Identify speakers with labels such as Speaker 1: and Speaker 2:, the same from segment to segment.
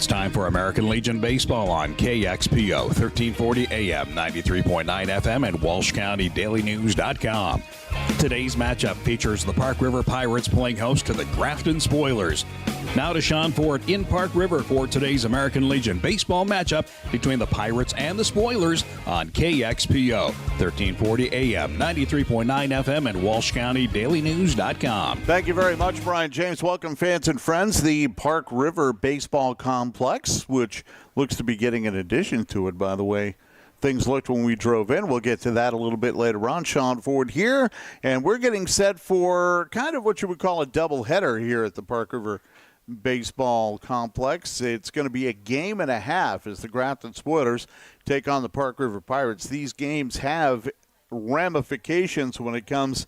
Speaker 1: It's time for American Legion Baseball on KXPO, 1340 AM, 93.9 FM, and WalshCountyDailyNews.com. Today's matchup features the Park River Pirates playing host to the Grafton Spoilers. Now to Sean Ford in Park River for today's American Legion Baseball matchup between the Pirates and the Spoilers on KXPO, 1340 AM, 93.9 FM, and WalshCountyDailyNews.com.
Speaker 2: Thank you very much, Brian James. Welcome, fans and friends. The Park River Baseball Complex, which looks to be getting an addition to it, by the way. Things looked when we drove in. We'll get to that a little bit later on. Sean Ford here, and we're getting set for kind of what you would call a doubleheader here at the Park River Baseball Complex. It's going to be a game and a half as the Grafton Spoilers take on the Park River Pirates. These games have ramifications when it comes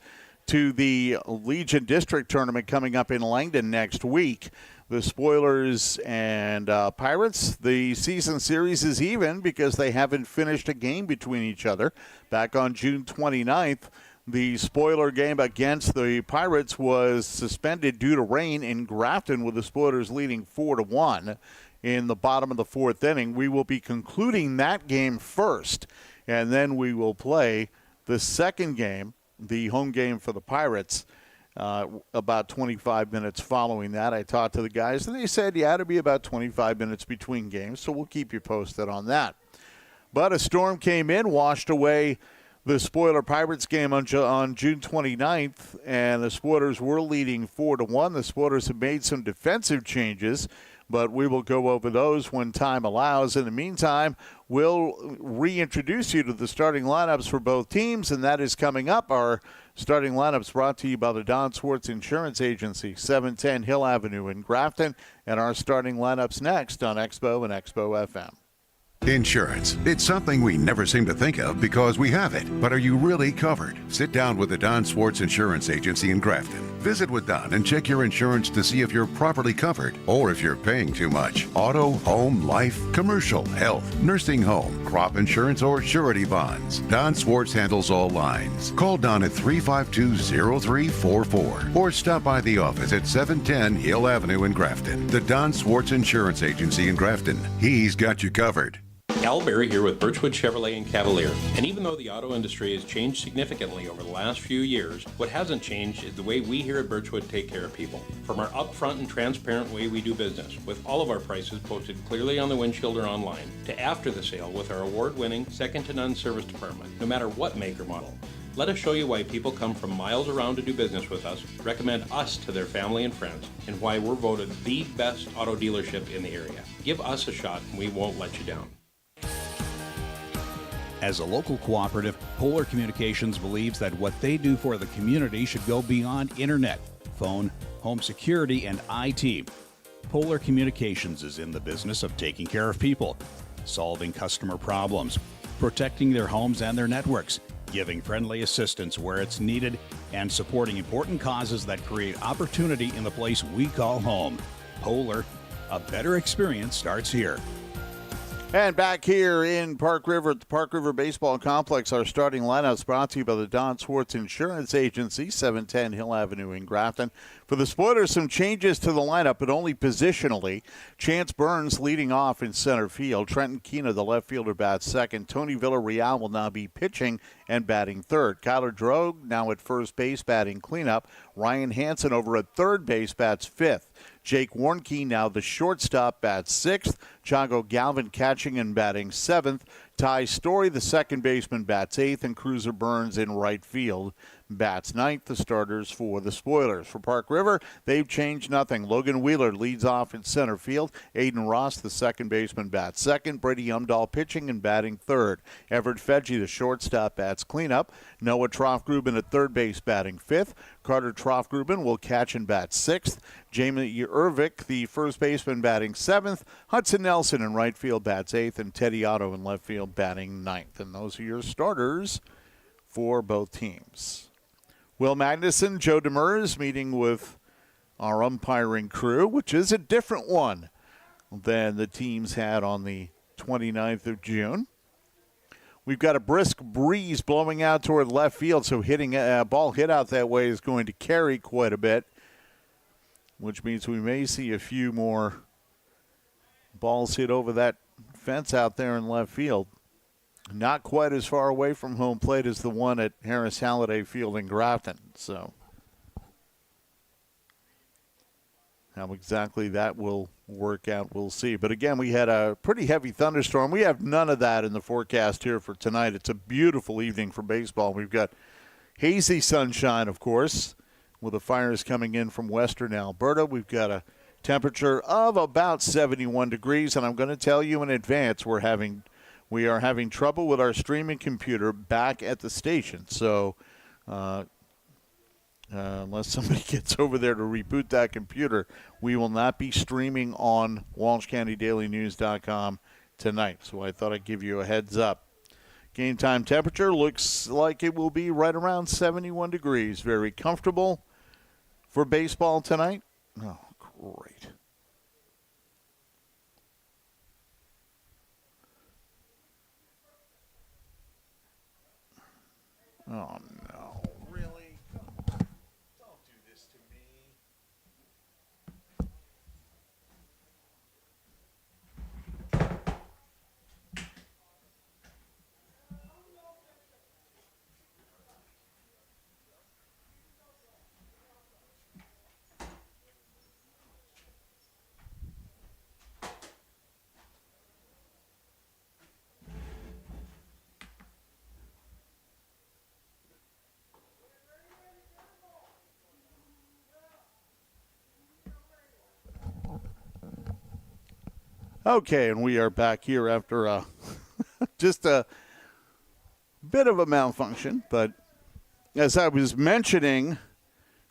Speaker 2: to the Legion District Tournament coming up in Langdon next week. The Spoilers and Pirates, the season series is even because they haven't finished a game between each other. Back on June 29th, the Spoiler game against the Pirates was suspended due to rain in Grafton, with the Spoilers leading 4-1 in the bottom of the fourth inning. We will be concluding that game first, and then we will play the second game, the home game for the Pirates, about 25 minutes following that. I talked to the guys, and they said, yeah, it'll be about 25 minutes between games, so we'll keep you posted on that. But a storm came in, washed away the Spoiler Pirates game on June 29th, and the Spoilers were leading 4-1. The Spoilers have made some defensive changes, but we will go over those when time allows. In the meantime, we'll reintroduce you to the starting lineups for both teams, and that is coming up. Our starting lineups brought to you by the Don Swartz Insurance Agency, 710 Hill Avenue in Grafton, and our starting lineups next on Expo and Expo FM.
Speaker 3: Insurance. It's something we never seem to think of because we have it. But are you really covered? Sit down with the Don Swartz Insurance Agency in Grafton. Visit with Don and check your insurance to see if you're properly covered or if you're paying too much. Auto, home, life, commercial, health, nursing home, crop insurance, or surety bonds. Don Swartz handles all lines. Call Don at 352-0344 or stop by the office at 710 Hill Avenue in Grafton. The Don Swartz Insurance Agency in Grafton. He's got you covered.
Speaker 4: Al Berry here with Birchwood Chevrolet and Cavalier. And even though the auto industry has changed significantly over the last few years, what hasn't changed is the way we here at Birchwood take care of people. From our upfront and transparent way we do business, with all of our prices posted clearly on the windshield or online, to after the sale with our award-winning second-to-none service department, no matter what make or model. Let us show you why people come from miles around to do business with us, recommend us to their family and friends, and why we're voted the best auto dealership in the area. Give us a shot and we won't let you down.
Speaker 1: As a local cooperative, Polar Communications believes that what they do for the community should go beyond internet, phone, home security, and IT. Polar Communications is in the business of taking care of people, solving customer problems, protecting their homes and their networks, giving friendly assistance where it's needed, and supporting important causes that create opportunity in the place we call home. Polar, a better experience starts here.
Speaker 2: And back here in Park River at the Park River Baseball Complex, our starting lineups brought to you by the Don Swartz Insurance Agency, 710 Hill Avenue in Grafton. For the Spoilers, some changes to the lineup, but only positionally. Chance Burns leading off in center field. Trenton Keena, the left fielder, bats second. Tony Villarreal will now be pitching and batting third. Kyler Drogue now at first base batting cleanup. Ryan Hansen over at third base bats fifth. Jake Warnke, now the shortstop, bats sixth. Chago Galvin catching and batting seventh. Ty Story, the second baseman, bats eighth. And Cruiser Burns in right field bats ninth. The starters for the Spoilers. For Park River, they've changed nothing. Logan Wheeler leads off in center field. Aiden Ross, the second baseman, bats second. Brady Umdahl pitching and batting third. Everett Fedge, the shortstop, bats cleanup. Noah Troffgruben at third base batting fifth. Carter Troffgruben will catch and bat sixth. Jamie Ervik, the first baseman, batting seventh. Hudson Nelson in right field bats eighth. And Teddy Otto in left field batting ninth. And those are your starters for both teams. Will Magnuson, Joe Demers meeting with our umpiring crew, which is a different one than the teams had on the 29th of June. We've got a brisk breeze blowing out toward left field, so hitting a ball hit out that way is going to carry quite a bit, which means we may see a few more Ball's hit over that fence out there in left field. Not quite as far away from home plate as the one at Harris Halliday Field in Grafton. So how exactly that will work out, we'll see. But again, we had a pretty heavy thunderstorm. We have none of that in the forecast here for tonight. It's a beautiful evening for baseball. We've got hazy sunshine, of course, with the fires coming in from western Alberta. We've got a temperature of about 71 degrees, and I'm going to tell you in advance we are having trouble with our streaming computer back at the station. So unless somebody gets over there to reboot that computer, we will not be streaming on WalshCountyDailyNews.com tonight. So I thought I'd give you a heads up. Game time temperature looks like it will be right around 71 degrees. Very comfortable for baseball tonight. Oh, great. Oh, no. Really? Don't do this to me. Okay, and we are back here after just a bit of a malfunction. But as I was mentioning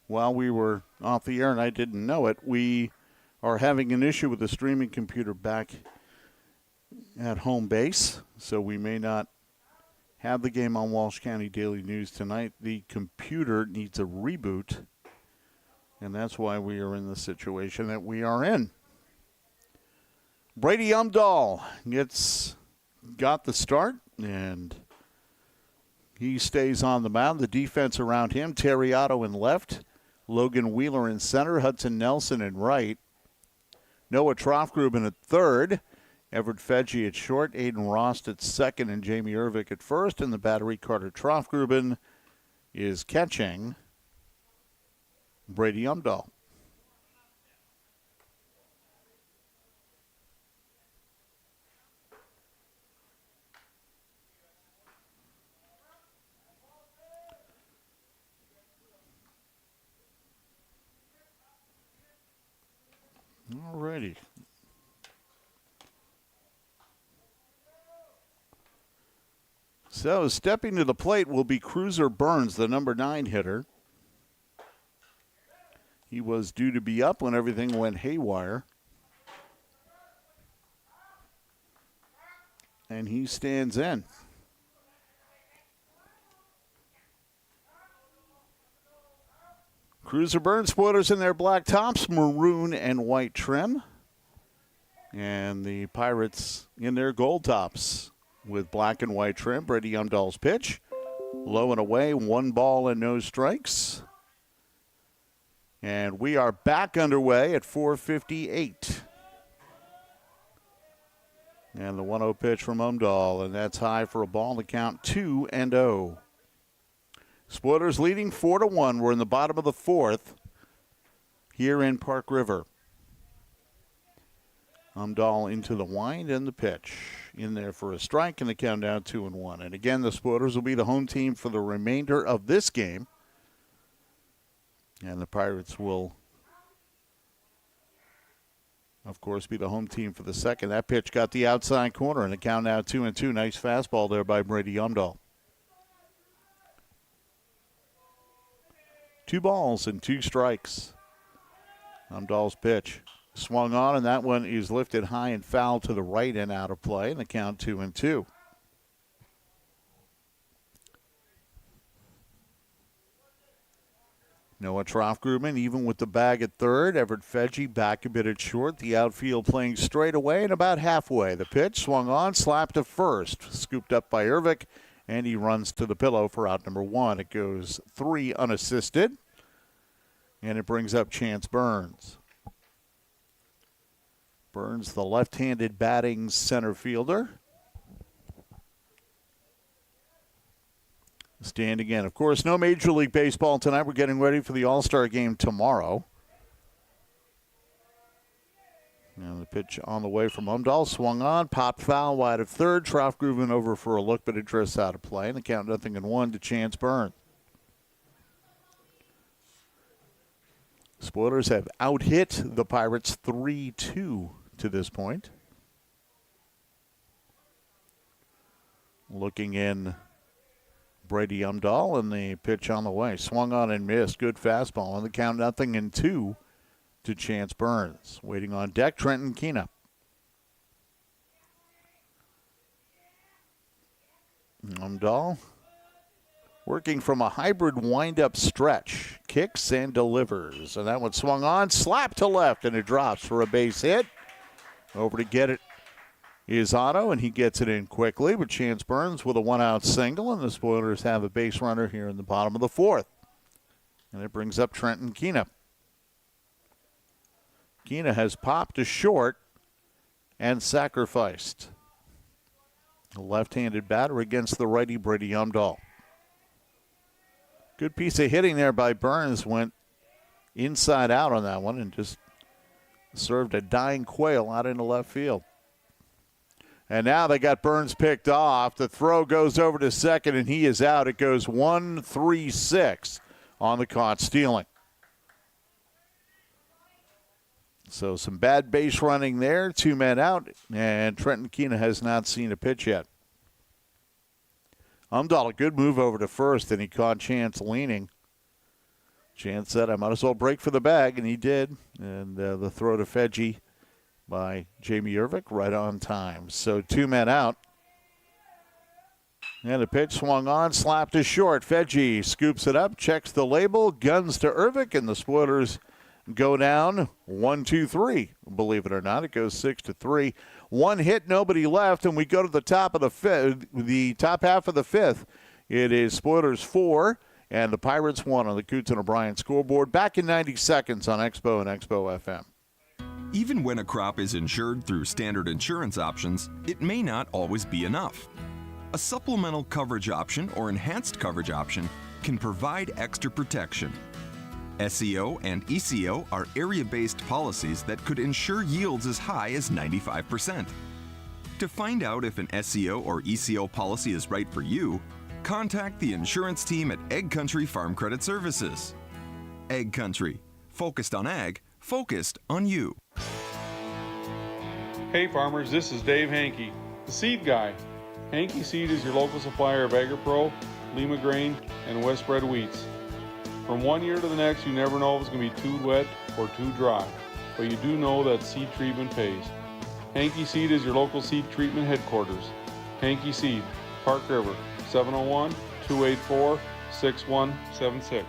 Speaker 2: while we were off the air and I didn't know it, we are having an issue with the streaming computer back at home base. So we may not have the game on Walsh County Daily News tonight. The computer needs a reboot, and that's why we are in the situation that we are in. Brady Umdahl got the start, and he stays on the mound. The defense around him, Terry Otto in left, Logan Wheeler in center, Hudson Nelson in right, Noah Troffgruben at third, Everett Fedge at short, Aiden Rost at second, and Jamie Ervick at first. And the battery, Carter Troffgruben, is catching Brady Umdahl. All righty. So stepping to the plate will be Cruiser Burns, the number 9 hitter. He was due to be up when everything went haywire. And he stands in. Cruiser Burns spoilers in their black tops, maroon and white trim. And the Pirates in their gold tops with black and white trim. Brady Umdahl's pitch. Low and away, 1 ball and no strikes. And we are back underway at 4:58. And the 1-0 pitch from Umdahl, and that's high for a ball. The count 2-0. Spoilers leading 4-1. We're in the bottom of the 4th here in Park River. Umdahl into the wind and the pitch. In there for a strike, and the count down 2-1. And again, the Spoilers will be the home team for the remainder of this game. And the Pirates will, of course, be the home team for the second. That pitch got the outside corner, and the count now 2-2. Nice fastball there by Brady Umdahl. 2 balls and 2 strikes. Umdahl's pitch swung on, and that one is lifted high and foul to the right and out of play, and the count 2-2. Noah Troffgruben even with the bag at third. Everett Fedge back a bit at short. The outfield playing straight away and about halfway. The pitch swung on, slapped to first. Scooped up by Ervick, and he runs to the pillow for out number 1. It goes 3 unassisted, and it brings up Chance Burns. Burns, the left-handed batting center fielder. Standing in. Of course, no Major League Baseball tonight. We're getting ready for the All-Star game tomorrow. And the pitch on the way from Umdahl. Swung on, popped foul wide of third. Trout grooving over for a look, but it drifts out of play. And the count 0-1 to Chance Burns. Spoilers have out-hit the Pirates 3-2 to this point. Looking in Brady Umdahl, and the pitch on the way. Swung on and missed. Good fastball. And the count 0-2 to Chance Burns. Waiting on deck, Trenton Keenup. Umdahl working from a hybrid wind-up stretch. Kicks and delivers. And that one swung on, slapped to left, and it drops for a base hit. Over to get it is Otto, and he gets it in quickly. But Chance Burns with a one-out single, and the Spoilers have a base runner here in the bottom of the fourth. And it brings up Trenton Keenup. Keena has popped to short and sacrificed. A left-handed batter against the righty Brady Umdahl. Good piece of hitting there by Burns. Went inside out on that one and just served a dying quail out into left field. And now they got Burns picked off. The throw goes over to second, and he is out. It goes 1-3-6 on the caught stealing. So some bad base running there. 2 men out, and Trenton Keena has not seen a pitch yet. Umdahl, a good move over to first, and he caught Chance leaning. Chance said, I might as well break for the bag, and he did. And the throw to Fedge by Jamie Urvik right on time. So 2 men out. And the pitch swung on, slapped to short. Fedge scoops it up, checks the label, guns to Urvik, and the Spoilers go down 1-2-3. Believe it or not, it goes 6-3. 1 hit, nobody left, and we go to the top of the fifth, the top half of the fifth. It is Spoilers 4 and the Pirates 1 on the Coots and O'Brien scoreboard. Back in 90 seconds on Expo and Expo FM.
Speaker 5: Even when a crop is insured through standard insurance options, it may not always be enough. A supplemental coverage option or enhanced coverage option can provide extra protection. SEO and ECO are area-based policies that could ensure yields as high as 95%. To find out if an SEO or ECO policy is right for you, contact the insurance team at Ag Country Farm Credit Services. Ag Country, focused on ag, focused on you.
Speaker 6: Hey farmers, this is Dave Hankey, the seed guy. Hankey Seed is your local supplier of AgriPro, Lima Grain, and Westbred wheats. From one year to the next, you never know if it's going to be too wet or too dry, but you do know that seed treatment pays. Hankey Seed is your local seed treatment headquarters. Hankey Seed, Park River, 701-284-6176.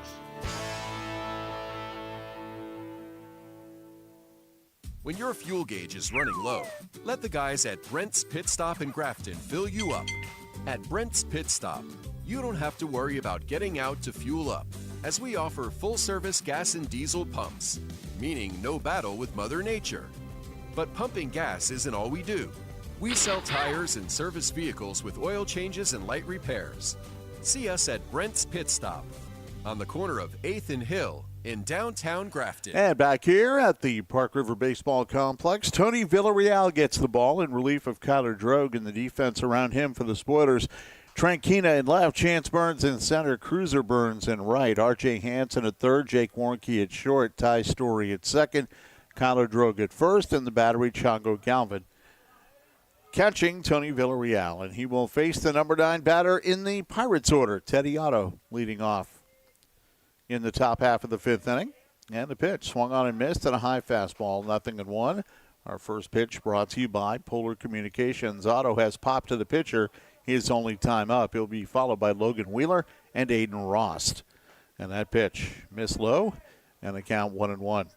Speaker 7: When your fuel gauge is running low, let the guys at Brent's Pit Stop in Grafton fill you up. At Brent's Pit Stop, you don't have to worry about getting out to fuel up, as we offer full-service gas and diesel pumps, meaning no battle with Mother Nature. But pumping gas isn't all we do. We sell tires and service vehicles with oil changes and light repairs. See us at Brent's Pit Stop on the corner of 8th and Hill in downtown Grafton.
Speaker 2: And back here at the Park River Baseball Complex, Tony Villarreal gets the ball in relief of Kyler Drogue and the defense around him for the Spoilers. Trent Keena in left, Chance Burns in center, Cruiser Burns in right, R.J. Hansen at third, Jake Warnke at short, Ty Story at second, Kyler Drogue at first, and the battery Chongo Galvin catching Tony Villarreal. And he will face the number 9 batter in the Pirates order, Teddy Otto, leading off in the top half of the 5th inning. And the pitch swung on and missed, and a high fastball, 0-1. Our first pitch brought to you by Polar Communications. Otto has popped to the pitcher. His only time up. He'll be followed by Logan Wheeler and Aiden Rost. And that pitch missed low, and the count 1-1.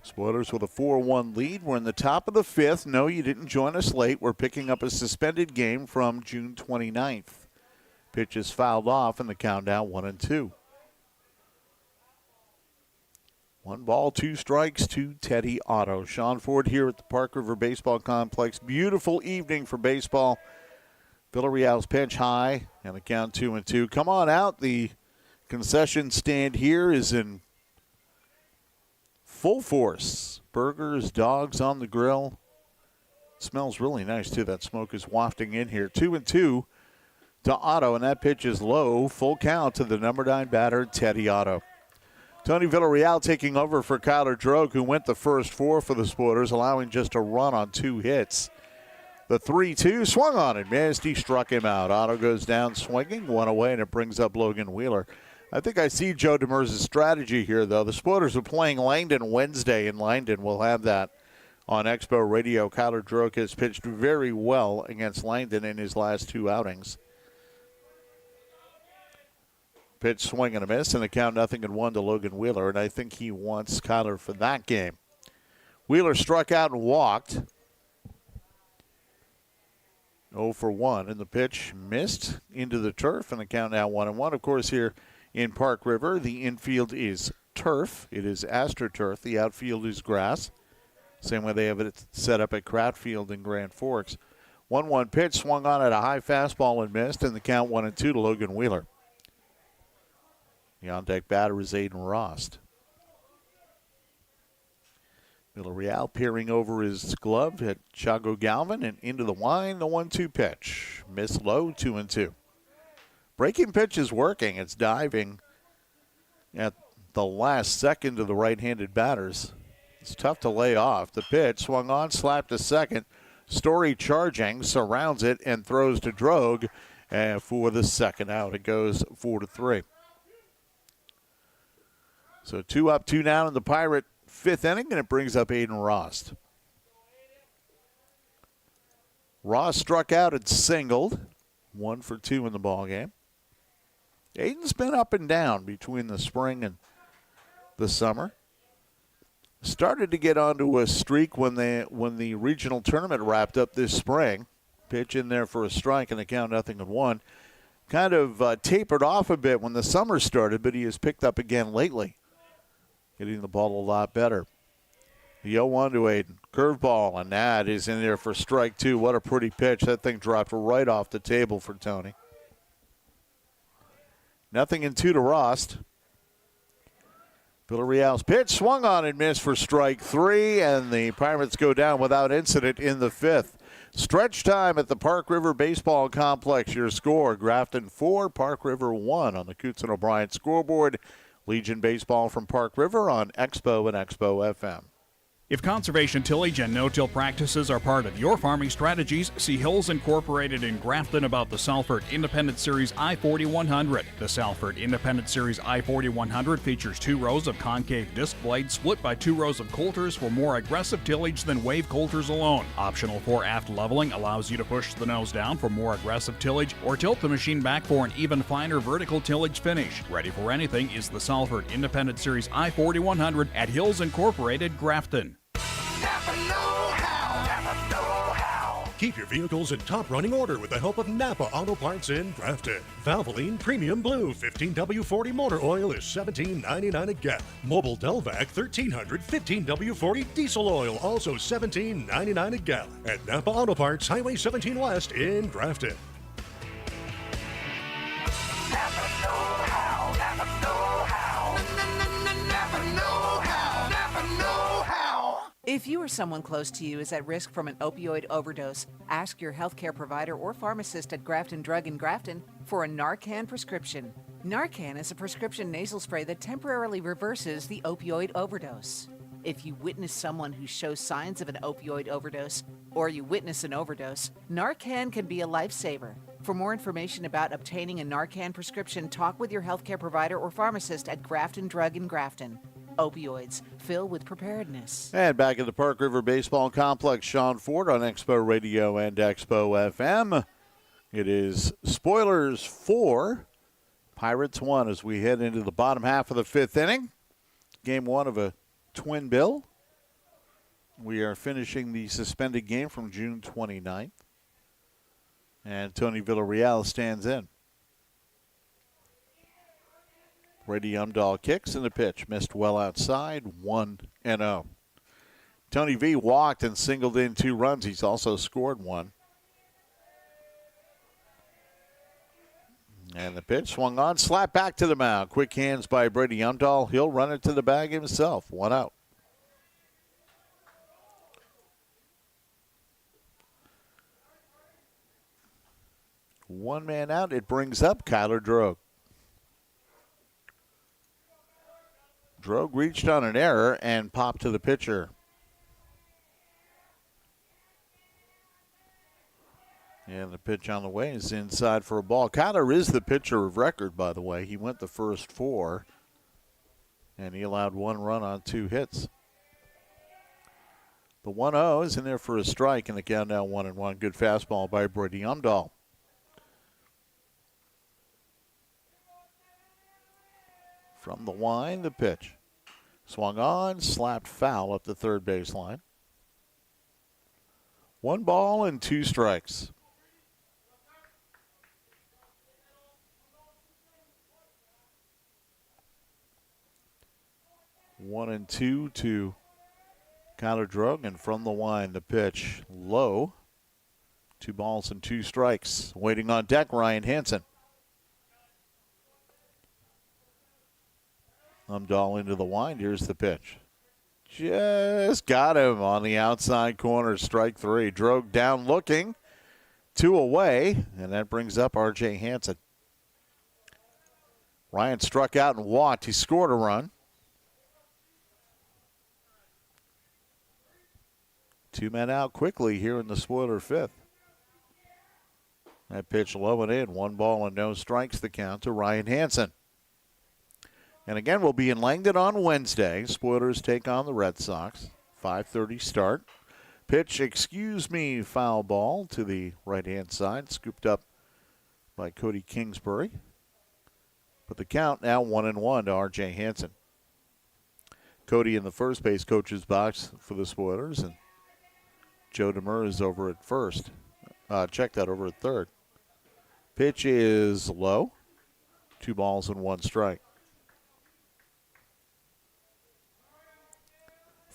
Speaker 2: Spoilers with a 4-1 lead. We're in the top of the 5th. No, you didn't join us late. We're picking up a suspended game from June 29th. Pitch is fouled off, and the count now 1-2. 1 ball, 2 strikes to Teddy Otto. Sean Ford here at the Park River Baseball Complex. Beautiful evening for baseball. Villarreal's pitch high and the count 2-2. Come on out. The concession stand here is in full force. Burgers, dogs on the grill. Smells really nice, too. That smoke is wafting in here. 2-2 to Otto, and that pitch is low. Full count to the number 9 batter, Teddy Otto. Tony Villarreal taking over for Kyler Drogue, who went the first 4 for the Sporters, allowing just a run on 2 hits. The 3-2 swung on it, missed. He struck him out. Otto goes down swinging, 1 away, and it brings up Logan Wheeler. I think I see Joe Demers' strategy here, though. The Sporters are playing Langdon Wednesday, and Langdon will have that on Expo Radio. Kyler Drogue has pitched very well against Langdon in his last 2 outings. Pitch, swing and a miss, and the count 0-1 to Logan Wheeler, and I think he wants Kyler for that game. Wheeler struck out and walked. 0 for 1, and the pitch missed into the turf, and the count now 1-1. Of course, here in Park River, the infield is turf. It is AstroTurf. The outfield is grass. Same way they have it set up at Kraft Field in Grand Forks. 1-1 pitch, swung on at a high fastball and missed, and the count 1-2 to Logan Wheeler. The on-deck batter is Aiden Rost. Villarreal peering over his glove at Chago Galvin and into the line, the 1-2 pitch. Missed low, 2-2. Breaking pitch is working. It's diving at the last second to the right-handed batters. It's tough to lay off. The pitch swung on, slapped to second. Story charging, surrounds it, and throws to Drogue for the second out. It goes 4-3. So 2 up, 2 down in the Pirate 5th inning, and it brings up Aiden Rost. Rost struck out and singled. 1 for 2 in the ballgame. Aiden's been up and down between the spring and the summer. Started to get onto a streak when the regional tournament wrapped up this spring. Pitch in there for a strike and the count 0-1. Kind of tapered off a bit when the summer started, but he has picked up again lately. Hitting the ball a lot better. The 0-1 to Aiden. Curveball, and that is in there for strike 2. What a pretty pitch. That thing dropped right off the table for Tony. 0-2 to Rost. Villarreal's pitch swung on and missed for strike 3, and the Pirates go down without incident in the 5th. Stretch time at the Park River Baseball Complex. Your score, Grafton 4, Park River 1 on the Coots and O'Brien scoreboard. Legion Baseball from Park River on Expo and Expo FM.
Speaker 1: If conservation tillage and no-till practices are part of your farming strategies, see Hills Incorporated in Grafton about the Salford Independent Series I-4100. The Salford Independent Series I-4100 features 2 rows of concave disc blades split by 2 rows of coulters for more aggressive tillage than wave coulters alone. Optional fore-aft leveling allows you to push the nose down for more aggressive tillage or tilt the machine back for an even finer vertical tillage finish. Ready for anything is the Salford Independent Series I-4100 at Hills Incorporated, Grafton.
Speaker 8: Keep your vehicles in top running order with the help of Napa Auto Parts in Grafton. Valvoline Premium Blue 15W40 motor oil is $17.99 a gallon. Mobile Delvac 1300 15W40 diesel oil also $17.99 a gallon. At Napa Auto Parts, Highway 17 West in Grafton.
Speaker 9: Napa know-how. Napa know-how. Napa know-how. Napa know-how.
Speaker 10: If you or someone close to you is at risk from an opioid overdose, ask your healthcare provider or pharmacist at Grafton Drug in Grafton for a Narcan prescription. Narcan is a prescription nasal spray that temporarily reverses the opioid overdose. If you witness someone who shows signs of an opioid overdose, or you witness an overdose, Narcan can be a lifesaver. For more information about obtaining a Narcan prescription, talk with your healthcare provider or pharmacist at Grafton Drug in Grafton. Opioids, fill with preparedness.
Speaker 2: And back at the Park River Baseball Complex, Sean Ford on Expo Radio and Expo FM. It is Spoilers 4, Pirates 1 as we head into the bottom half of the 5th inning. Game 1 of a twin bill. We are finishing the suspended game from June 29th. And Tony Villarreal stands in. Brady Umdahl kicks in the pitch. Missed well outside, 1-0. Tony V walked and singled in 2 runs. He's also scored 1. And the pitch swung on, slapped back to the mound. Quick hands by Brady Umdahl. He'll run it to the bag himself. 1 out. One man out. It brings up Kyler Drogue. Drogue reached on an error and popped to the pitcher. And the pitch on the way is inside for a ball. Kyler is the pitcher of record, by the way. He went the first 4, and he allowed 1 run on 2 hits. The 1-0 is in there for a strike, and the count now 1-1. Good fastball by Brady Umdahl. From the line, the pitch. Swung on, slapped foul up the third baseline. 1 ball and 2 strikes. One and 2 to Kyler Drogue, and from the line, the pitch low. 2 balls and 2 strikes. Waiting on deck, Ryan Hansen. Umdahl into the wind. Here's the pitch. Just got him on the outside corner. Strike 3. Drogue down looking. 2 away, and that brings up R.J. Hansen. Ryan struck out and walked. He scored a run. 2 men out quickly here in the spoiler 5th. That pitch low and in. 1 ball and no strikes, the count to Ryan Hansen. And again, we'll be in Langdon on Wednesday. Spoilers take on the Red Sox. 5:30 start. Pitch, foul ball to the right-hand side. Scooped up by Cody Kingsbury. But the count now 1-1 to R.J. Hansen. Cody in the first base coach's box for the Spoilers, and Joe Demers is over at first. Check that over at third. Pitch is low. 2 balls and 1 strike.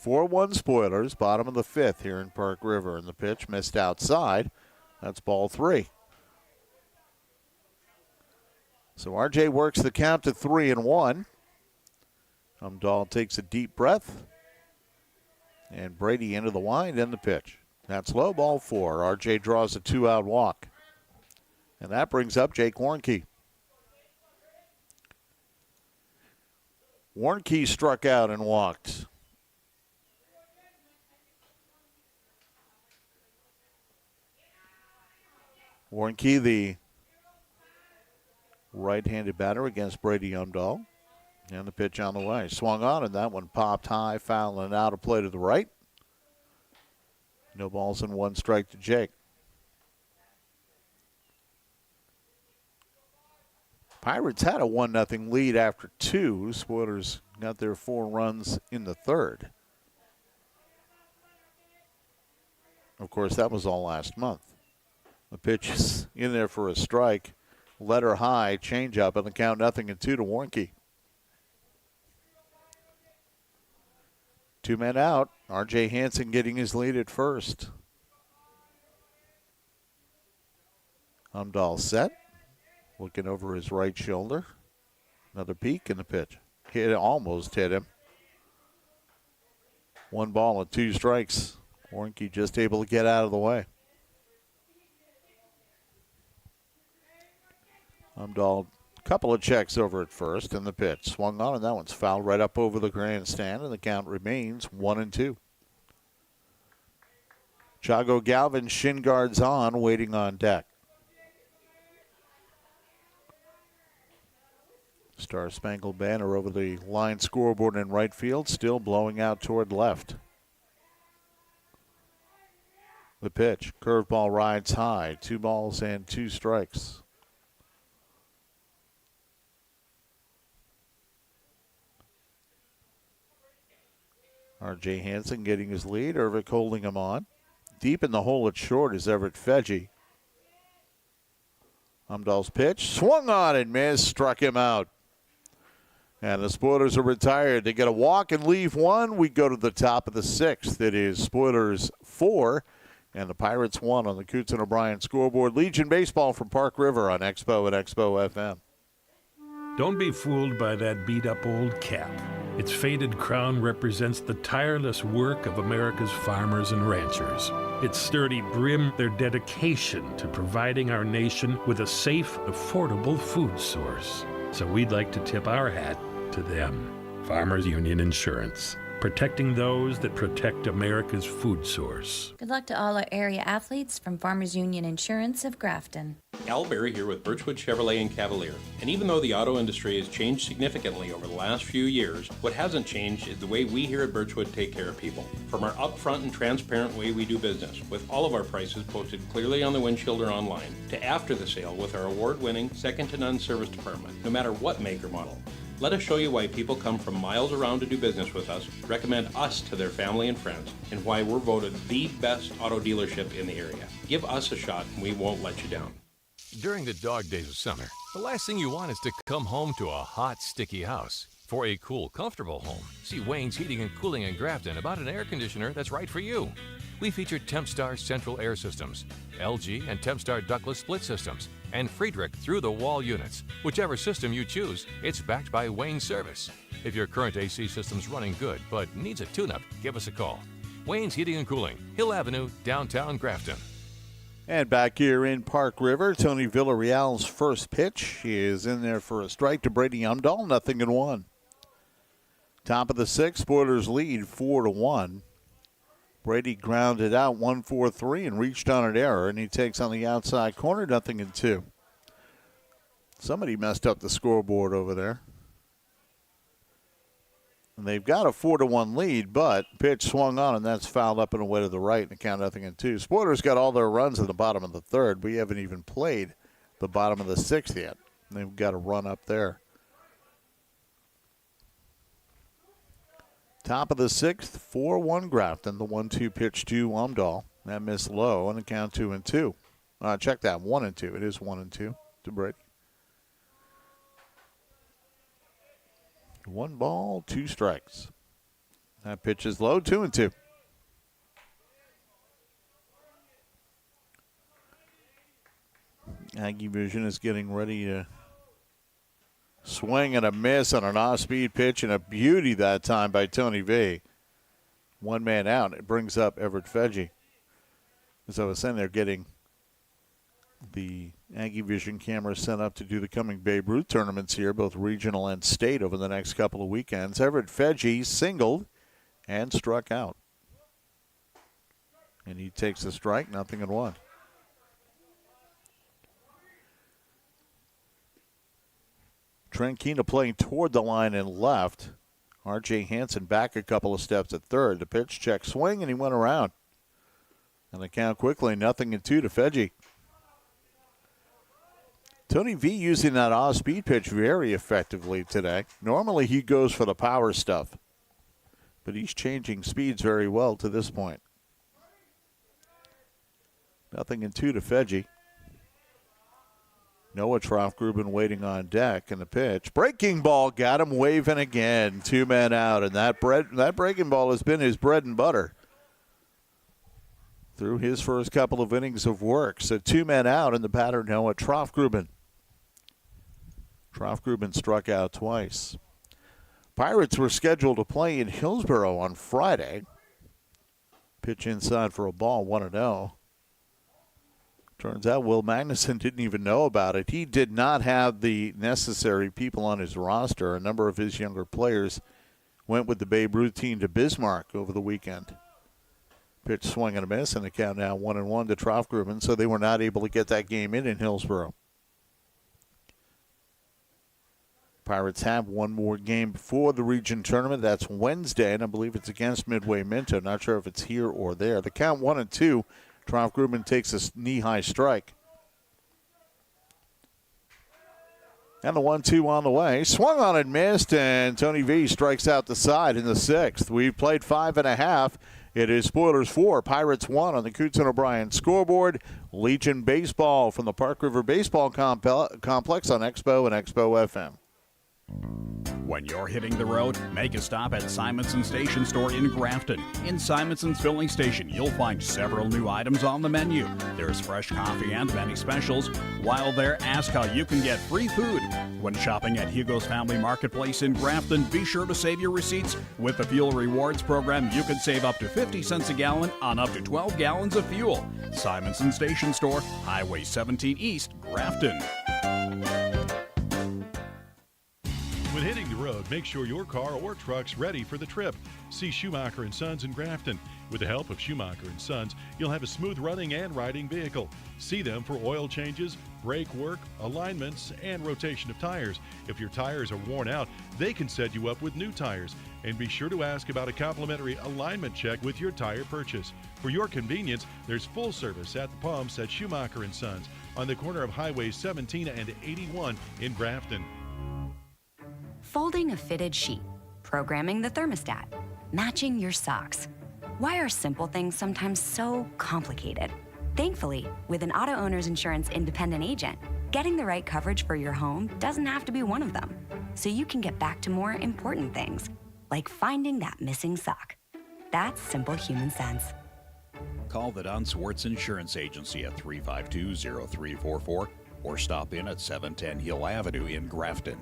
Speaker 2: 4-1 Spoilers, bottom of the 5th here in Park River. And the pitch missed outside. That's ball 3. So RJ works the count to 3-1. Umdahl takes a deep breath. And Brady into the wind and the pitch. That's low, ball 4. RJ draws a 2-out walk. And that brings up Jake Warnke. Warnke struck out and walked. Warnke, the right-handed batter against Brady Umdahl. And the pitch on the way. Swung on, and that one popped high, foul and out of play to the right. No balls and 1 strike to Jake. Pirates had a 1-0 lead after 2. Spoilers got their 4 runs in the 3rd. Of course, that was all last month. The pitch is in there for a strike. Letter high, changeup, and the count 0-2 to Warnke. 2 men out. R.J. Hansen getting his lead at first. Umdahl set. Looking over his right shoulder. Another peek in the pitch. Almost hit him. 1 ball and 2 strikes. Warnke just able to get out of the way. Umdahl, couple of checks over at first, and the pitch swung on, and that one's fouled right up over the grandstand, and the count remains 1-2. Chago Galvin, shin guards on, waiting on deck. Star Spangled Banner over the line scoreboard in right field, still blowing out toward left. The pitch, curveball rides high, 2 balls and 2 strikes. R.J. Hansen getting his lead. Ervik holding him on. Deep in the hole at short is Everett Feggi. Umdahl's pitch. Swung on and missed. Struck him out. And the Spoilers are retired. They get a walk and leave one. We go to the top of the 6th. It is Spoilers 4 and the Pirates 1 on the Coots and O'Brien scoreboard. Legion Baseball from Park River on Expo and Expo FM.
Speaker 11: Don't be fooled by that beat-up old cap. Its faded crown represents the tireless work of America's farmers and ranchers. Its sturdy brim, their dedication to providing our nation with a safe, affordable food source. So we'd like to tip our hat to them. Farmers Union Insurance, protecting those that protect America's food source.
Speaker 12: Good luck to all our area athletes from Farmers Union Insurance of Grafton.
Speaker 4: Al Berry here with Birchwood Chevrolet and Cavalier. And even though the auto industry has changed significantly over the last few years, what hasn't changed is the way we here at Birchwood take care of people. From our upfront and transparent way we do business, with all of our prices posted clearly on the windshield or online, to after the sale with our award-winning second-to-none service department, no matter what make or model. Let us show you why people come from miles around to do business with us, recommend us to their family and friends, and why we're voted the best auto dealership in the area. Give us a shot and we won't let you down.
Speaker 13: During the dog days of summer, the last thing you want is to come home to a hot, sticky house. For a cool, comfortable home, see Wayne's Heating and Cooling in Grafton about an air conditioner that's right for you. We feature Tempstar Central Air Systems, LG and Tempstar Ductless Split Systems, and Friedrich through-the-wall units. Whichever system you choose, it's backed by Wayne Service. If your current AC system's running good but needs a tune-up, give us a call. Wayne's Heating and Cooling, Hill Avenue, downtown Grafton.
Speaker 2: And back here in Park River, Tony Villarreal's first pitch is in there for a strike to Brady Umdahl, 0-1. Top of the 6th, Spoilers lead 4-1. Brady grounded out 1-4-3 and reached on an error, and he takes on the outside corner, 0-2. Somebody messed up the scoreboard over there. And they've got a 4-1 lead, but pitch swung on, and that's fouled up and away to the right, and the count 0-2. Spoilers got all their runs in the bottom of the 3rd. We haven't even played the bottom of the 6th yet. They've got a run up there. Top of the 6th, 4-1 Grafton. The 1-2 pitch to Umdahl. That missed low, and the count 2-2. Check that, 1-2. It is 1-2 to Brady. 1 ball, 2 strikes. That pitch is low, 2-2. Aggie Vision is getting ready to swing and a miss on an off-speed pitch, and a beauty that time by Tony V. 1 man out. It brings up Everett Feggie. As I was saying, they're getting the Aggie Vision camera set up to do the coming Babe Ruth tournaments here, both regional and state, over the next couple of weekends. Everett Feggie singled and struck out. And he takes a strike, 0-1. Trent Keena playing toward the line and left. R.J. Hansen back a couple of steps at 3rd. The pitch check swing, and he went around. And the count quickly, 0-2 to Feggie. Tony V using that off-speed pitch very effectively today. Normally he goes for the power stuff, but he's changing speeds very well to this point. 0-2 to Feggie. Noah Troffgruben waiting on deck, and the pitch. Breaking ball got him waving again. 2 men out, and that breaking ball has been his bread and butter through his first couple of innings of work. So 2 men out in the batter, Noah Troffgruben. Troffgruben struck out twice. Pirates were scheduled to play in Hillsborough on Friday. Pitch inside for a ball, 1-0. Turns out Will Magnuson didn't even know about it. He did not have the necessary people on his roster. A number of his younger players went with the Babe Ruth team to Bismarck over the weekend. Pitch swing and a miss, and the count now 1-1 to Troffgruben, so they were not able to get that game in Hillsborough. Pirates have one more game before the region tournament. That's Wednesday, and I believe it's against Midway Minto. Not sure if it's here or there. The count 1-2. Troffgruben takes a knee-high strike. And the 1-2 on the way. Swung on and missed, and Tony V strikes out the side in the 6th. We've played 5.5. It is Spoilers 4, Pirates 1 on the Coots and O'Brien scoreboard. Legion Baseball from the Park River Baseball Complex on Expo and Expo FM.
Speaker 1: When you're hitting the road, make a stop at Simonson Station Store in Grafton. In Simonson's filling station, you'll find several new items on the menu. There's fresh coffee and many specials. While there, ask how you can get free food. When shopping at Hugo's Family Marketplace in Grafton, be sure to save your receipts. With the Fuel Rewards program, you can save up to 50 cents a gallon on up to 12 gallons of fuel. Simonson Station Store, Highway 17 East, Grafton.
Speaker 8: When hitting the road, make sure your car or truck's ready for the trip. See Schumacher & Sons in Grafton. With the help of Schumacher & Sons, you'll have a smooth running and riding vehicle. See them for oil changes, brake work, alignments, and rotation of tires. If your tires are worn out, they can set you up with new tires. And be sure to ask about a complimentary alignment check with your tire purchase. For your convenience, there's full service at the pumps at Schumacher & Sons on the corner of Highway 17 and 81 in Grafton.
Speaker 14: Folding a fitted sheet, programming the thermostat, matching your socks. Why are simple things sometimes so complicated? Thankfully, with an auto owner's insurance independent agent, getting the right coverage for your home doesn't have to be one of them. So you can get back to more important things, like finding that missing sock. That's simple human sense.
Speaker 1: Call the Don Swartz Insurance Agency at 352-0344 or stop in at 710 Hill Avenue in Grafton.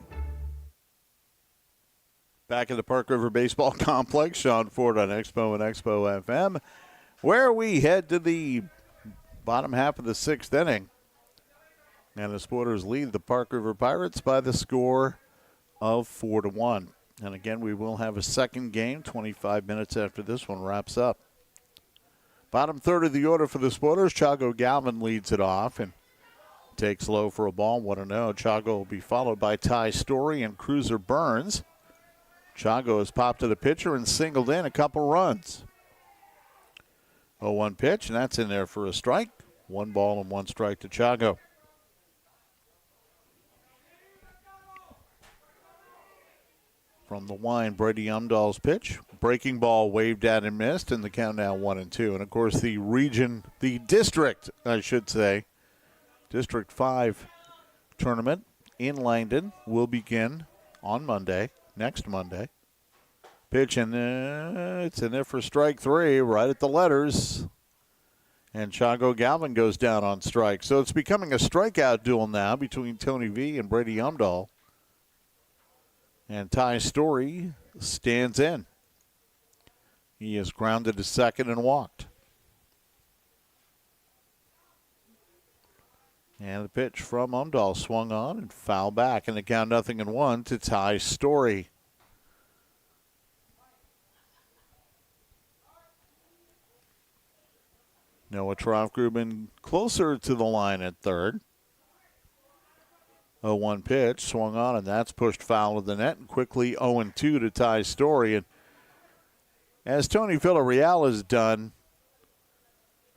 Speaker 2: Back at the Park River Baseball Complex, Sean Ford on Expo and Expo FM, where we head to the bottom half of the sixth inning. And the Sporters lead the Park River Pirates by the score of 4-1. And again, we will have a second game 25 minutes after this one wraps up. Bottom third of the order for the Sporters, Chago Galvin leads it off and takes low for a ball, 1-0. Chago will be followed by Ty Story and Cruiser Burns. Chago has popped to the pitcher and singled in a couple runs. 0-1 pitch, and that's in there for a strike. 1 ball and 1 strike to Chago. From the line, Brady Umdahl's pitch. Breaking ball waved at and missed, and the count now 1-2. And, of course, the district, I should say, District 5 tournament in Langdon will begin on Monday. Next Monday. Pitch, and it's in there for strike 3, right at the letters. And Chago Galvin goes down on strike. So it's becoming a strikeout duel now between Tony V and Brady Umdahl. And Ty Story stands in. He is grounded to second and walked. And the pitch from Umdahl swung on and foul back. And the count 0-1 to Ty Story. Noah Trofgruben closer to the line at third. 0-1 pitch swung on, and that's pushed foul of the net. And quickly 0-2 to Ty Story. And as Tony Villarreal has done,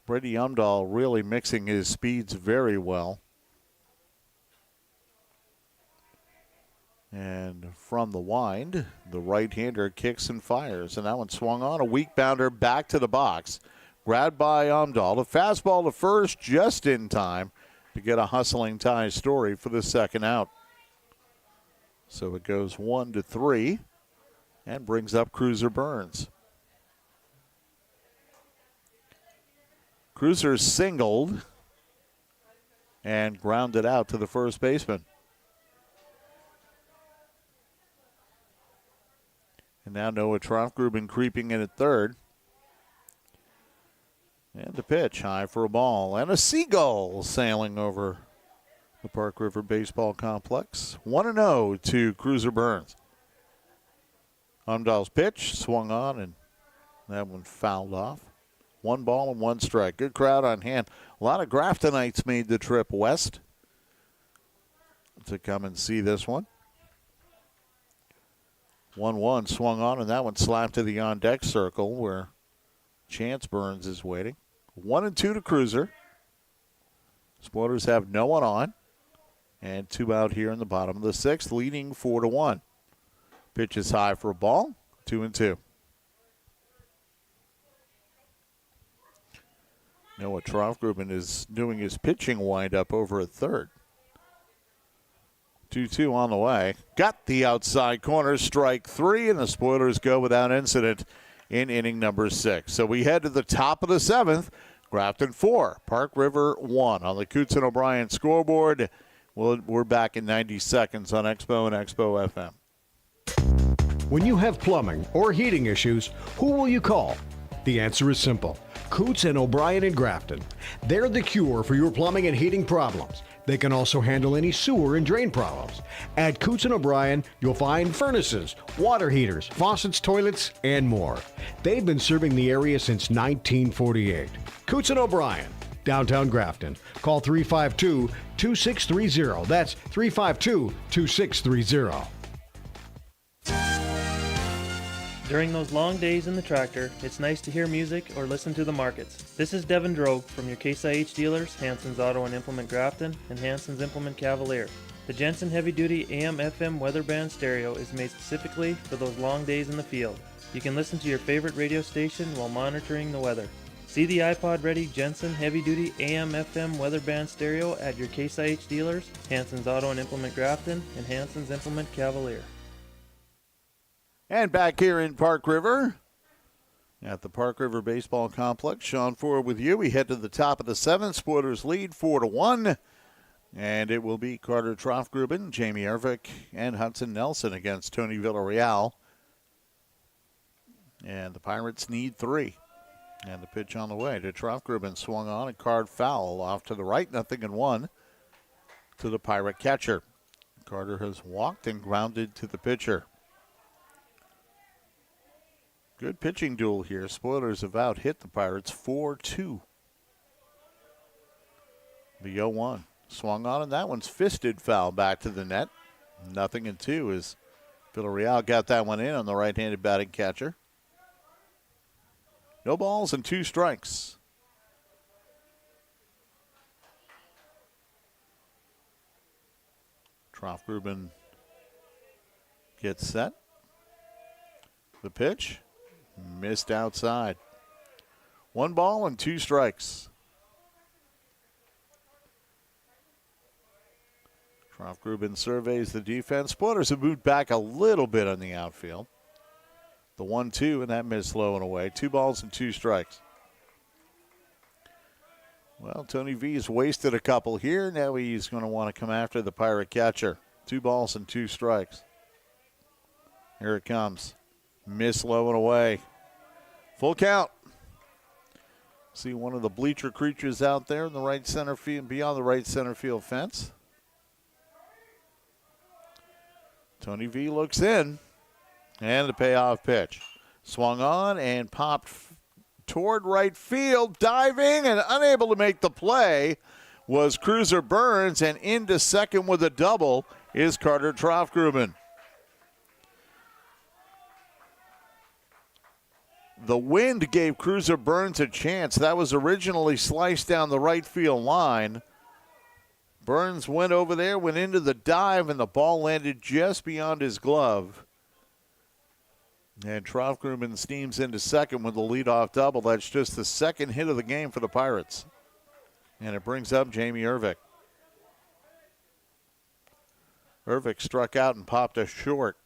Speaker 2: Brady Umdahl really mixing his speeds very well. And from the wind, the right-hander kicks and fires. And that one swung on. A weak bounder back to the box. Grabbed by Umdahl. A fastball to first just in time to get a hustling Ty Story for the second out. So it goes 1-3 and brings up Cruiser Burns. Cruiser singled and grounded out to the first baseman. And now Noah Trofgruben creeping in at third. And the pitch, high for a ball. And a seagull sailing over the Park River Baseball Complex. 1-0 to Cruiser Burns. Umdahl's pitch swung on, and that one fouled off. 1 ball and 1 strike. Good crowd on hand. A lot of Graftonites made the trip west to come and see this one. 1-1 swung on, and that one slapped to the on-deck circle where Chance Burns is waiting. 1-2 to Cruiser. Sporters have no one on. And 2 out here in the bottom of the 6th, leading 4-1. Pitch is high for a ball. 2-2. Noah Trofgruben is doing his pitching windup over at third. 2-2 on the way. Got the outside corner, strike 3, and the Spoilers go without incident in inning number 6. So we head to the top of the 7th. Grafton 4, Park River 1 on the Coots and O'Brien scoreboard. We're back in 90 seconds on Expo and Expo FM.
Speaker 15: When you have plumbing or heating issues, who will you call? The answer is simple. Coots and O'Brien in Grafton. They're the cure for your plumbing and heating problems. They can also handle any sewer and drain problems. At Coots and O'Brien, you'll find furnaces, water heaters, faucets, toilets, and more. They've been serving the area since 1948. Coots and O'Brien, downtown Grafton. Call 352-2630. That's 352-2630.
Speaker 16: During those long days in the tractor, it's nice to hear music or listen to the markets. This is Devin Drogue from your Case IH dealers, Hanson's Auto and Implement Grafton, and Hanson's Implement Cavalier. The Jensen Heavy Duty AM/FM weather band stereo is made specifically for those long days in the field. You can listen to your favorite radio station while monitoring the weather. See the iPod-ready Jensen Heavy Duty AM/FM weather band stereo at your Case IH dealers, Hanson's Auto and Implement Grafton, and Hanson's Implement Cavalier.
Speaker 2: And back here in Park River at the Park River Baseball Complex, Sean Ford with you. We head to the top of the 7th. Spoilers lead 4-1. And it will be Carter Troffgruben, Jamie Ervick, and Hudson Nelson against Tony Villarreal. And the Pirates need 3. And the pitch on the way to Troffgruben, swung on, a card foul off to the right, 0-1 to the Pirate catcher. Carter has walked and grounded to the pitcher. Good pitching duel here. Spoilers have out-hit the Pirates 4-2. The 0-1. Swung on, and that one's fisted foul back to the net. 0-2 as Villarreal got that one in on the right-handed batting catcher. No balls and 2 strikes. Troffgruben gets set. The pitch. Missed outside. 1 ball and 2 strikes. Troffgruben surveys the defense. Spoilers have moved back a little bit on the outfield. The 1-2, and that missed low and away. 2 balls and 2 strikes. Well, Tony V's wasted a couple here. Now he's going to want to come after the Pirate catcher. 2 balls and 2 strikes. Here it comes. Miss low and away. Full count. See one of the bleacher creatures out there in the right center field, beyond the right center field fence. Tony V looks in. And the payoff pitch. Swung on and popped toward right field. Diving and unable to make the play was Cruiser Burns. And into second with a double is Carter Troffgruben. The wind gave Cruiser Burns a chance. That was originally sliced down the right field line. Burns went over there, went into the dive, and the ball landed just beyond his glove. And Troffgruben steams into second with the leadoff double. That's just the second hit of the game for the Pirates. And it brings up Jamie Ervick. Ervick struck out and popped a short.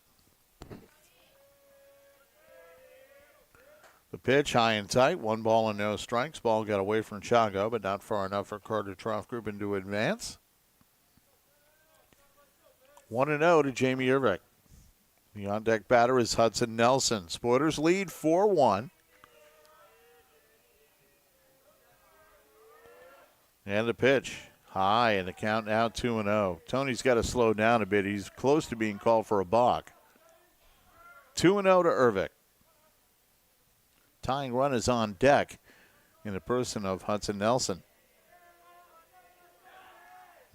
Speaker 2: The pitch high and tight, 1 ball and no strikes. Ball got away from Chago, but not far enough for Carter Troffgruben to advance. 1-0 to Jamie Ervick. The on-deck batter is Hudson Nelson. Spoilers lead 4-1. And the pitch high, and the count now 2-0. Tony's got to slow down a bit. He's close to being called for a balk. 2-0 to Ervick. Tying run is on deck in the person of Hudson Nelson.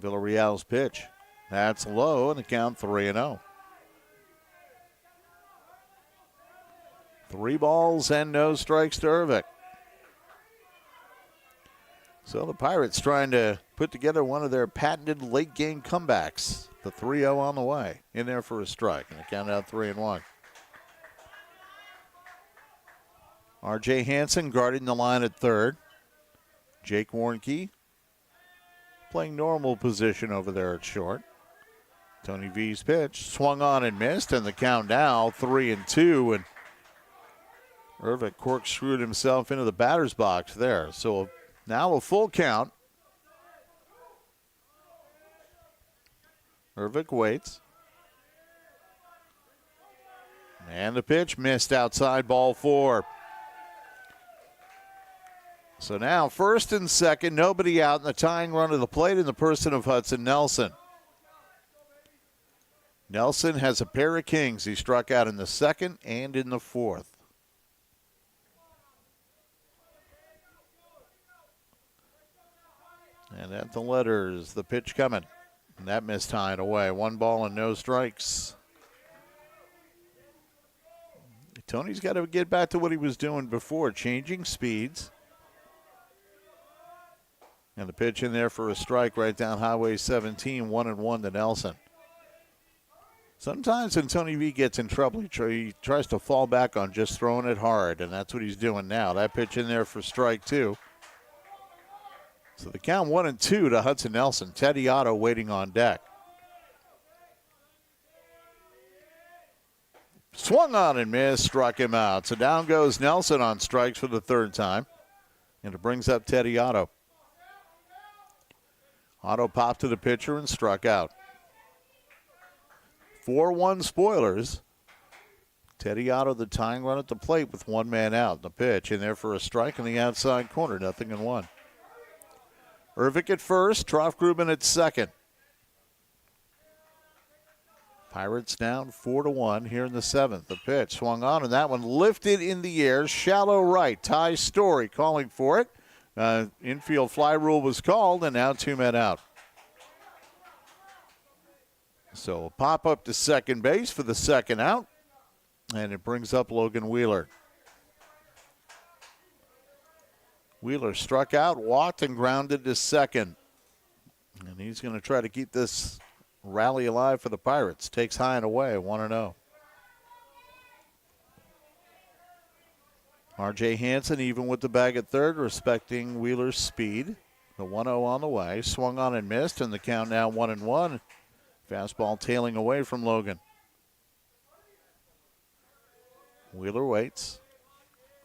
Speaker 2: Villarreal's pitch. That's low, and the count 3-0. 3 balls and no strikes to Ervick. So the Pirates trying to put together one of their patented late-game comebacks. The 3-0 on the way. In there for a strike, and the count out 3-1. R.J. Hansen guarding the line at third. Jake Warnke playing normal position over there at short. Tony V's pitch swung on and missed, and the count now 3-2. And Ervik corkscrewed himself into the batter's box there. So now a full count. Ervik waits. And the pitch missed outside, ball 4. So now first and second, nobody out in the tying run of the plate in the person of Hudson Nelson. Nelson has a pair of kings. He struck out in the second and in the fourth. And at the letters, the pitch coming. And that missed high and away. 1 ball and no strikes. Tony's got to get back to what he was doing before, changing speeds. And the pitch in there for a strike right down Highway 17, 1-1 to Nelson. Sometimes when Tony V gets in trouble, he tries to fall back on just throwing it hard, and that's what he's doing now. That pitch in there for strike 2. So the count 1-2 to Hudson Nelson. Teddy Otto waiting on deck. Swung on and missed, struck him out. So down goes Nelson on strikes for the third time. And it brings up Teddy Otto. Otto popped to the pitcher and struck out. 4-1 spoilers. Teddy Otto, the tying run at the plate with 1 man out. The pitch in there for a strike in the outside corner, 0-1. Ervik at first, Troff-Grubin at second. Pirates down 4-1 here in the 7th. The pitch swung on, and that one lifted in the air, shallow right. Ty Story calling for it. Infield fly rule was called, and now 2 men out. So a pop up to second base for the second out, and it brings up Logan Wheeler. Wheeler struck out, walked, and grounded to second. And he's going to try to keep this rally alive for the Pirates. Takes high and away, 1-0. R.J. Hansen even with the bag at third, respecting Wheeler's speed. The 1-0 on the way. Swung on and missed, and the count now 1-1. Fastball tailing away from Logan. Wheeler waits.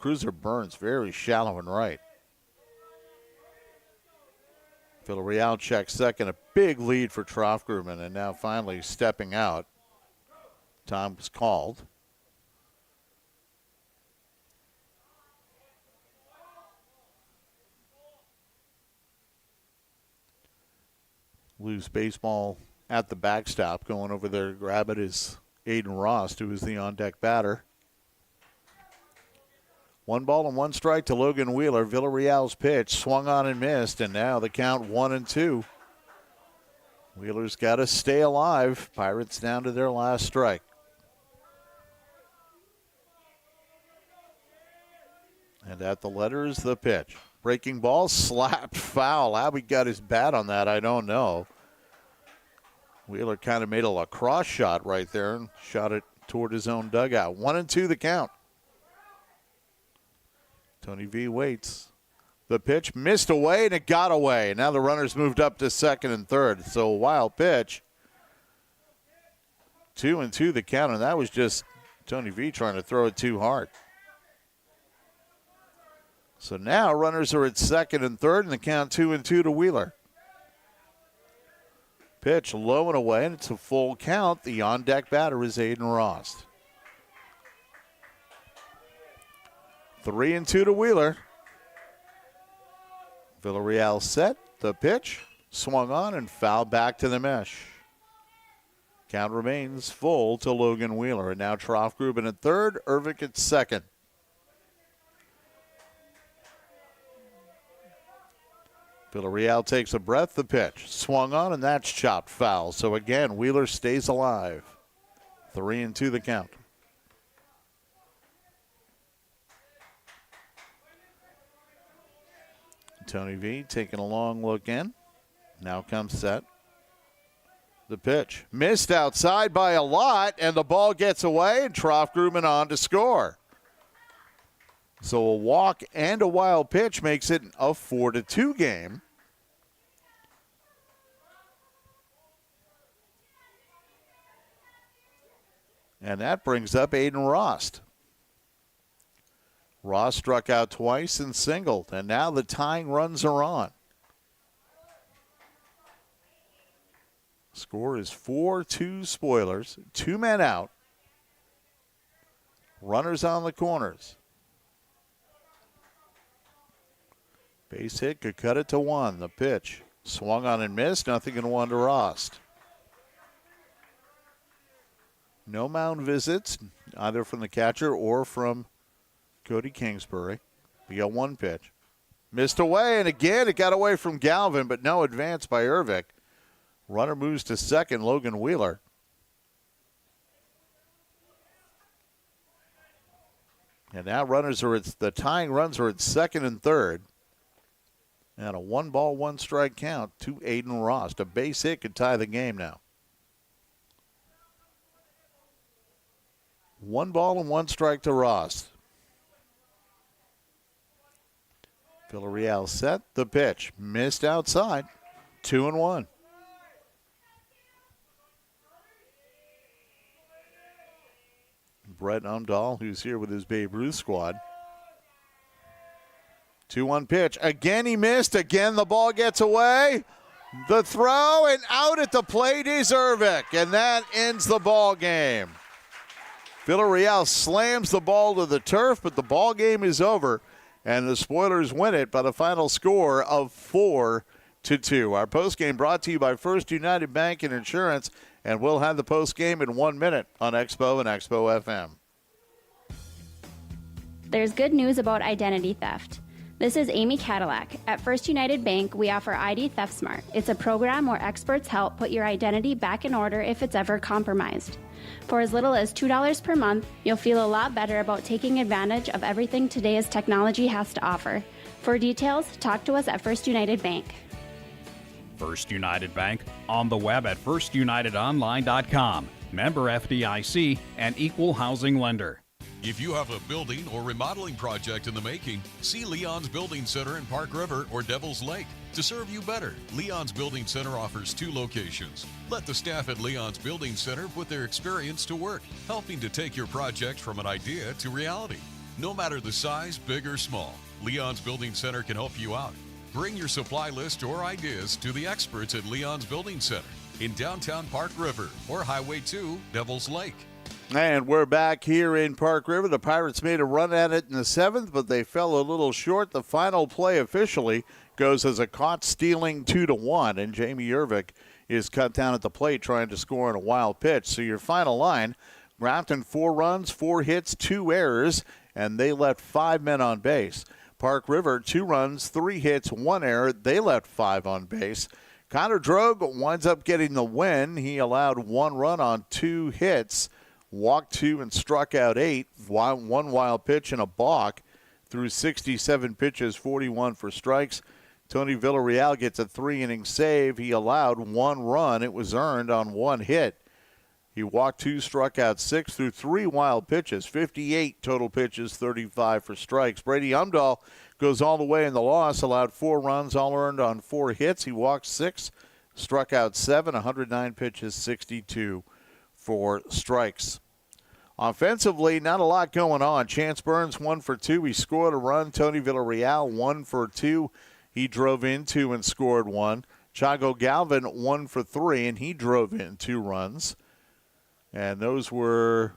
Speaker 2: Cruiser burns very shallow and right. Villarreal checks second. A big lead for Troff-Grubin, and now finally stepping out. Time was called. Loose baseball at the backstop. Going over there to grab it is Aiden Rost, who is the on-deck batter. 1 ball and 1 strike to Logan Wheeler. Villarreal's pitch swung on and missed, and now the count 1-2. Wheeler's got to stay alive. Pirates down to their last strike. And at the letters, the pitch. Breaking ball, slapped foul. How he got his bat on that, I don't know. Wheeler kind of made a lacrosse shot right there and shot it toward his own dugout. 1-2 the count. Tony V waits. The pitch missed away, and it got away. Now the runners moved up to second and third. So a wild pitch. 2-2 the count, and that was just Tony V trying to throw it too hard. So now runners are at second and third, and the count 2-2 to Wheeler. Pitch low and away, and it's a full count. The on-deck batter is Aiden Rost. 3-2 to Wheeler. Villarreal set. The pitch swung on and fouled back to the mesh. Count remains full to Logan Wheeler. And now Troff-Grubin at third, Ervik at second. Villarreal takes a breath. The pitch swung on, and that's chopped foul. So again, Wheeler stays alive. 3-2 the count. Tony V taking a long look in. Now comes set. The pitch missed outside by a lot, and the ball gets away, and Troff-Grubin on to score. So a walk and a wild pitch makes it a 4-2 game. And that brings up Aiden Rost. Rost struck out twice and singled, and now the tying runs are on. Score is 4-2 Spoilers. 2 men out. Runners on the corners. Base hit could cut it to 1. The pitch swung on and missed. Nothing in 1 to Rost. No mound visits, either from the catcher or from Cody Kingsbury. The 0-1 pitch. Missed away, and again it got away from Galvin, but no advance by Ervik. Runner moves to second, Logan Wheeler. And now the tying runs are at second and third. And a 1-ball, 1-strike count to Aiden Rost. A base hit could tie the game now. 1 ball and 1 strike to Rost. Villarreal set. The pitch. Missed outside. 2-1. Brett Umdahl, who's here with his Babe Ruth squad. 2-1 pitch. Again he missed. Again the ball gets away. The throw, and out at the plate is Ervik. And that ends the ball game. Villarreal slams the ball to the turf, but the ball game is over, and the Spoilers win it by the final score of 4-2. Our postgame brought to you by First United Bank and Insurance, and we'll have the postgame in 1 minute on Expo and Expo FM.
Speaker 17: There's good news about identity theft. This is Amy Cadillac. At First United Bank, we offer ID Theft Smart. It's a program where experts help put your identity back in order if it's ever compromised. For as little as $2 per month, you'll feel a lot better about taking advantage of everything today's technology has to offer. For details, talk to us at First United Bank.
Speaker 1: First United Bank, on the web at firstunitedonline.com. Member FDIC and equal housing lender.
Speaker 18: If you have a building or remodeling project in the making, see Leon's Building Center in Park River or Devil's Lake. To serve you better, Leon's Building Center offers 2 locations. Let the staff at Leon's Building Center put their experience to work, helping to take your project from an idea to reality. No matter the size, big or small, Leon's Building Center can help you out. Bring your supply list or ideas to the experts at Leon's Building Center in downtown Park River or Highway 2, Devil's Lake.
Speaker 2: And we're back here in Park River. The Pirates made a run at it in the 7th, but they fell a little short. The final play officially goes as a caught stealing 2-1, and Jamie Ervik is cut down at the plate trying to score on a wild pitch. So your final line, Grafton 4 runs, 4 hits, 2 errors, and they left 5 men on base. Park River, 2 runs, 3 hits, 1 error. They left 5 on base. Connor Drogue winds up getting the win. He allowed 1 run on 2 hits. Walked 2 and struck out 8. 1 wild pitch and a balk through 67 pitches, 41 for strikes. Tony Villarreal gets a 3-inning save. He allowed 1 run. It was earned on 1 hit. He walked 2, struck out 6 through 3 wild pitches, 58 total pitches, 35 for strikes. Brady Umdahl goes all the way in the loss, allowed 4 runs, all earned on 4 hits. He walked 6, struck out 7, 109 pitches, 62 for strikes. Offensively, not a lot going on. Chance Burns 1 for 2. He scored a run. Tony Villarreal 1 for 2. He drove in 2 and scored 1. Chago Galvin 1 for 3, and he drove in 2 runs. And those were,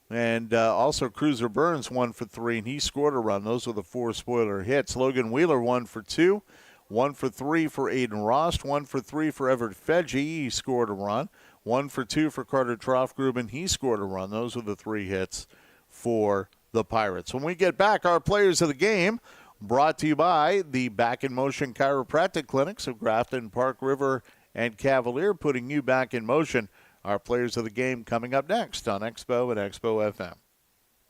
Speaker 2: and also Cruiser Burns 1 for 3, and he scored a run. Those were the 4 Spoiler hits. Logan Wheeler 1 for 2. 1 for 3 for Aiden Rost. 1 for 3 for Everett Fedge. He scored a run. 1 for 2 for Carter Troffgruben. He scored a run. Those were the 3 hits for the Pirates. When we get back, our players of the game brought to you by the Back in Motion Chiropractic Clinics of Grafton, Park River, and Cavalier, putting you back in motion. Our players of the game coming up next on Expo and Expo FM.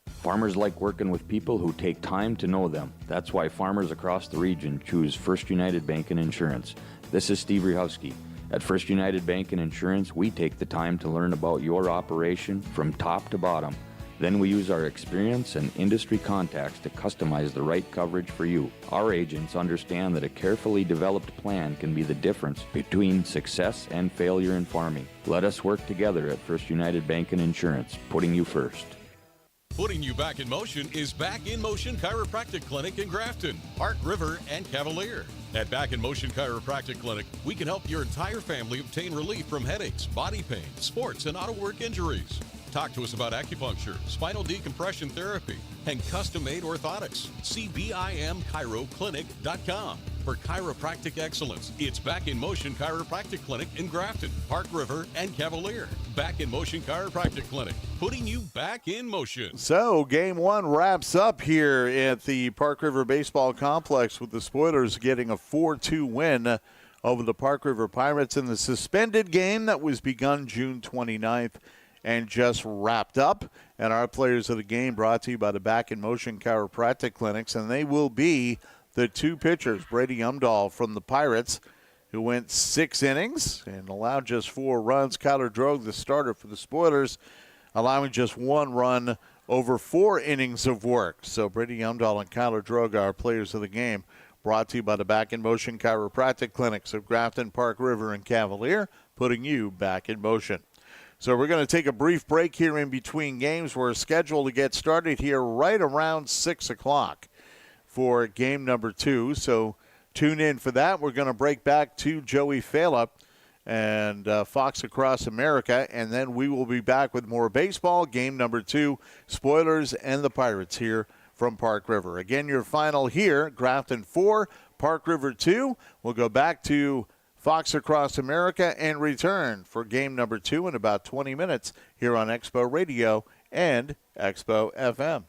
Speaker 19: Farmers like working with people who take time to know them. That's why farmers across the region choose First United Bank and Insurance. This is Steve Ryhowski. At First United Bank and Insurance, we take the time to learn about your operation from top to bottom. Then we use our experience and industry contacts to customize the right coverage for you. Our agents understand that a carefully developed plan can be the difference between success and failure in farming. Let us work together at First United Bank and Insurance, putting you first.
Speaker 18: Putting you back in motion is Back in Motion Chiropractic Clinic in Grafton, Park River, and Cavalier. At Back in Motion Chiropractic Clinic, we can help your entire family obtain relief from headaches, body pain, sports, and auto work injuries. Talk to us about acupuncture, spinal decompression therapy, and custom-made orthotics. See BIMChiroClinic.com. For chiropractic excellence, it's Back in Motion Chiropractic Clinic in Grafton, Park River, and Cavalier. Back in Motion Chiropractic Clinic, putting you back in motion.
Speaker 2: So, game one wraps up here at the Park River Baseball Complex with the Spoilers getting a 4-2 win over the Park River Pirates in the suspended game that was begun June 29th and just wrapped up. And our players of the game brought to you by the Back in Motion Chiropractic Clinics, and they will be the two pitchers, Brady Umdahl from the Pirates, who went 6 innings and allowed just 4 runs. Kyler Drogue, the starter for the Spoilers, allowing just 1 run over 4 innings of work. So Brady Umdahl and Kyler Drogue are players of the game, brought to you by the Back in Motion Chiropractic Clinics of Grafton, Park River, and Cavalier, putting you back in motion. So we're going to take a brief break here in between games. We're scheduled to get started here right around 6 o'clock for game number 2. So tune in for that. We're going to break back to Joey Fela and Fox Across America, and then we will be back with more baseball. Game number 2, Spoilers and the Pirates here from Park River. Again, your final here, Grafton 4, Park River 2. We'll go back to Fox Across America and return for game number 2 in about 20 minutes here on Expo Radio and Expo FM.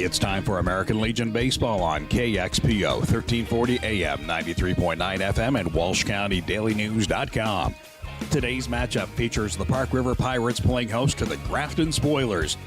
Speaker 1: It's time for American Legion Baseball on KXPO, 1340 AM, 93.9 FM, and WalshCountyDailyNews.com. Today's matchup features the Park River Pirates playing host to the Grafton Spoilers.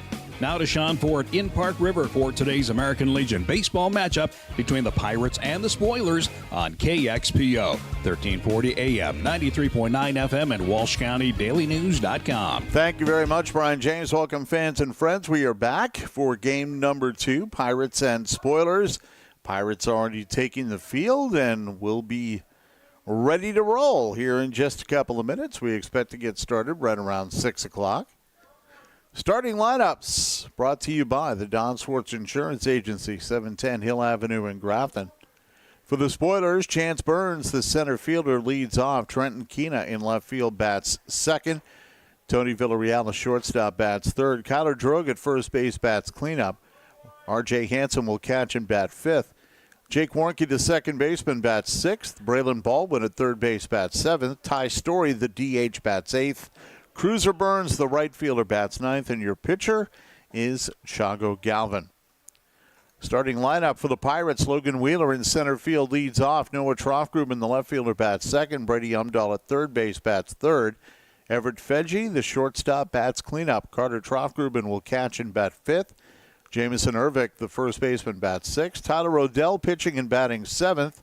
Speaker 1: Now to Sean Ford in Park River for today's American Legion Baseball matchup between the Pirates and the Spoilers on KXPO, 1340 AM, 93.9 FM, and WalshCountyDailyNews.com.
Speaker 2: Thank you very much, Brian James. Welcome, fans and friends. We are back for game number 2, Pirates and Spoilers. Pirates already taking the field and will be ready to roll here in just a couple of minutes. We expect to get started right around 6 o'clock. Starting lineups brought to you by the Don Swartz Insurance Agency, 710 Hill Avenue in Grafton. For the Spoilers, Chance Burns, the center fielder, leads off. Trenton Keena in left field bats second. Tony Villarreal, the shortstop, bats third. Kyler Drogue at first base bats cleanup. R.J. Hansen will catch and bat fifth. Jake Warnke, the second baseman, bats sixth. Braylon Baldwin at third base bats seventh. Ty Story, the DH, bats eighth. Cruiser Burns, the right fielder, bats ninth, and your pitcher is Chago Galvin. Starting lineup for the Pirates, Logan Wheeler in center field leads off. Noah Troffgruben, the left fielder, bats second. Brady Umdahl at third base bats third. Everett Fedge, the shortstop, bats cleanup. Carter Troffgruben will catch and bat fifth. Jamison Ervik, the first baseman, bats sixth. Tyler Rodell pitching and batting seventh.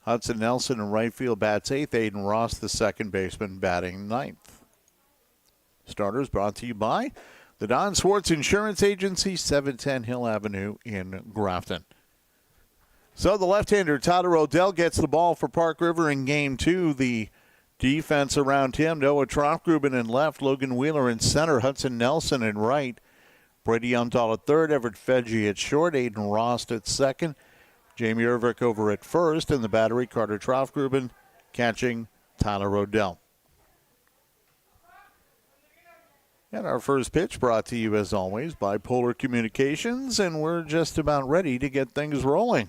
Speaker 2: Hudson Nelson in right field bats eighth. Aiden Ross, the second baseman, batting ninth. Starters brought to you by the Don Swartz Insurance Agency, 710 Hill Avenue in Grafton. So the left-hander Tyler Rodell gets the ball for Park River in game 2. The defense around him, Noah Troffgruben in left, Logan Wheeler in center, Hudson Nelson in right, Brady Umdahl at third, Everett Fedge at short, Aiden Ross at second, Jamie Ervik over at first, and the battery, Carter Troffgruben catching Tyler Rodell. And our first pitch brought to you, as always, by Polar Communications, and we're just about ready to get things rolling.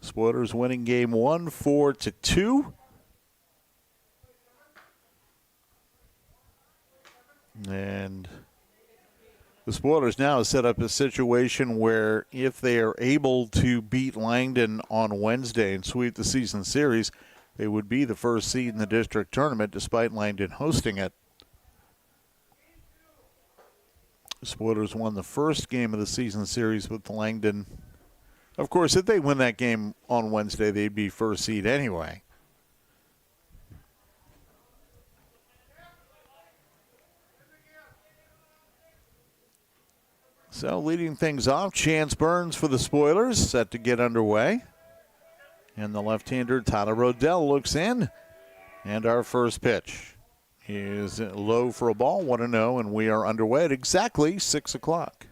Speaker 2: Spoilers winning game 1, 4-2. And the Spoilers now have set up a situation where if they are able to beat Langdon on Wednesday and sweep the season series, they would be the first seed in the district tournament despite Langdon hosting it. Spoilers won the first game of the season series with Langdon. Of course, if they win that game on Wednesday, they'd be first seed anyway. So leading things off, Chance Burns for the Spoilers, set to get underway. And the left-hander Tyler Rodell looks in. And our first pitch is low for a ball, 1-0, and we are underway at exactly 6 o'clock.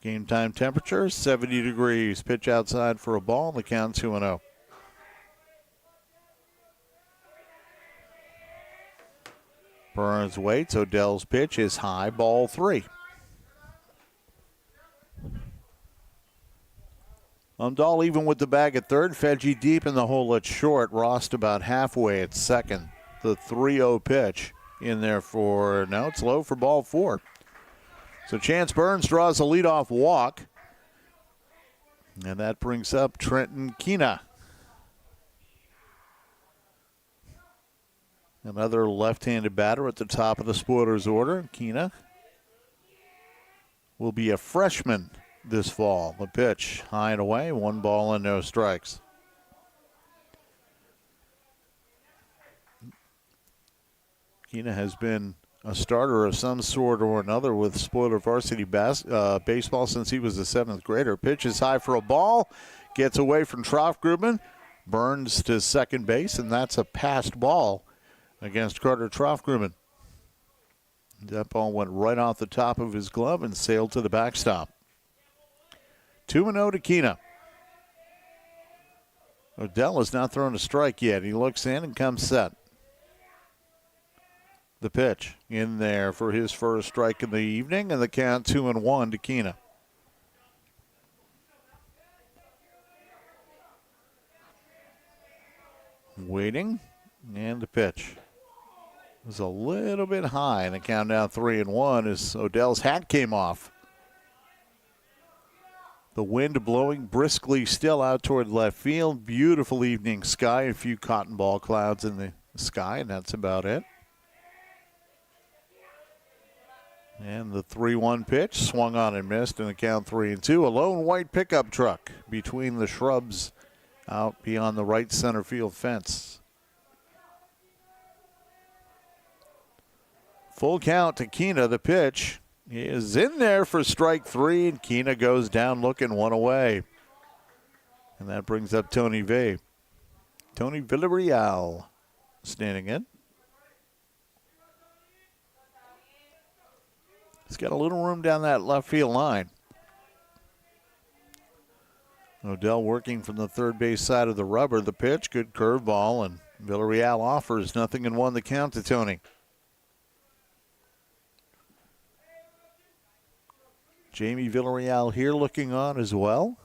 Speaker 2: Game time temperature, 70 degrees. Pitch outside for a ball, the count 2-0. Burns waits. Odell's pitch is high, ball 3. Umdahl even with the bag at third. Fedge deep in the hole at short. Rost about halfway at second. The 3-0 pitch in there for, now it's low for ball 4. So Chance Burns draws a leadoff walk. And that brings up Trenton Keena. Another left-handed batter at the top of the Spoilers order. Keena will be a freshman this fall. The pitch high and away, 1 ball and no strikes. Keena has been a starter of some sort or another with Spoiler varsity baseball since he was a 7th grader. Pitch is high for a ball, gets away from Troffgruben, Burns to second base, and that's a passed ball against Carter Troffgruben. That ball went right off the top of his glove and sailed to the backstop. 2-0 to Keena. Odell has not thrown a strike yet. He looks in and comes set. The pitch in there for his first strike in the evening, and the count 2-1 to Keena. Waiting, and the pitch. was a little bit high, and the count now 3-1 as Odell's hat came off. The wind blowing briskly still out toward left field. Beautiful evening sky, a few cotton ball clouds in the sky, and that's about it. And the 3-1 pitch swung on and missed, and the count 3-2. A lone white pickup truck between the shrubs out beyond the right center field fence. Full count to Keena, the pitch. He is in there for strike 3, and Keena goes down looking, one away. And that brings up Tony Villarreal standing in. He's got a little room down that left field line. Odell working from the third base side of the rubber. The pitch, good curveball, and Villarreal offers 0-1 the count to Tony. Jamie Villarreal here looking on as well.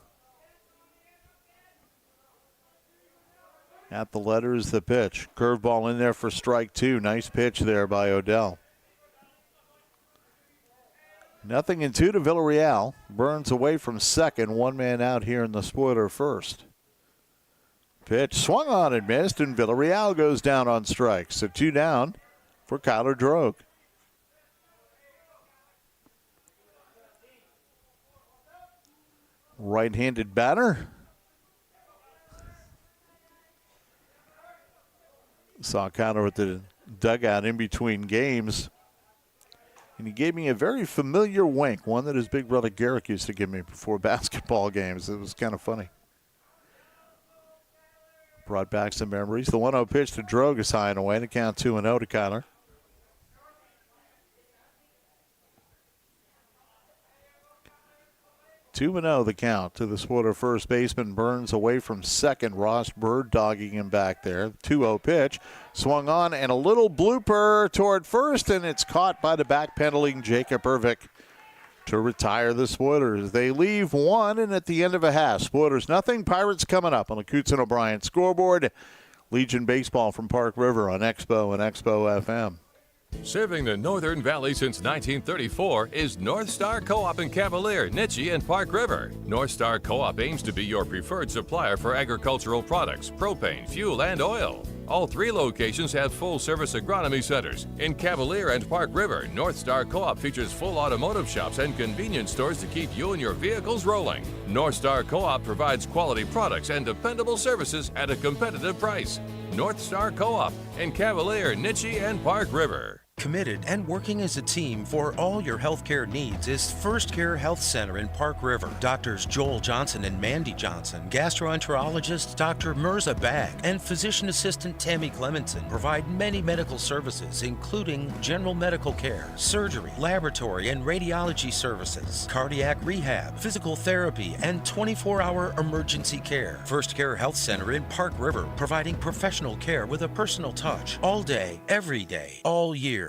Speaker 2: At the letters, the pitch. Curveball in there for strike 2. Nice pitch there by Odell. 0-2 to Villarreal. Burns away from second. One man out here in the spoiler first. Pitch swung on and missed, and Villarreal goes down on strikes. So 2 down for Kyler Drogue. Right-handed batter. Saw Kyler at the dugout in between games. And he gave me a very familiar wink, one that his big brother Garrick used to give me before basketball games. It was kind of funny. Brought back some memories. The 1-0 pitch to Drogue is high and away. To count 2-0 to Kyler. 2-0 the count to the spoiler first baseman. Burns away from second. Ross Bird dogging him back there. 2-0 pitch. Swung on and a little blooper toward first, and it's caught by the back-pedaling Jacob Ervik to retire the Spoilers. They leave 1, and at the end of a half, Spoilers nothing. Pirates coming up on the Coots and O'Brien scoreboard. Legion Baseball from Park River on Expo and Expo FM.
Speaker 13: Serving the Northern Valley since 1934 is North Star Co-op in Cavalier, Nittany, and Park River. North Star Co-op aims to be your preferred supplier for agricultural products, propane, fuel, and oil. All 3 locations have full-service agronomy centers. In Cavalier and Park River, North Star Co-op features full automotive shops and convenience stores to keep you and your vehicles rolling. North Star Co-op provides quality products and dependable services at a competitive price. North Star Co-op in Cavalier, Nittany, and Park River.
Speaker 20: Committed and working as a team for all your healthcare needs is First Care Health Center in Park River. Doctors Joel Johnson and Mandy Johnson, gastroenterologist Dr. Mirza Bag, and physician assistant Tammy Clemenson provide many medical services, including general medical care, surgery, laboratory and radiology services, cardiac rehab, physical therapy, and 24-hour emergency care. First Care Health Center in Park River, providing professional care with a personal touch all day, every day, all year.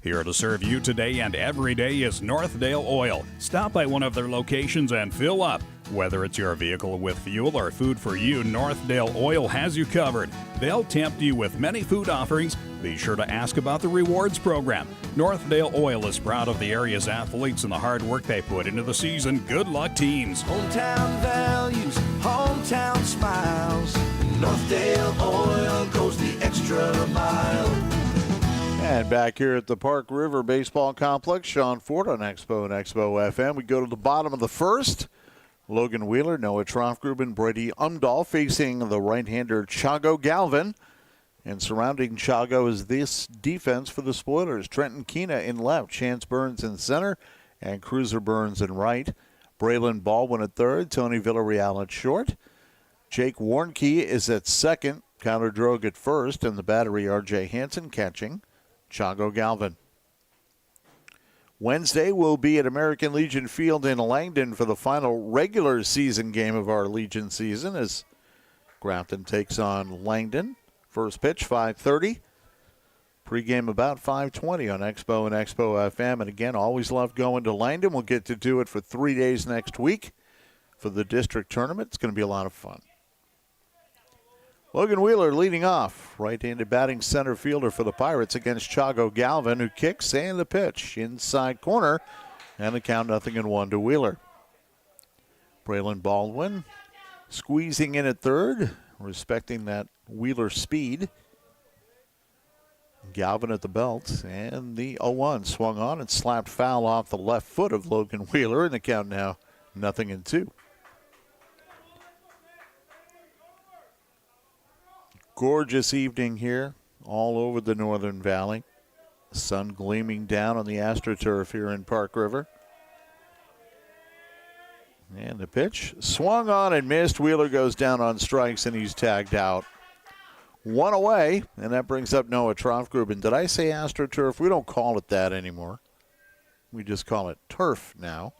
Speaker 1: Here to serve you today and every day is Northdale Oil. Stop by one of their locations and fill up. Whether it's your vehicle with fuel or food for you, Northdale Oil has you covered. They'll tempt you with many food offerings. Be sure to ask about the rewards program. Northdale Oil is proud of the area's athletes and the hard work they put into the season. Good luck, teams.
Speaker 9: Hometown values, hometown smiles. Northdale Oil goes the extra mile.
Speaker 2: And back here at the Park River Baseball Complex, Sean Ford on Expo and Expo FM. We go to the bottom of the first. Logan Wheeler, Noah Trofgruben, Brady Umdahl facing the right-hander Chago Galvin. And surrounding Chago is this defense for the Spoilers. Trenton Keena in left, Chance Burns in center, and Cruiser Burns in right. Braylon Baldwin at third, Tony Villarreal at short. Jake Warnke is at second, Kyler Drogue at first, and the battery R.J. Hansen catching Chago Galvin. Wednesday will be at American Legion Field in Langdon for the final regular season game of our Legion season as Grafton takes on Langdon. First pitch, 5:30. Pre-game about 5:20 on Expo and Expo FM. And again, always love going to Langdon. We'll get to do it for 3 days next week for the district tournament. It's going to be a lot of fun. Logan Wheeler leading off. Right-handed batting center fielder for the Pirates against Chago Galvin, who kicks and the pitch. Inside corner, and the count 0-1 to Wheeler. Braylon Baldwin squeezing in at third, respecting that Wheeler speed. Galvin at the belt, and the 0-1 swung on and slapped foul off the left foot of Logan Wheeler, and the count now 0-2. Gorgeous evening here all over the Northern Valley. The sun gleaming down on the AstroTurf here in Park River. And the pitch swung on and missed. Wheeler goes down on strikes, and he's tagged out. One away, and that brings up Noah Trofgruben. Did I say AstroTurf? We don't call it that anymore. We just call it turf now.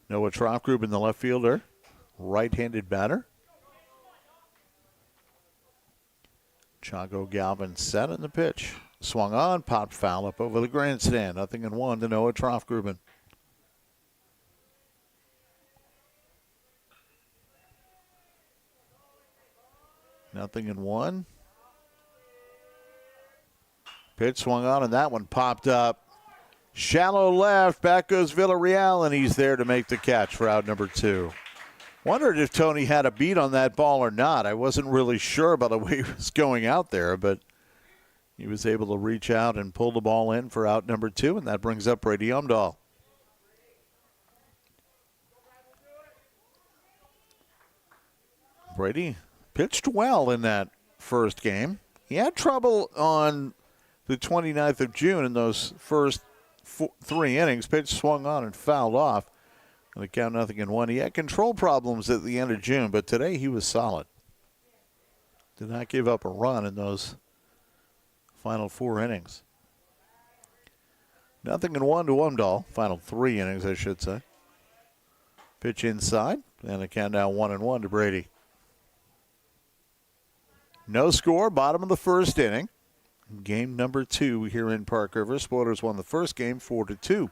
Speaker 2: Noah Trofgruben, the left fielder, right-handed batter. Chago Galvin set in the pitch. Swung on, popped foul up over the grandstand. 0-1 to Noah Trofgruben. Nothing in one. Pitch swung on, and that one popped up. Shallow left. Back goes Villarreal, and he's there to make the catch for out number 2. Wondered if Tony had a beat on that ball or not. I wasn't really sure about the way he was going out there, but he was able to reach out and pull the ball in for out number 2, and that brings up Brady Umdahl. Brady pitched well in that first game. He had trouble on the 29th of June in those first 3 innings. Pitch swung on and fouled off. And the count 0-1. He had control problems at the end of June, but today he was solid. Did not give up a run in those final 4 innings. 0-1 to Umdahl. Final 3 innings, I should say. Pitch inside, and the count now 1-1 to Brady. No score, bottom of the first inning. Game number 2 here in Park River. Spoilers won the first game 4-2.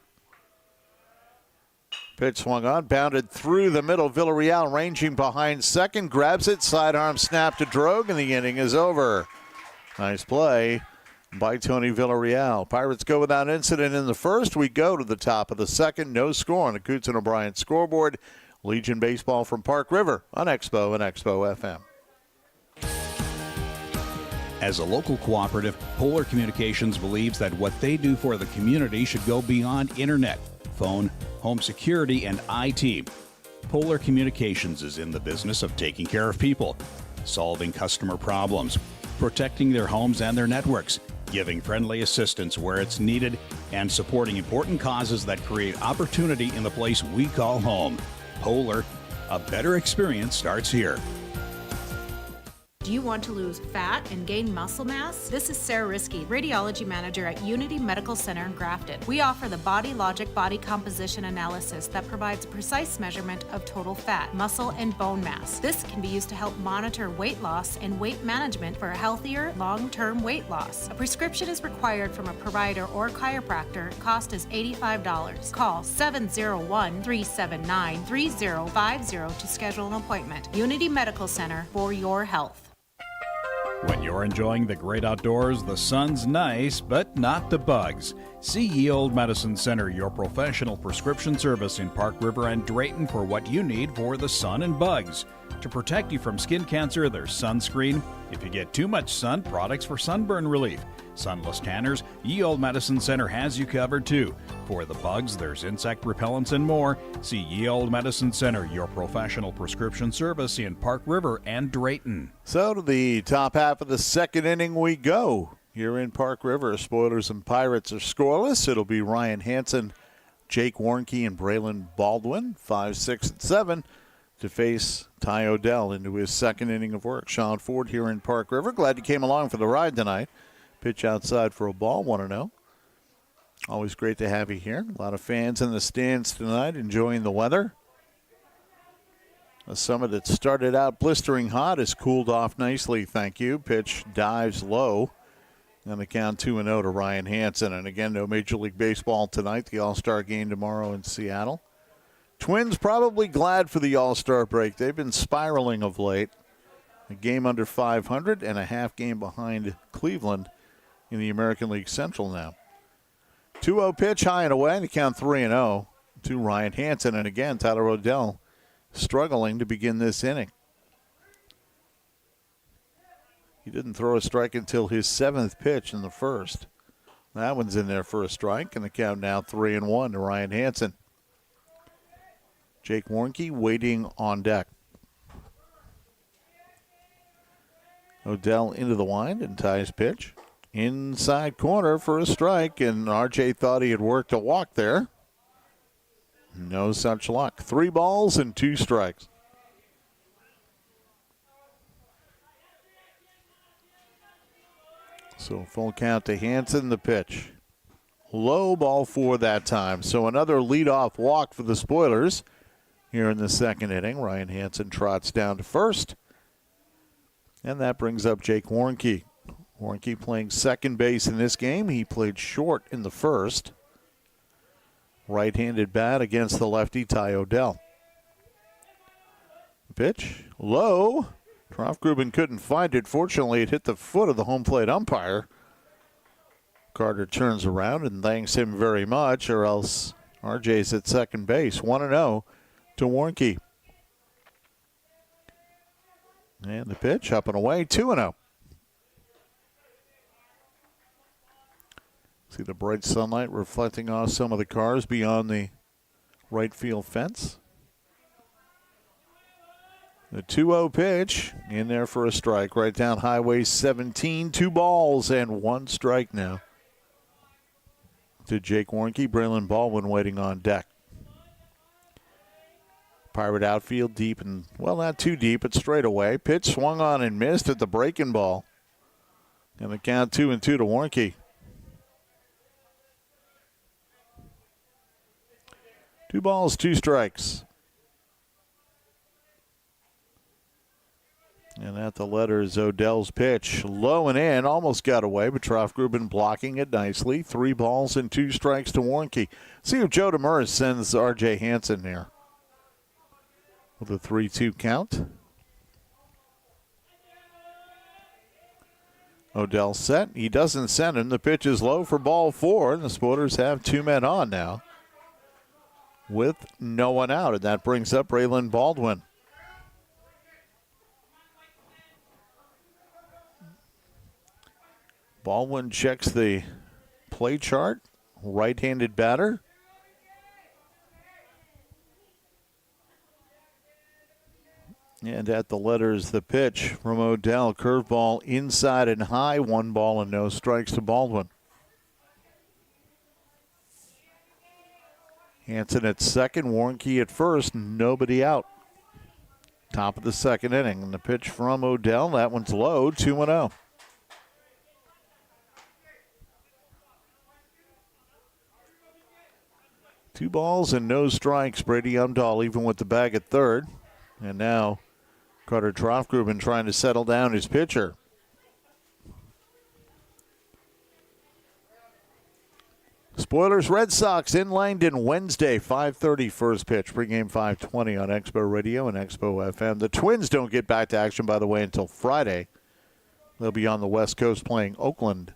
Speaker 2: Pitch swung on, bounded through the middle. Villarreal ranging behind second, grabs it, sidearm snap to Drogue, and the inning is over. Nice play by Tony Villarreal. Pirates go without incident in the first. We go to the top of the second. No score on the Coots and O'Brien scoreboard. Legion Baseball from Park River on Expo and Expo FM.
Speaker 1: As a local cooperative, Polar Communications believes that what they do for the community should go beyond internet, phone, home security, and IT. Polar Communications is in the business of taking care of people, solving customer problems, protecting their homes and their networks, giving friendly assistance where it's needed, and supporting important causes that create opportunity in the place we call home. Polar, a better experience starts here.
Speaker 21: Do you want to lose fat and gain muscle mass? This is Sarah Risky, Radiology Manager at Unity Medical Center in Grafton. We offer the Body Logic Body Composition Analysis that provides a precise measurement of total fat, muscle, and bone mass. This can be used to help monitor weight loss and weight management for a healthier, long-term weight loss. A prescription is required from a provider or chiropractor. Cost is $85. Call 701-379-3050 to schedule an appointment. Unity Medical Center for your health.
Speaker 1: When you're enjoying the great outdoors, the sun's nice, but not the bugs. See Ye Olde Medicine Center, your professional prescription service in Park River and Drayton for what you need for the sun and bugs. To protect you from skin cancer, there's sunscreen. If you get too much sun, products for sunburn relief. Sunless tanners, Ye Olde Medicine Center has you covered too. For the bugs, there's insect repellents and more. See Ye Olde Medicine Center, your professional prescription service in Park River and Drayton.
Speaker 2: So to the top half of the second inning we go. Here in Park River, Spoilers and Pirates are scoreless. It'll be Ryan Hansen, Jake Warnke, and Braylon Baldwin, 5, 6, and 7, to face Ty Odell into his second inning of work. Sean Ford here in Park River. Glad you came along for the ride tonight. Pitch outside for a ball, 1-0. Always great to have you here. A lot of fans in the stands tonight enjoying the weather. A summer that started out blistering hot has cooled off nicely, thank you. Pitch dives low. And the count 2-0 to Ryan Hansen. And again, no Major League Baseball tonight. The All-Star game tomorrow in Seattle. Twins probably glad for the All-Star break. They've been spiraling of late. a game under 500 and a half game behind Cleveland in the American League Central now. 2-0 pitch, high and away, and the count 3-0 to Ryan Hansen. And again, Tyler O'Dell struggling to begin this inning. He didn't throw a strike until his 7th pitch in the first. That one's in there for a strike, and the count now 3-1 to Ryan Hansen. Jake Warnke waiting on deck. O'Dell into the wind and Ty's pitch. Inside corner for a strike, and RJ thought he had worked a walk there. No such luck. 3 balls and 2 strikes. So full count to Hansen, the pitch. Low, ball 4 that time. So another leadoff walk for the Spoilers here in the second inning. Ryan Hansen trots down to first. And that brings up Jake Warnke. Warnke playing second base in this game. He played short in the first. Right-handed bat against the lefty Ty O'Dell. Pitch, low. Troffgruben couldn't find it. Fortunately, it hit the foot of the home plate umpire. Carter turns around and thanks him very much, or else RJ's at second base. 1-0 to Warnke. And the pitch up and away, 2-0. See the bright sunlight reflecting off some of the cars beyond the right field fence. The 2-0 pitch in there for a strike right down Highway 17. 2 balls and 1 strike now to Jake Warnke. Braylon Baldwin waiting on deck. Pirate outfield deep and, well, not too deep, but straight away. Pitch swung on and missed at the breaking ball. And the count 2-2 to Warnke. 2 balls, 2 strikes. And at the letters, O'Dell's pitch. Low and in, almost got away, but Troffgruben blocking it nicely. 3 balls and 2 strikes to Warnke. See if Joe Demers sends R.J. Hansen there with a 3-2 count. O'Dell set. He doesn't send him. The pitch is low for ball 4, and the Spoilers have 2 men on now with no one out, and that brings up Braylon Baldwin. Baldwin checks the play chart. Right-handed batter. And at the letters, the pitch from O'Dell. Curveball inside and high. 1 ball and no strikes to Baldwin. Hansen at second. Warnke at first. Nobody out. Top of the second inning. And the pitch from O'Dell. That one's low. 2-0. Two balls and no strikes. Brady Umdahl even with the bag at third. And now Carter Troffgruben trying to settle down his pitcher. Spoilers Red Sox in Langdon Wednesday, 5:30 first pitch. Pregame 5:20 on Expo Radio and Expo FM. The Twins don't get back to action, by the way, until Friday. They'll be on the West Coast playing Oakland.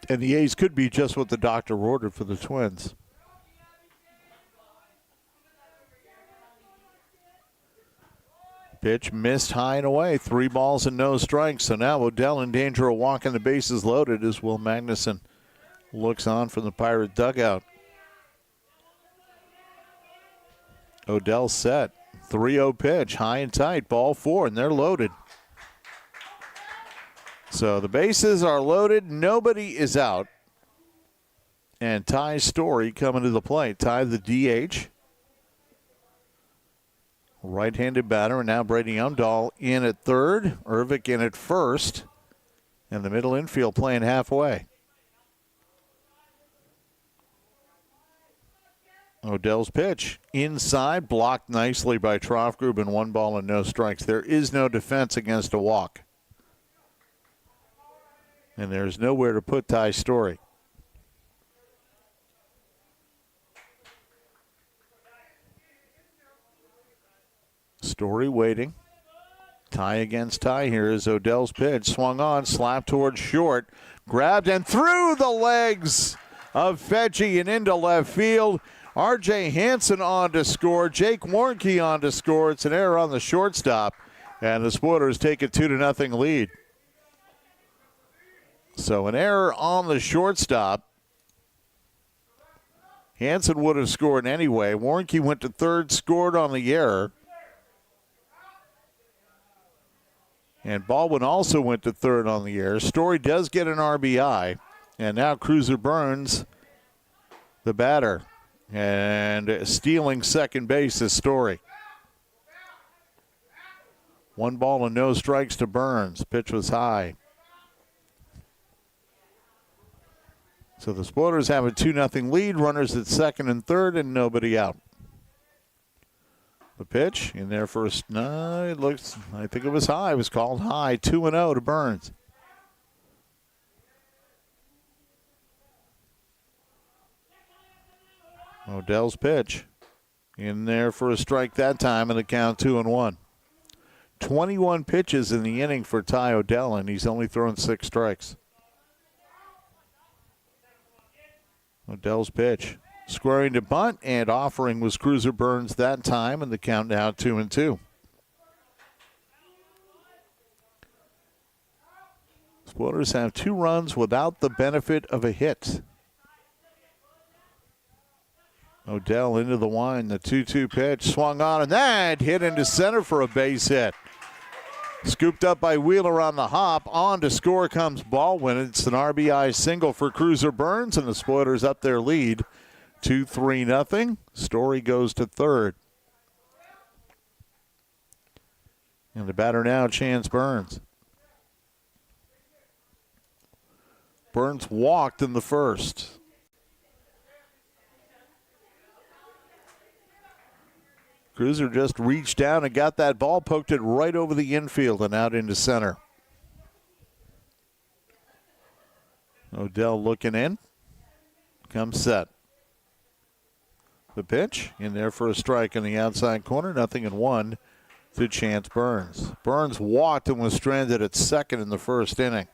Speaker 2: And the A's could be just what the doctor ordered for the Twins. Pitch missed high and away. 3 balls and no strikes. So now O'Dell in danger of walking the bases loaded as Will Magnuson looks on from the Pirate dugout. O'Dell set. 3-0 pitch. High and tight. Ball 4, and they're loaded. So the bases are loaded. Nobody is out. And Ty Story coming to the plate. Ty the DH. Right-handed batter, and now Brady Umdahl in at third. Ervik in at first. And the middle infield playing halfway. O'Dell's pitch. Inside, blocked nicely by Troffgruben. 1 ball and no strikes. There is no defense against a walk. And there's nowhere to put Ty Story. Story waiting. Tie against tie here is Odell's pitch. Swung on, slapped towards short. Grabbed and through the legs of Fedge and into left field. R.J. Hansen on to score. Jake Warnke on to score. It's an error on the shortstop. And the Spoilers take a 2-0 lead. So an error on the shortstop. Hansen would have scored anyway. Warnke went to third, scored on the error. And Baldwin also went to third on the error. Story does get an RBI. And now Cruiser Burns, the batter, and stealing second base is Story. 1 ball and no strikes to Burns. Pitch was high. So the Spoilers have a 2-0 lead. Runners at second and third and nobody out. The pitch in there first. No, it looks, I think it was high. It was called high. 2-0 to Burns. Odell's pitch in there for a strike that time, and the count 2-1. 21 pitches in the inning for Ty Odell, and he's only thrown 6 strikes. Odell's pitch. Squaring to bunt, and offering was Cruiser Burns that time, and the count now 2-2. Spoilers have 2 runs without the benefit of a hit. Odell into the line, the 2-2 pitch, swung on, and that hit into center for a base hit. Scooped up by Wheeler on the hop. On to score comes Baldwin. It's an RBI single for Cruiser Burns, and the Spoilers up their lead 2-3-0. Story goes to third. And the batter now, Chance Burns. Burns walked in the first. Cruiser just reached down and got that ball, poked it right over the infield and out into center. Odell looking in. Comes set. The pitch in there for a strike in the outside corner. 0-1 to Chance Burns. Burns walked and was stranded at second in the first inning.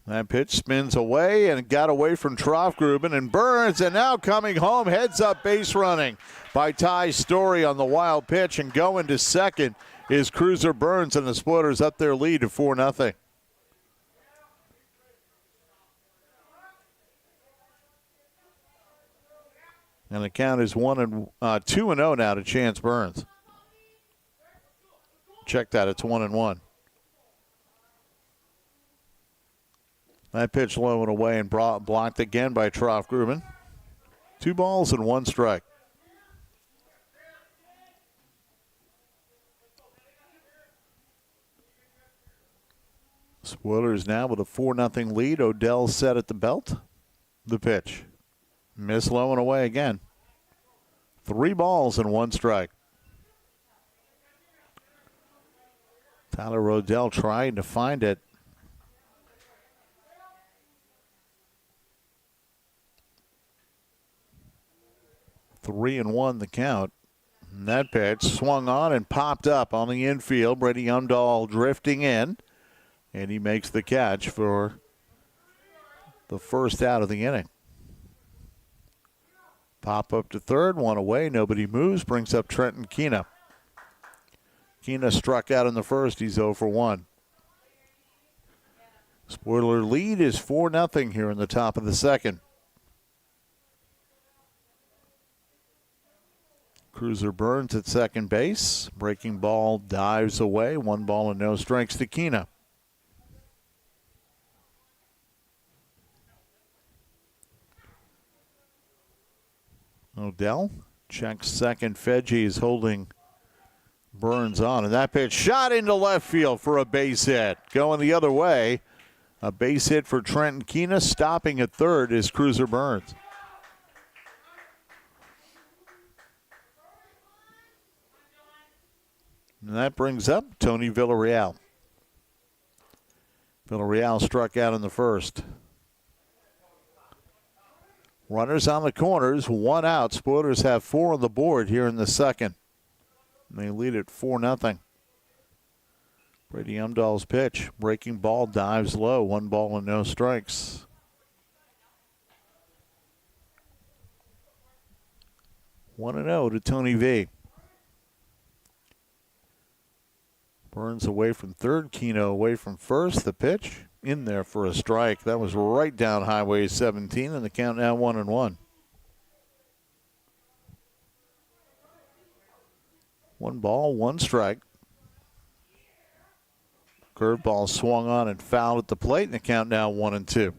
Speaker 2: That pitch spins away and got away from Troffgruben, and Burns, and now coming home, heads up base running by Ty Story on the wild pitch, and going to second is Cruiser Burns, and the Spoilers up their lead to 4-0. And the count is 2-0 now to Chance Burns. Check that, it's 1-1. That pitch low and away and blocked again by Troffgruben. 2 balls and 1 strike. Spoilers now with a 4-0 lead. Odell set at the belt. The pitch. Miss low and away again. 3 balls and 1 strike. Tyler Odell trying to find it. Three and 1 the count. And that pitch swung on and popped up on the infield. Brady Umdahl drifting in. And he makes the catch for the first out of the inning. Pop up to third, 1 away. Nobody moves. Brings up Trenton Keena. Keena struck out in the first. He's 0 for 1. Spoiler lead is 4-0 here in the top of the second. Cruiser Burns at second base. Breaking ball dives away. 1 ball and no strikes to Keena. Odell checks second. Fedge is holding Burns on. And that pitch shot into left field for a base hit. Going the other way. A base hit for Trenton Keena. Stopping at third is Cruiser Burns. And that brings up Tony Villarreal. Villarreal struck out in the first. Runners on the corners, 1 out. Spoilers have 4 on the board here in the second. They lead at 4-0. Brady Umdahl's pitch. Breaking ball, dives low. 1 ball and no strikes. 1-0 to Tony V. Burns away from third. Keno away from first. The pitch in there for a strike. That was right down Highway 17, and the count now 1-1. 1 ball, 1 strike. Curveball swung on and fouled at the plate, and the count now 1-2.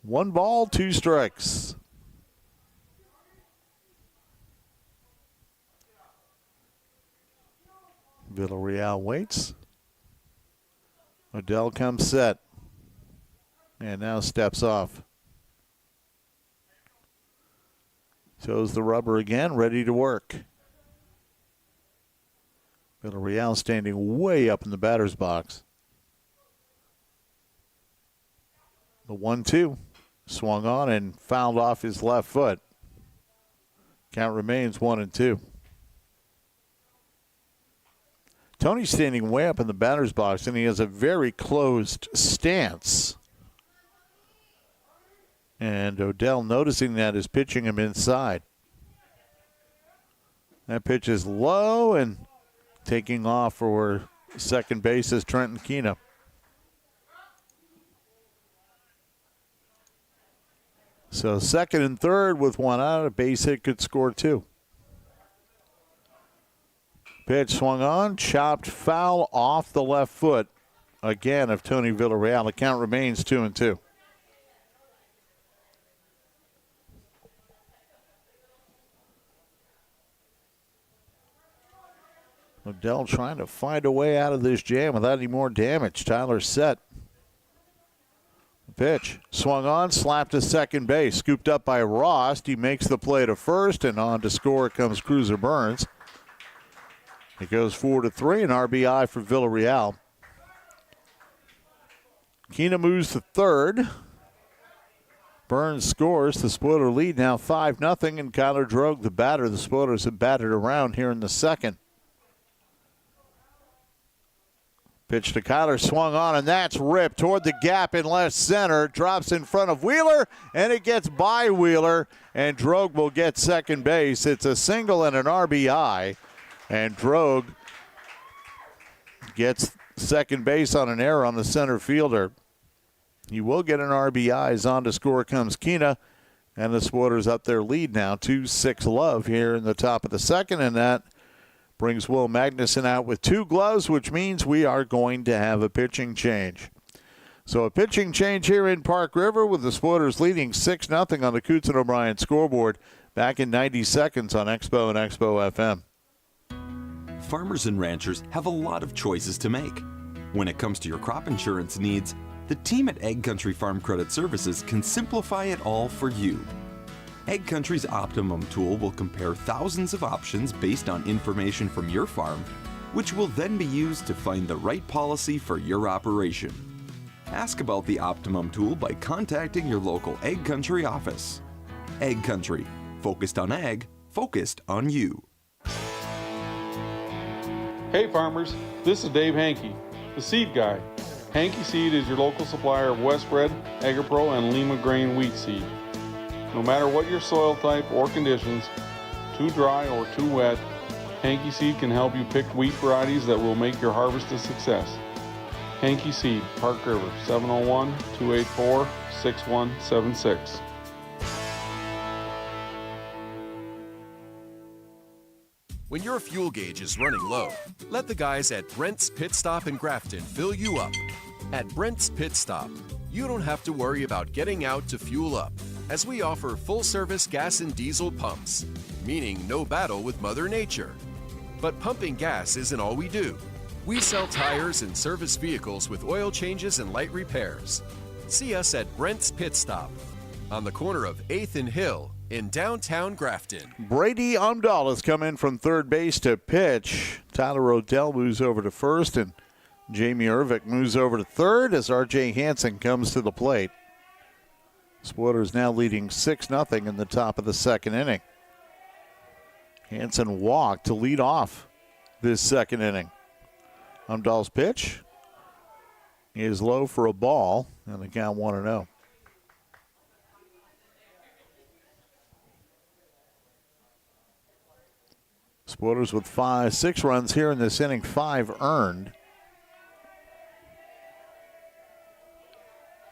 Speaker 2: 1 ball, 2 strikes. Villarreal waits. Odell comes set. And now steps off. Shows the rubber again, ready to work. Villarreal standing way up in the batter's box. The 1-2 swung on and fouled off his left foot. Count remains 1-2. Tony's standing way up in the batter's box, and he has a very closed stance. And Odell, noticing that, is pitching him inside. That pitch is low, and taking off for second base is Trenton Keno. So second and third with 1 out. A base hit could score 2. Pitch swung on, chopped foul off the left foot again of Tony Villarreal. The count remains 2-2. Odell trying to find a way out of this jam without any more damage. Tyler set. Pitch swung on, slapped to second base. Scooped up by Ross. He makes the play to first, and on to score comes Cruiser Burns. It goes 4-3, an RBI for Villarreal. Keno moves to third. Burns scores. The Spoiler lead now 5-0, and Kyler Drogue, the batter. The Spoilers have batted around here in the second. Pitch to Kyler, swung on, and that's ripped toward the gap in left center. Drops in front of Wheeler, and it gets by Wheeler, and Drogue will get second base. It's a single and an RBI, and Drogue gets second base on an error on the center fielder. He will get an RBI. As on to score comes Keno, and the Spoilers up their lead now, 2-6 love here in the top of the second, and that brings Will Magnuson out with 2 gloves, which means we are going to have a pitching change. So a pitching change here in Park River with the Spoilers leading 6-0 on the Coots and O'Brien scoreboard back in 90 seconds on Expo and Expo FM.
Speaker 5: Farmers and ranchers have a lot of choices to make. When it comes to your crop insurance needs, the team at Ag Country Farm Credit Services can simplify it all for you. Ag Country's Optimum tool will compare thousands of options based on information from your farm, which will then be used to find the right policy for your operation. Ask about the Optimum tool by contacting your local Ag Country office. Ag Country, focused on ag, focused on you.
Speaker 6: Hey farmers, this is Dave Hankey, the seed guy. Hankey Seed is your local supplier of West Red, AgriPro, and Lima Grain wheat seed. No matter what your soil type or conditions, too dry or too wet, Hankey Seed can help you pick wheat varieties that will make your harvest a success. Hankey Seed, Park River, 701-284-6176.
Speaker 7: When your fuel gauge is running low, let the guys at Brent's Pit Stop in Grafton fill you up. At Brent's Pit Stop, you don't have to worry about getting out to fuel up, as we offer full-service gas and diesel pumps, meaning no battle with Mother Nature. But pumping gas isn't all we do. We sell tires and service vehicles with oil changes and light repairs. See us at Brent's Pit Stop on the corner of 8th and Hill in downtown Grafton.
Speaker 2: Brady Umdahl has come in from third base to pitch. Tyler Odell moves over to first, and Jamie Ervik moves over to third as R.J. Hansen comes to the plate. Spoilers now leading 6-0 in the top of the second inning. Hansen walked to lead off this second inning. Umdahl's pitch is low for a ball, and the count 1-0. Spoilers with 6 runs here in this inning, 5 earned.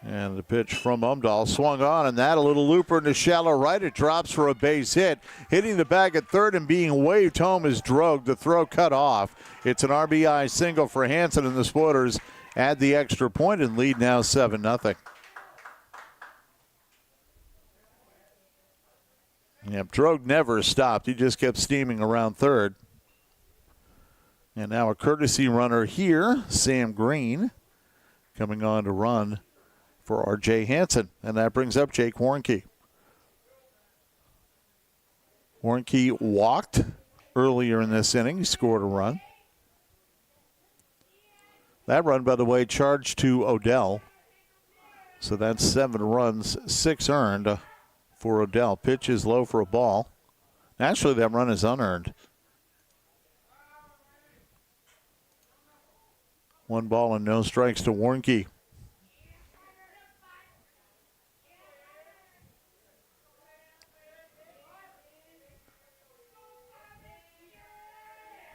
Speaker 2: And the pitch from Umdahl swung on, and that a little looper into shallow right. It drops for a base hit. Hitting the bag at third and being waved home is Drogue. The throw cut off. It's an RBI single for Hansen, and the Spoilers add the extra point and lead now 7-0. Yep, Drogue never stopped. He just kept steaming around third. And now a courtesy runner here, Sam Green, coming on to run for R.J. Hansen, and that brings up Jake Warnke. Warnke walked earlier in this inning. He scored a run. That run, by the way, charged to Odell. So that's 7 runs, 6 earned for Odell. Pitch is low for a ball. Actually, that run is unearned. 1 ball and no strikes to Warnke.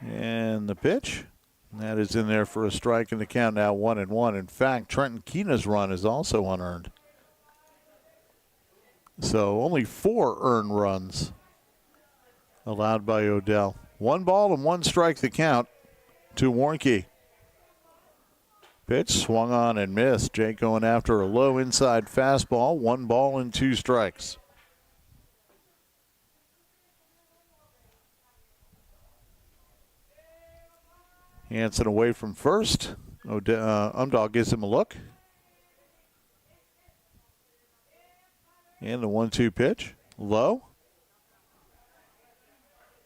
Speaker 2: And the pitch, that is in there for a strike, and the count now 1-1. In fact, Trenton Keena's run is also unearned. So only 4 earned runs allowed by Odell. 1 ball and 1 strike the count to Warnke. Pitch swung on and missed. Jake going after a low inside fastball. 1 ball and 2 strikes. Hansen away from first. Umdahl gives him a look. And the 1-2 pitch. Low.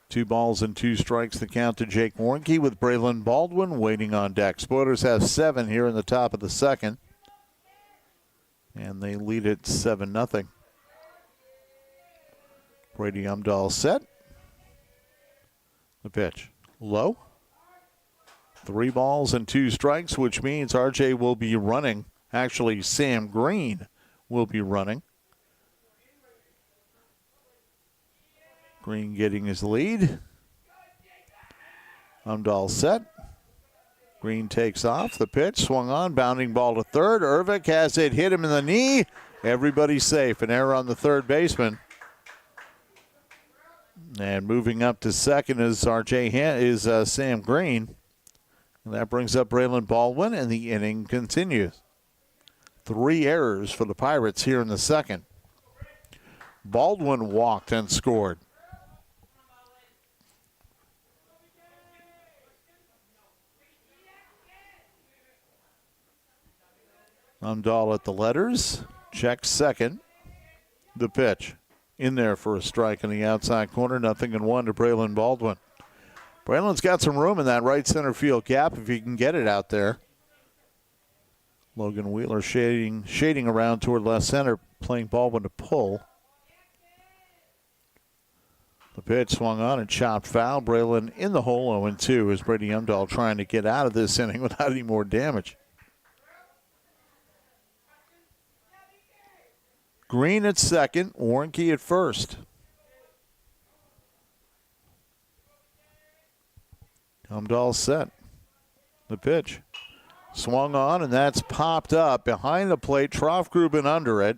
Speaker 2: 2 balls and 2 strikes the count to Jake Warnke with Braylon Baldwin waiting on deck. Spoilers have 7 here in the top of the second. And they lead it 7-0. Brady Umdahl set. The pitch. Low. 3 balls and 2 strikes, which means RJ will be running. Actually, Sam Green will be running. Green getting his lead. Umdahl set. Green takes off. The pitch swung on, bounding ball to third. Ervik has it, hit him in the knee. Everybody's safe. An error on the third baseman. And moving up to second is Sam Green. And that brings up Braylon Baldwin, and the inning continues. 3 errors for the Pirates here in the second. Baldwin walked and scored. Umdahl at the letters. Checks second. The pitch. In there for a strike in the outside corner. 0-1 to Braylon Baldwin. Braylon's got some room in that right center field gap if he can get it out there. Logan Wheeler shading around toward left center, playing Baldwin to pull. The pitch swung on and chopped foul. Braylon in the hole 0-2 as Brady Umdahl trying to get out of this inning without any more damage. Green at second, Warnke at first. Umdahl set. The pitch. Swung on, and that's popped up behind the plate. Trough-Gruben under it,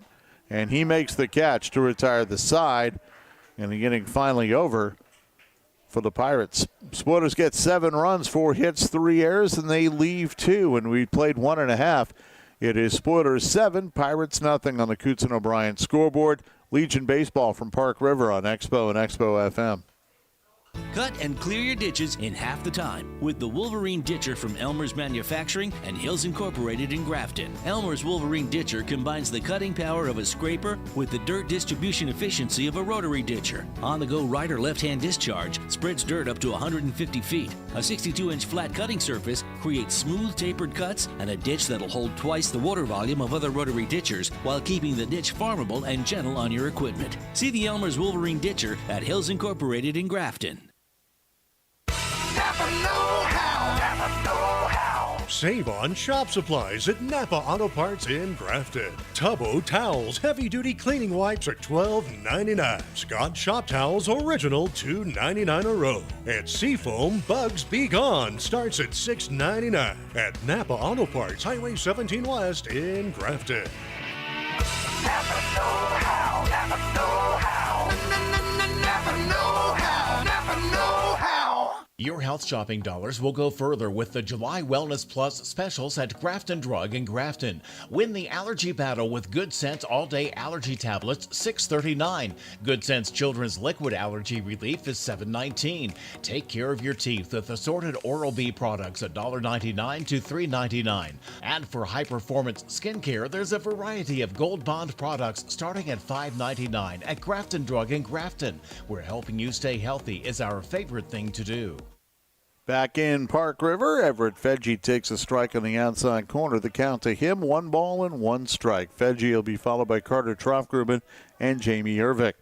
Speaker 2: and he makes the catch to retire the side. And the inning finally over for the Pirates. Spoilers get 7 runs, 4 hits, 3 errors, and they leave 2. And we played 1.5. It is Spoilers 7, Pirates nothing on the Coots and O'Brien scoreboard. Legion Baseball from Park River on Expo and Expo FM.
Speaker 3: Cut and clear your ditches in half the time with the Wolverine Ditcher from Elmer's Manufacturing and Hills Incorporated in Grafton. Elmer's Wolverine Ditcher combines the cutting power of a scraper with the dirt distribution efficiency of a rotary ditcher. On-the-go right or left-hand discharge spreads dirt up to 150 feet. A 62-inch flat cutting surface creates smooth tapered cuts and a ditch that'll hold twice the water volume of other rotary ditchers while keeping the ditch farmable and gentle on your equipment. See the Elmer's Wolverine Ditcher at Hills Incorporated in Grafton.
Speaker 9: Napa know-how. Napa know-how.
Speaker 8: Save on shop supplies at Napa Auto Parts in Grafton. Tubbo Towels heavy-duty cleaning wipes are $12.99. Scott Shop Towels Original $2.99 a row. And Seafoam Bugs Be Gone starts at $6.99 at Napa Auto Parts, Highway 17 West in Grafton.
Speaker 9: Napa know-how. Napa know-how. Napa know-how. Napa know-how.
Speaker 22: Your health shopping dollars will go further with the July Wellness Plus specials at Grafton Drug in Grafton. Win the allergy battle with Good Sense All-Day Allergy Tablets, $6.39. Good Sense Children's Liquid Allergy Relief is $7.19. Take care of your teeth with assorted Oral-B products, $1.99 to $3.99. And for high-performance skincare, there's a variety of Gold Bond products starting at $5.99 at Grafton Drug in Grafton, where helping you stay healthy is our favorite thing to do.
Speaker 2: Back in Park River, Everett Fedge takes a strike on the outside corner. The count to him, 1 ball and 1 strike. Fedge will be followed by Carter Trofgruben and Jamie Ervik.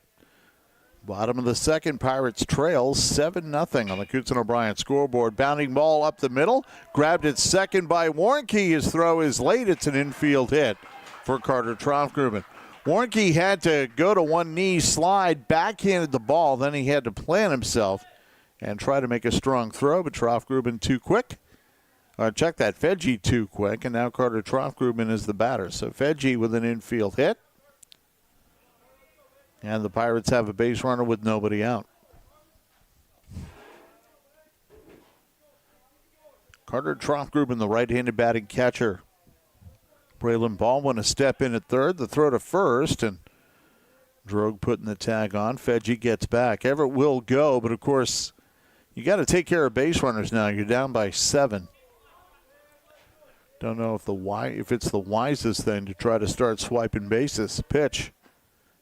Speaker 2: Bottom of the second, Pirates trail 7-0 on the Coots and O'Brien scoreboard. Bounding ball up the middle, grabbed it second by Warnke. His throw is late. It's an infield hit for Carter Trofgruben. Warnke had to go to one knee, slide, backhanded the ball. Then he had to plant himself and try to make a strong throw, but Trofgruben too quick. Check that, Fedge too quick, and now Carter Trofgruben is the batter. So Fedge with an infield hit. And the Pirates have a base runner with nobody out. Carter Trofgruben, the right-handed batting catcher. Braylon Baldwin a step in at third. The throw to first, and Drogue putting the tag on. Fedge gets back. Everett will go, but of course, you got to take care of base runners now. You're down by 7. Don't know if it's the wisest thing to try to start swiping bases. Pitch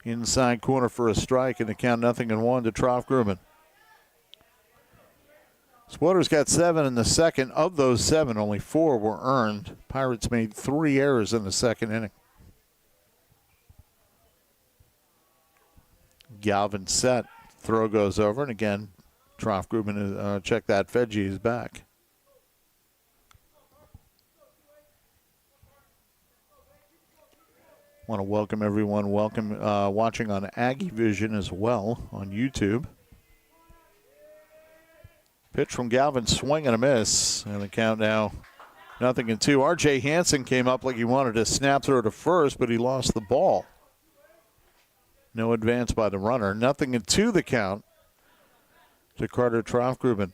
Speaker 2: inside corner for a strike, and the count 0-1 to Trofgruben. Spoilers got 7 in the second. Of those 7, only 4 were earned. Pirates made 3 errors in the second inning. Galvin set. Throw goes over, and again, Trofgruben, check that, Fedge is back. Want to welcome everyone watching on Aggie Vision as well on YouTube. Pitch from Galvin, swing and a miss, and the count now 0-2. R.J. Hansen came up like he wanted to snap throw to first, but he lost the ball. No advance by the runner. 0-2 the count to Carter Trofgruben.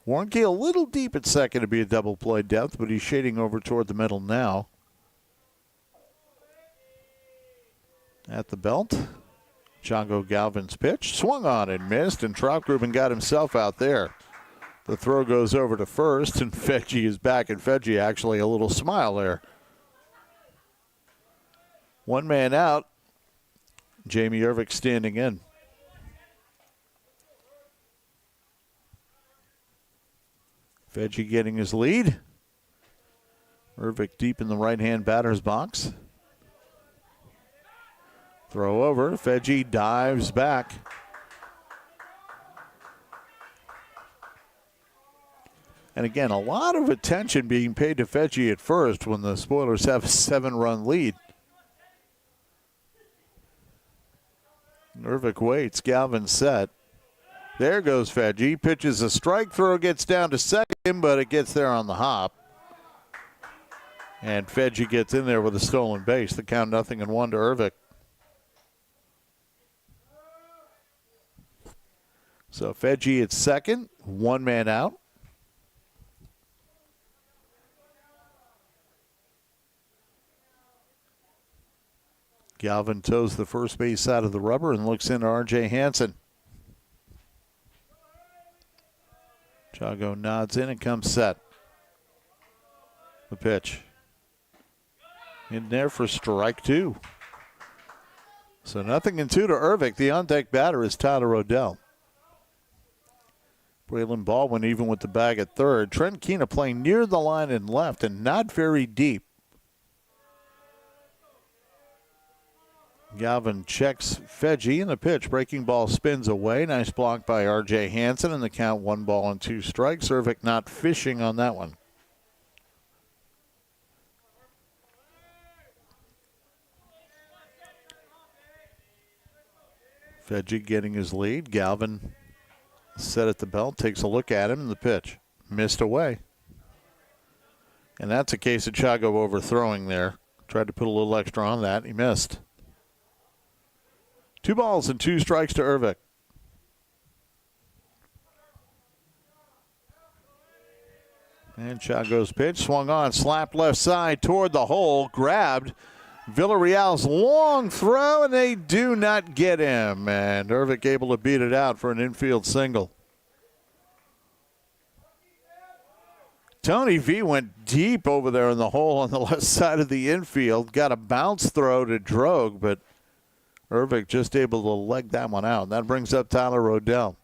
Speaker 2: Warnke a little deep at second to be a double play depth, but he's shading over toward the middle now. At the belt, Chongo Galvin's pitch. Swung on and missed, and Trofgruben got himself out there. The throw goes over to first, and Fedge is back, and Fedge actually a little smile there. 1 man out. Jamie Ervik standing in. Fedge getting his lead. Ervik deep in the right-hand batter's box. Throw over. Fedge dives back. And again, a lot of attention being paid to Fedge at first when the Spoilers have a 7-run lead. Ervik waits. Galvin set. There goes Fedge. Pitches a strike. Throw gets down to second, but it gets there on the hop. And Fedge gets in there with a stolen base. The count 0-1 to Ervik. So Fedge at second. 1 man out. Galvin toes the first base side of the rubber and looks into R.J. Hansen. Chago nods in and comes set. The pitch. In there for strike 2. So 0-2 to Ervik. The on-deck batter is Tyler Odell. Braylon Baldwin even with the bag at third. Trent Keena playing near the line and left and not very deep. Galvin checks Fedge in the pitch. Breaking ball spins away. Nice block by R.J. Hansen, and the count 1-2 strikes. Ervik not fishing on that one. Fedge getting his lead. Galvin set at the belt, takes a look at him, and the pitch missed away. And that's a case of Chago overthrowing there. Tried to put a little extra on that. He missed. 2 strikes to Ervik. And Chago's pitch swung on, slapped left side toward the hole, grabbed. Villarreal's long throw, and they do not get him. And Ervik able to beat it out for an infield single. Tony V went deep over there in the hole on the left side of the infield. Got a bounce throw to Drogue, but Ervik just able to leg that one out. That brings up Tyler Odell.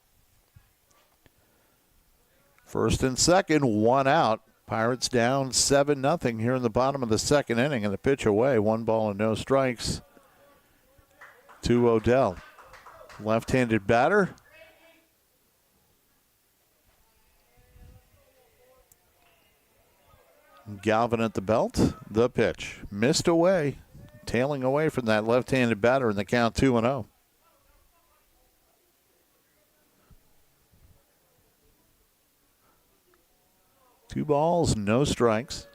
Speaker 2: First and second, 1 out. Pirates down 7-0 here in the bottom of the second inning, and the pitch away. 1 ball and no strikes to Odell. Left-handed batter. Galvin at the belt. The pitch missed away. Tailing away from that left-handed batter in the count 2-0. Two balls, no strikes.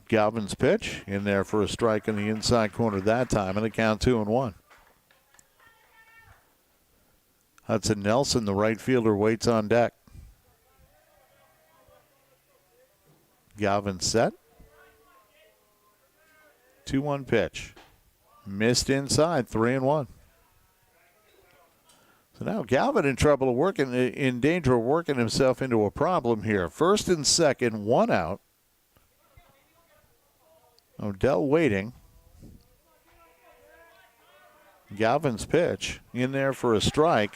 Speaker 2: Galvin's pitch in there for a strike in the inside corner that time, and the count 2-1. Hudson Nelson, the right fielder, waits on deck. Galvin set. 2-1 pitch. Missed inside, 3-1. So now Galvin in trouble of in danger of working himself into a problem here. First and second, 1 out. Odell waiting. Galvin's pitch in there for a strike.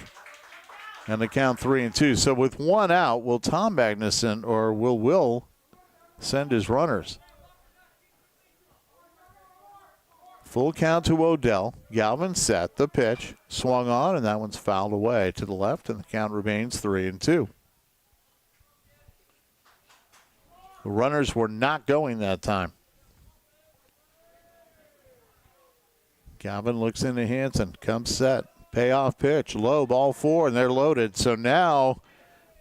Speaker 2: And the count 3-2. So with 1 out, will Tom Magnuson or will Will send his runners? Full count to Odell. Galvin set the pitch, swung on, and that one's fouled away to the left, and the count remains 3-2. The runners were not going that time. Galvin looks into Hansen, comes set, payoff pitch, low, ball 4, and they're loaded. So now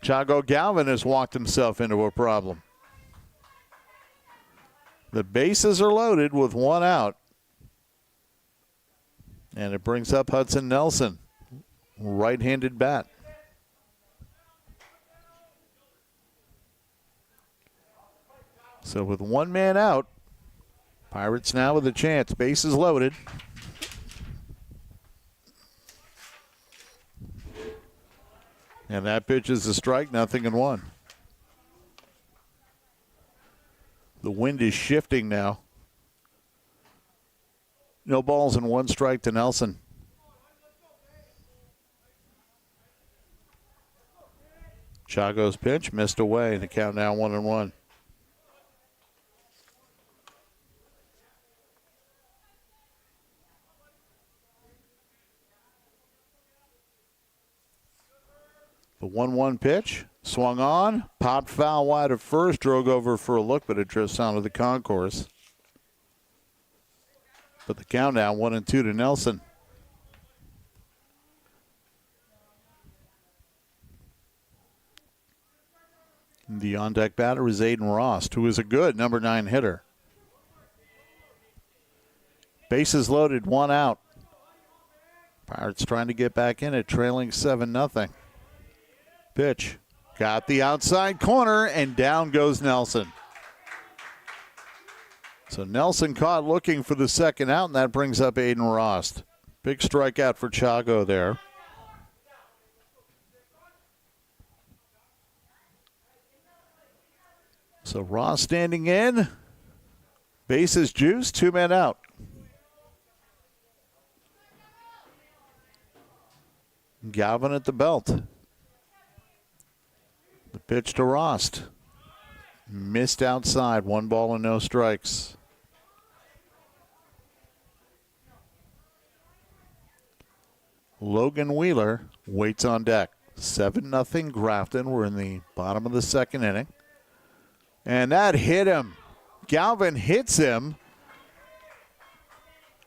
Speaker 2: Chago Galvin has walked himself into a problem. The bases are loaded with 1 out. And it brings up Hudson Nelson, right-handed bat. So with 1 man out, Pirates now with a chance. Bases loaded. And that pitch is a strike, 0-1. The wind is shifting now. No balls and 1 strike to Nelson. Chago's pitch missed away. The count now 1-1. The 1-1 pitch swung on, popped foul wide of first, drove over for a look, but it drifts onto the concourse. But the count now 1-2 to Nelson. The on-deck batter is Aiden Rost, who is a good number 9 hitter. Bases loaded, 1 out. Pirates trying to get back in it, trailing 7-0. Pitch. Got the outside corner, and down goes Nelson. So Nelson caught looking for the second out, and that brings up Aiden Rost. Big strikeout for Chago there. So Ross standing in. Bases juice, 2 men out. Galvin at the belt. The pitch to Rost. Missed outside, 1 ball and no strikes. Logan Wheeler waits on deck. 7-0 Grafton. We're in the bottom of the second inning. And that hit him. Galvin hits him.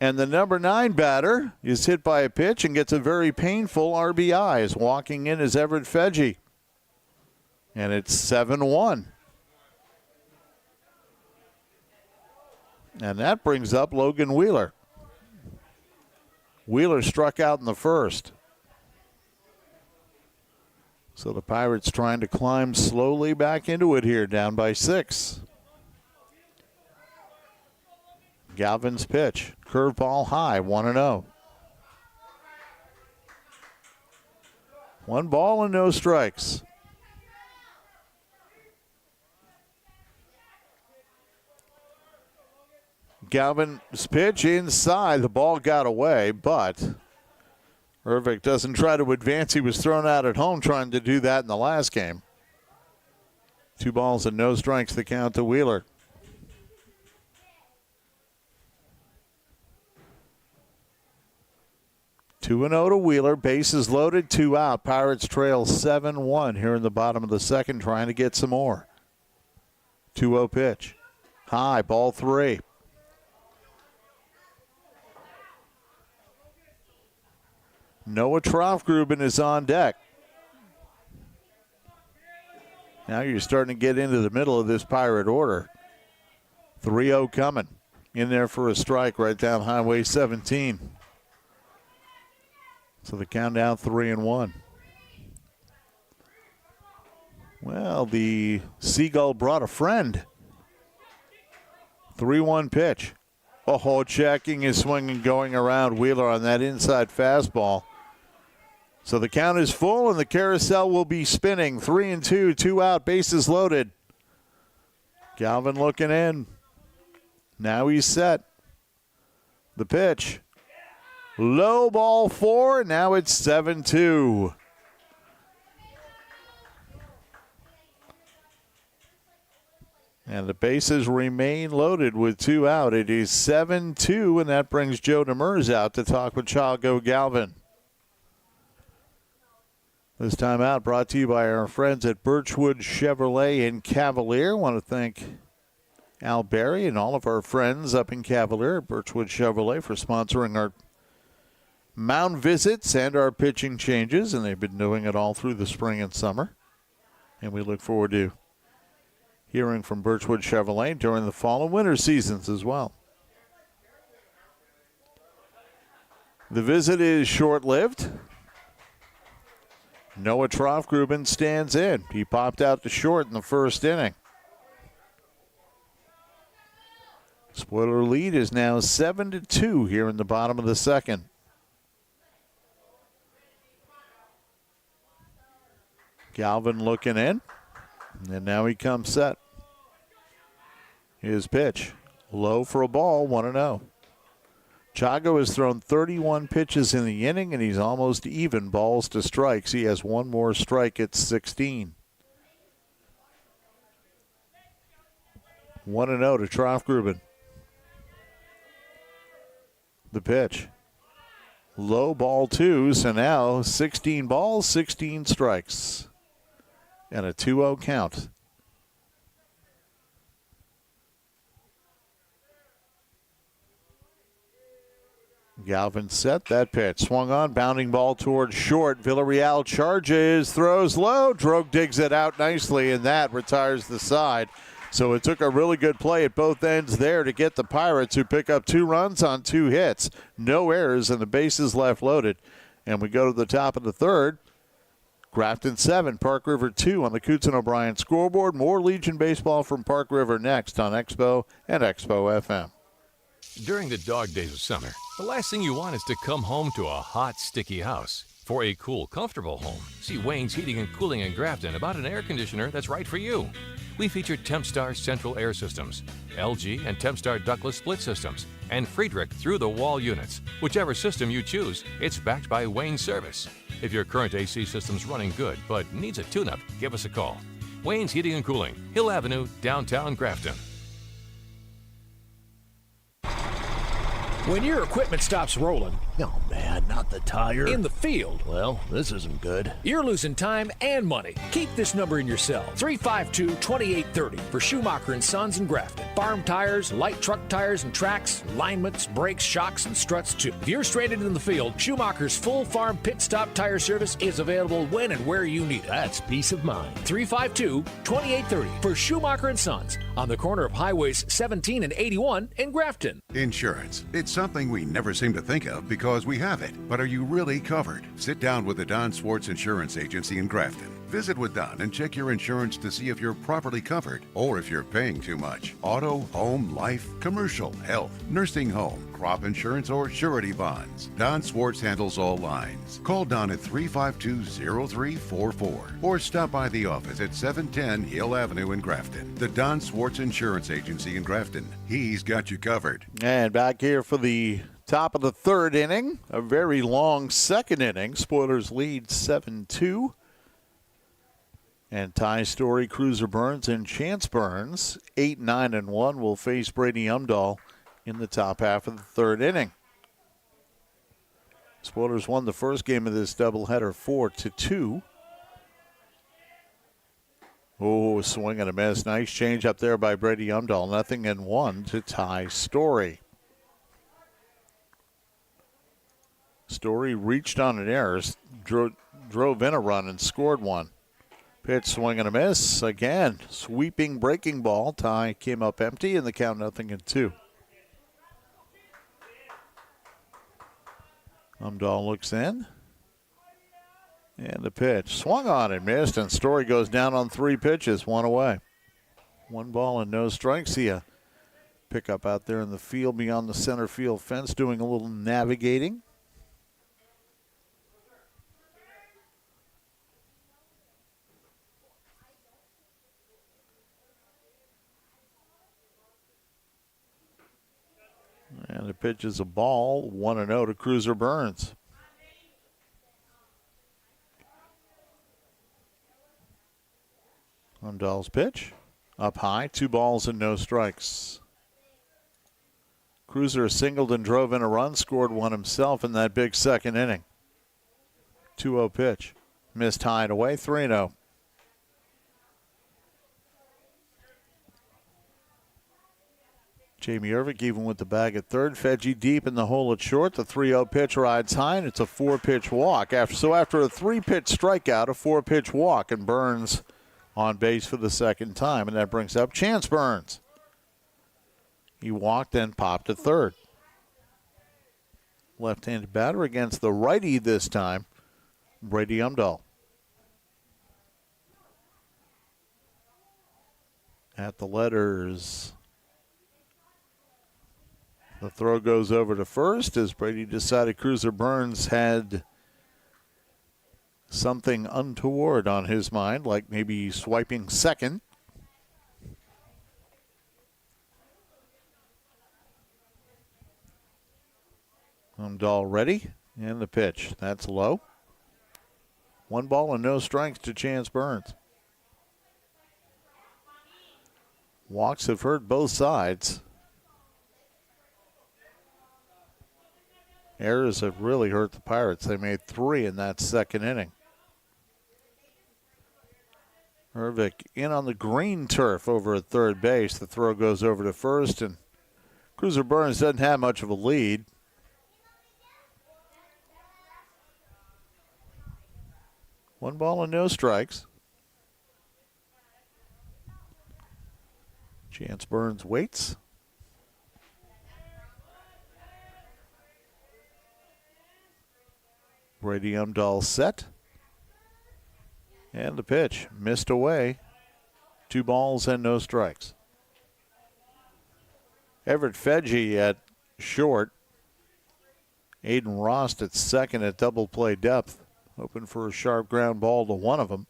Speaker 2: And the number 9 batter is hit by a pitch and gets a very painful RBI. As walking in is Everett Feggie. And it's 7-1. And that brings up Logan Wheeler. Wheeler struck out in the first. So the Pirates trying to climb slowly back into it here, down by 6. Galvin's pitch. Curveball high, 1-0. 1 ball and no strikes. Galvin's pitch inside. The ball got away, but Ervik doesn't try to advance. He was thrown out at home trying to do that in the last game. 2 balls and no strikes, the count to Wheeler. Two and 0 to Wheeler. Bases loaded, 2 out. Pirates trail 7-1 here in the bottom of the second, trying to get some more. 2-0 pitch. High, ball 3. Noah Troffgruben is on deck. Now you're starting to get into the middle of this Pirate order. 3-0 coming. In there for a strike right down Highway 17. So the countdown 3-1. Well, the Seagull brought a friend. 3-1 pitch. Oh, checking his swing and going around Wheeler on that inside fastball. So the count is full and the carousel will be spinning. 3-2, 2 out, bases loaded. Galvin looking in. Now he's set. The pitch. Low ball 4, now it's 7-2. And the bases remain loaded with 2 out. It is 7-2, and that brings Joe Demers out to talk with Chago Galvin. This time out brought to you by our friends at Birchwood Chevrolet in Cavalier. I want to thank Al Berry and all of our friends up in Cavalier at Birchwood Chevrolet for sponsoring our mound visits and our pitching changes, and they've been doing it all through the spring and summer. And we look forward to hearing from Birchwood Chevrolet during the fall and winter seasons as well. The visit is short-lived. Noah Troffgruben stands in. He popped out to short in the first inning. Spoiler lead is now 7-2 here in the bottom of the second. Galvin looking in, and now he comes set. His pitch, low for a ball, 1-0. Chago has thrown 31 pitches in the inning, and he's almost even balls to strikes. He has one more strike at 16. 1-0 to Troffgruben. The pitch. Low ball 2, so now 16 balls, 16 strikes. And a 2-0 count. Galvin set that pitch. Swung on, bounding ball towards short. Villarreal charges, throws low. Drogue digs it out nicely, and that retires the side. So it took a really good play at both ends there to get the Pirates, who pick up 2 runs on 2 hits. No errors, and the bases left loaded. And we go to the top of the third. Grafton 7, Park River 2 on the Coots and O'Brien scoreboard. More Legion baseball from Park River next on Expo and Expo FM.
Speaker 13: During the dog days of summer, the last thing you want is to come home to a hot, sticky house. For a cool, comfortable home, see Wayne's Heating and Cooling in Grafton about an air conditioner that's right for you. We feature Tempstar central air systems, LG and Tempstar ductless split systems, and Friedrich through-the-wall units. Whichever system you choose, it's backed by Wayne Service. If your current AC system's running good but needs a tune-up, give us a call. Wayne's Heating and Cooling, Hill Avenue, downtown Grafton.
Speaker 10: When your equipment stops rolling, oh man, not the tire. In the field, well, this isn't good. You're losing time and money. Keep this number in your cell, 352-2830 for Schumacher & Sons in Grafton. Farm tires, light truck tires and tracks, alignments, brakes, shocks, and struts too. If you're stranded in the field, Schumacher's full farm pit stop tire service is available when and where you need it. That's peace of mind. 352-2830 for Schumacher & Sons on the corner of Highways 17 and 81 in Grafton.
Speaker 11: Insurance. It's something we never seem to think of because we have it. But are you really covered? Sit down with the Don Swartz Insurance Agency in Grafton. Visit with Don and check your insurance to see if you're properly covered or if you're paying too much. Auto, home, life, commercial, health, nursing home, crop insurance, or surety bonds. Don Swartz handles all lines. Call Don at 352-0344 or stop by the office at 710 Hill Avenue in Grafton. The Don Swartz Insurance Agency in Grafton. He's got you covered.
Speaker 2: And back here for the top of the third inning, a very long second inning. Spoilers lead 7-2. And Ty Story, Cruiser Burns, and Chance Burns, 8, 9, and 1, will face Brady Umdahl in the top half of the third inning. Spoilers won the first game of this doubleheader 4-2. Oh, swing and a miss. Nice change up there by Brady Umdahl. 0-1 to Ty Story. Story reached on an error, drove in a run and scored one. Pitch, swing and a miss. Again, sweeping breaking ball. Ty came up empty and the count 0-2. Umdahl looks in. And the pitch. Swung on and missed, and Story goes down on 3 pitches, 1 away. 1 ball and no strikes. See a pickup out there in the field beyond the center field fence doing a little navigating. And the pitch is a ball, 1-0 to Cruiser Burns. Umdahl's pitch, up high, 2 balls and no strikes. Cruiser singled and drove in a run, scored one himself in that big second inning. 2-0 pitch, missed high and away, 3-0. Jamie Ervick even with the bag at third. Fedge deep in the hole at short. The 3-0 pitch rides high, and it's a 4-pitch walk. After a 3-pitch strikeout, a 4-pitch walk, and Burns on base for the second time, and that brings up Chance Burns. He walked and popped at third. Left-handed batter against the righty this time, Brady Umdahl. At the letters, the throw goes over to first as Brady decided Cruiser Burns had something untoward on his mind, like maybe swiping second. Umdahl ready, and the pitch. That's low. 1 ball and no strikes to Chance Burns. Walks have hurt both sides. Errors have really hurt the Pirates. They made 3 in that second inning. Ervick in on the green turf over at third base. The throw goes over to first, and Cruiser Burns doesn't have much of a lead. One ball and no strikes. Chance Burns waits. Brady Umdahl set. And the pitch missed away. 2 balls and no strikes. Everett Fedge at short. Aiden Rost at second at double play depth. Hoping for a sharp ground ball to one of them.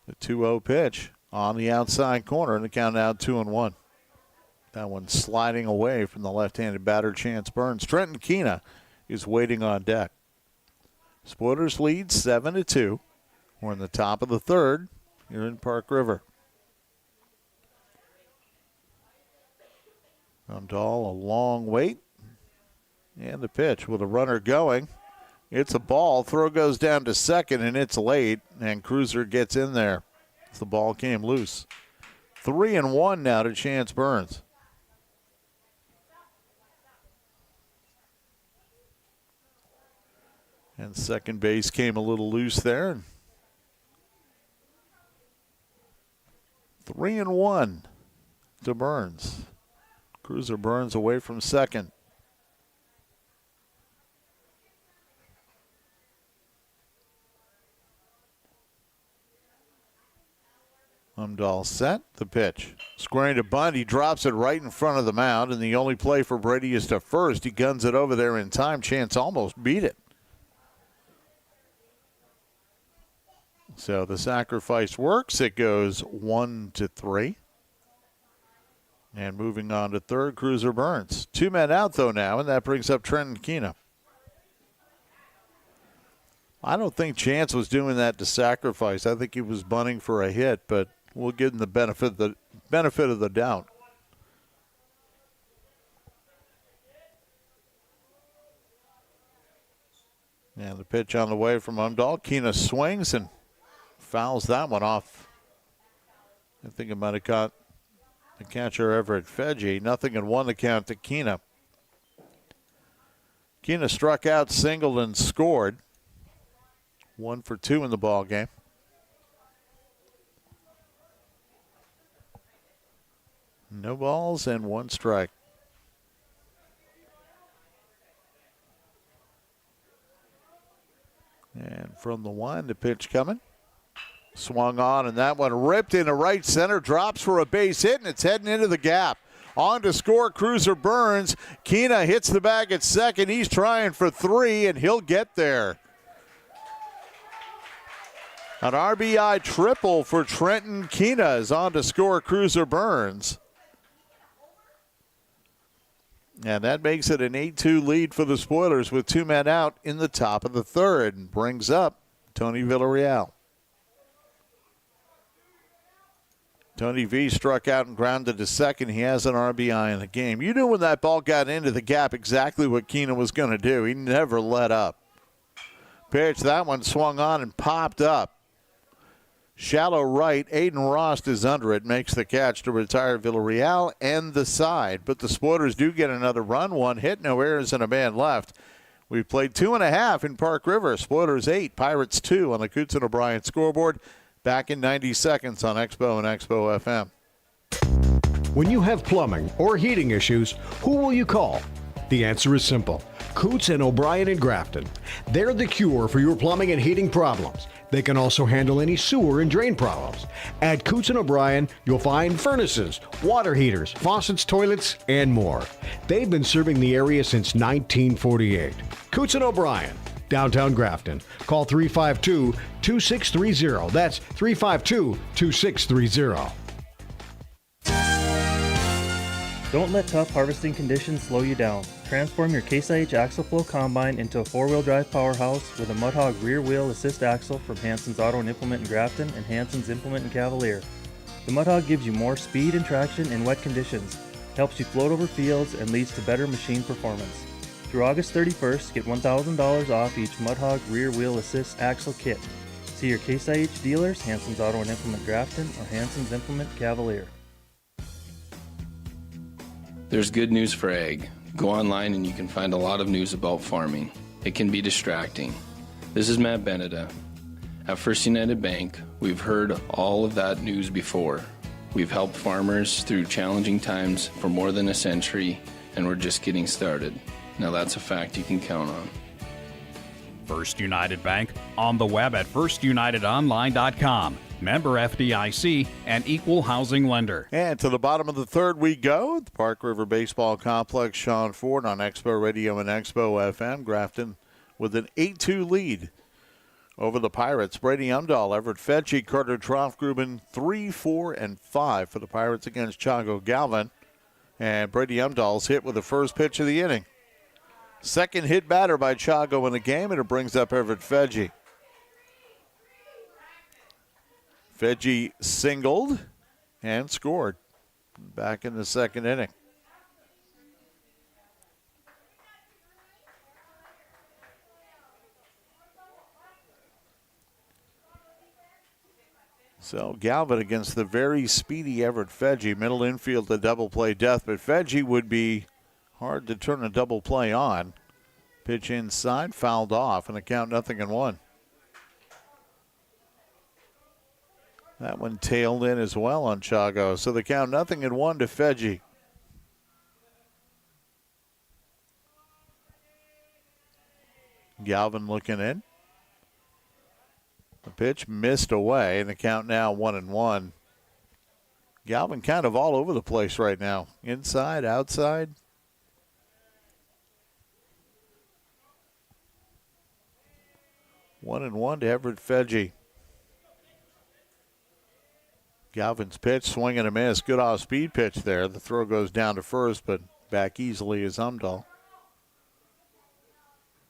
Speaker 2: The 2-0 pitch on the outside corner, and the count now 2-1. That one sliding away from the left-handed batter, Chance Burns. Trenton Keena is waiting on deck. Spoilers lead 7-2. We're in the top of the third here in Park River. Umdahl, a long wait. And the pitch with a runner going. It's a ball. Throw goes down to second, and it's late. And Cruiser gets in there. The ball came loose. 3-1 now to Chance Burns. And second base came a little loose there. 3-1 to Burns. Cruiser Burns away from second. Umdahl set the pitch. Squaring to bunt. He drops it right in front of the mound, and the only play for Brady is to first. He guns it over there in time. Chance almost beat it. So the sacrifice works. It goes 1-3. And moving on to third, Cruiser Burns. 2 men out, though, now, and that brings up Trenton Keena. I don't think Chance was doing that to sacrifice. I think he was bunting for a hit, but we'll give him the benefit of the doubt. And the pitch on the way from Umdahl. Keena swings and fouls that one off. I think it might have caught the catcher Everett Fedge. 0-1 to count to Keena. Keena struck out, singled, and scored. 1 for 2 in the ball game. No balls and 1 strike. And from the one, the pitch coming. Swung on, and that one ripped into right center. Drops for a base hit, and it's heading into the gap. On to score, Cruiser Burns. Keena hits the bag at second. He's trying for 3, and he'll get there. An RBI triple for Trenton Keena is on to score Cruiser Burns. And that makes it an 8-2 lead for the Spoilers with 2 men out in the top of the third, and brings up Tony Villarreal. Tony V struck out and grounded to second. He has an RBI in the game. You knew when that ball got into the gap exactly what Keena was going to do. He never let up. Pitch, that one swung on and popped up. Shallow right, Aiden Rost is under it, makes the catch to retire Villarreal and the side. But the Spoilers do get another run, 1 hit, no errors, and a man left. We've played 2.5 in Park River. Spoilers 8, Pirates 2 on the Coots and O'Brien scoreboard. Back in 90 seconds on Expo and Expo FM.
Speaker 15: When you have plumbing or heating issues, who will you call? The answer is simple. Coots and O'Brien in Grafton. They're the cure for your plumbing and heating problems. They can also handle any sewer and drain problems. At Coots and O'Brien, you'll find furnaces, water heaters, faucets, toilets, and more. They've been serving the area since 1948. Coots and O'Brien, downtown Grafton. Call 352-2630. That's 352-2630.
Speaker 16: Don't let tough harvesting conditions slow you down. Transform your Case IH Axle Flow Combine into a 4-wheel drive powerhouse with a Mudhog rear wheel assist axle from Hanson's Auto and Implement in Grafton and Hanson's Implement in Cavalier. The Mudhog gives you more speed and traction in wet conditions, helps you float over fields, and leads to better machine performance. Through August 31st, get $1,000 off each Mudhog rear wheel assist axle kit. See your Case IH dealers, Hanson's Auto and Implement Grafton or Hanson's Implement Cavalier.
Speaker 4: There's good news for ag. Go online and you can find a lot of news about farming. It can be distracting. This is Matt Beneda. At First United Bank, we've heard all of that news before. We've helped farmers through challenging times for more than a century, and we're just getting started. Now that's a fact you can count on.
Speaker 1: First United Bank, on the web at firstunitedonline.com. Member FDIC, and equal housing lender.
Speaker 2: And to the bottom of the third we go. The Park River Baseball Complex, Sean Ford on Expo Radio and Expo FM. Grafton with an 8-2 lead over the Pirates. Brady Umdahl, Everett Fetchie, Carter Troftgruben, 3, 4, and 5 for the Pirates against Chago Galvin. And Brady Umdahl's hit with the first pitch of the inning. Second hit batter by Chago in the game, and it brings up Everett Fetchie. Fetchie singled and scored back in the second inning. So Galvin against the very speedy Everett Fetchie. Middle infield to double play death, but Fetchie would be hard to turn a double play on. Pitch inside, fouled off, and a count 0-1. That one tailed in as well on Chago. So the count 0-1 to Fetchie. Galvin looking in. The pitch missed away, and the count now 1-1. Galvin kind of all over the place right now. Inside, outside. One and one to Everett Fetchie. Galvin's pitch, swing and a miss. Good off-speed pitch there. The throw goes down to first, but back easily is Umdahl.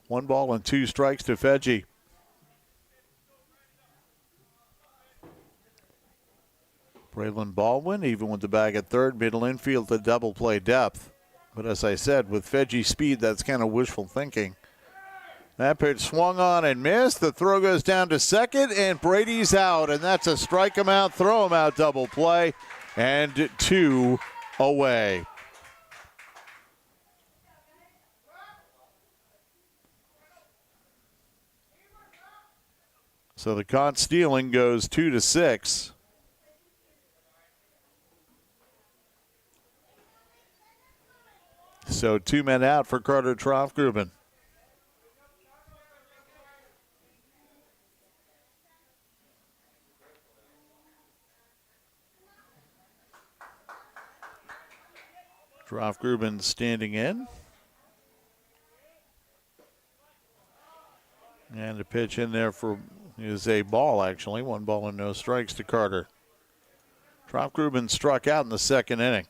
Speaker 2: 1 ball and 2 strikes to Fetchie. Braylon Baldwin, even with the bag at third, middle infield to double play depth. But as I said, with Fetchie's speed, that's kind of wishful thinking. That pitch swung on and missed. The throw goes down to second, and Brady's out. And that's a strike him out, throw him out double play, and 2 away. So the caught stealing goes 2-6. So 2 men out for Carter Troftgruben. Troftgruben standing in. And the pitch in there is a ball, actually. 1 ball and no strikes to Carter. Troftgruben struck out in the second inning.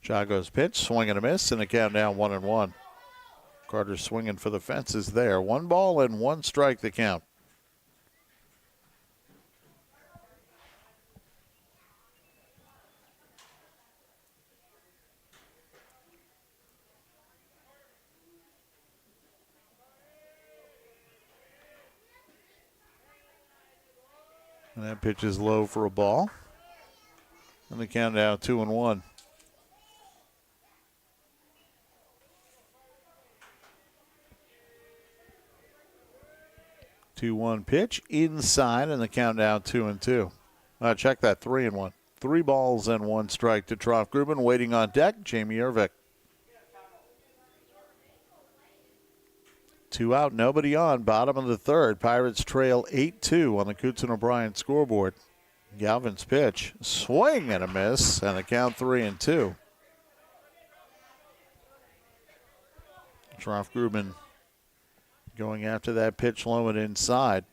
Speaker 2: Chago's pitch, swing and a miss, and the count down 1-1. Carter swinging for the fences there. 1 ball and 1 strike the count. And that pitch is low for a ball. And the count down 2-1. 2-1 pitch inside, and the countdown 2-2. Check that, 3-1. 3 balls and 1 strike to Troftgruben. Waiting on deck, Jamie Ervik. 2 out, nobody on. Bottom of the third. Pirates trail 8-2 on the Coots and O'Brien scoreboard. Galvin's pitch, swing and a miss, and a count 3-2. Troftgruben going after that pitch low and inside.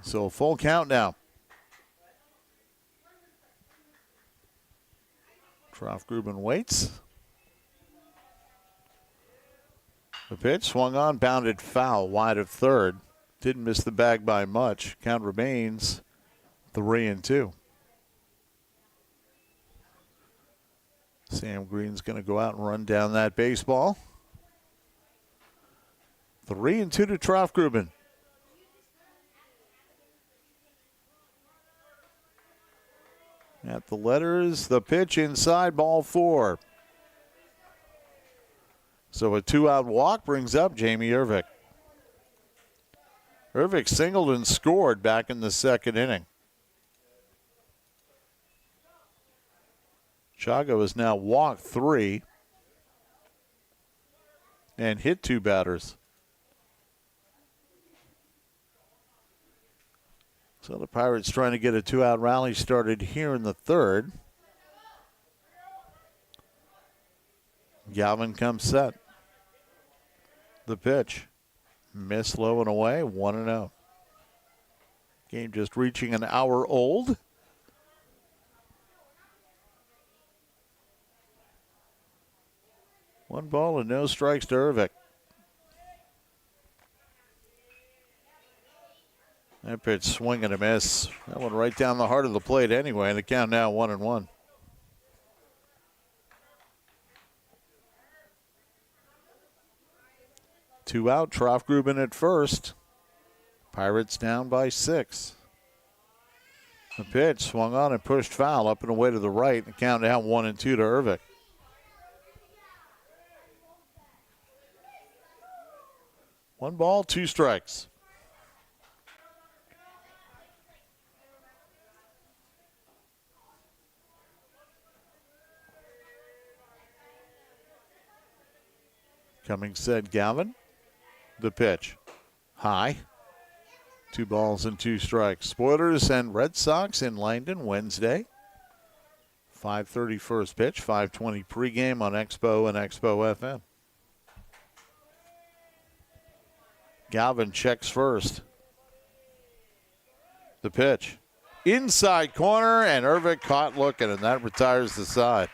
Speaker 2: So full count now. Troftgruben waits. The pitch swung on, bounded foul, wide of third. Didn't miss the bag by much. Count remains 3-2. Sam Green's going to go out and run down that baseball. 3-2 to Troftgruben. At the letters, the pitch inside, ball 4. So a 2-out walk brings up Jamie Ervik. Ervik singled and scored back in the second inning. Chago has now walked 3 and hit 2 batters. So the Pirates trying to get a 2-out rally started here in the third. Galvin comes set. The pitch. Miss low and away, 1-0. Game just reaching an hour old. One ball and no strikes to Ervik. That pitch swing and a miss. That one right down the heart of the plate anyway, and the count now 1-1. Two out, Troff-Gruben at first. Pirates down by 6. The pitch swung on and pushed foul up and away to the right. The count now 1-2 to Ervik. One ball, 2 strikes. Coming said Galvin. The pitch. High. 2 balls and 2 strikes. Spoilers and Red Sox in Langdon Wednesday. 5:30 first pitch, 5:20 pregame on Expo and Expo FM. Galvin checks first. The pitch. Inside corner, and Ervik caught looking, and that retires the side.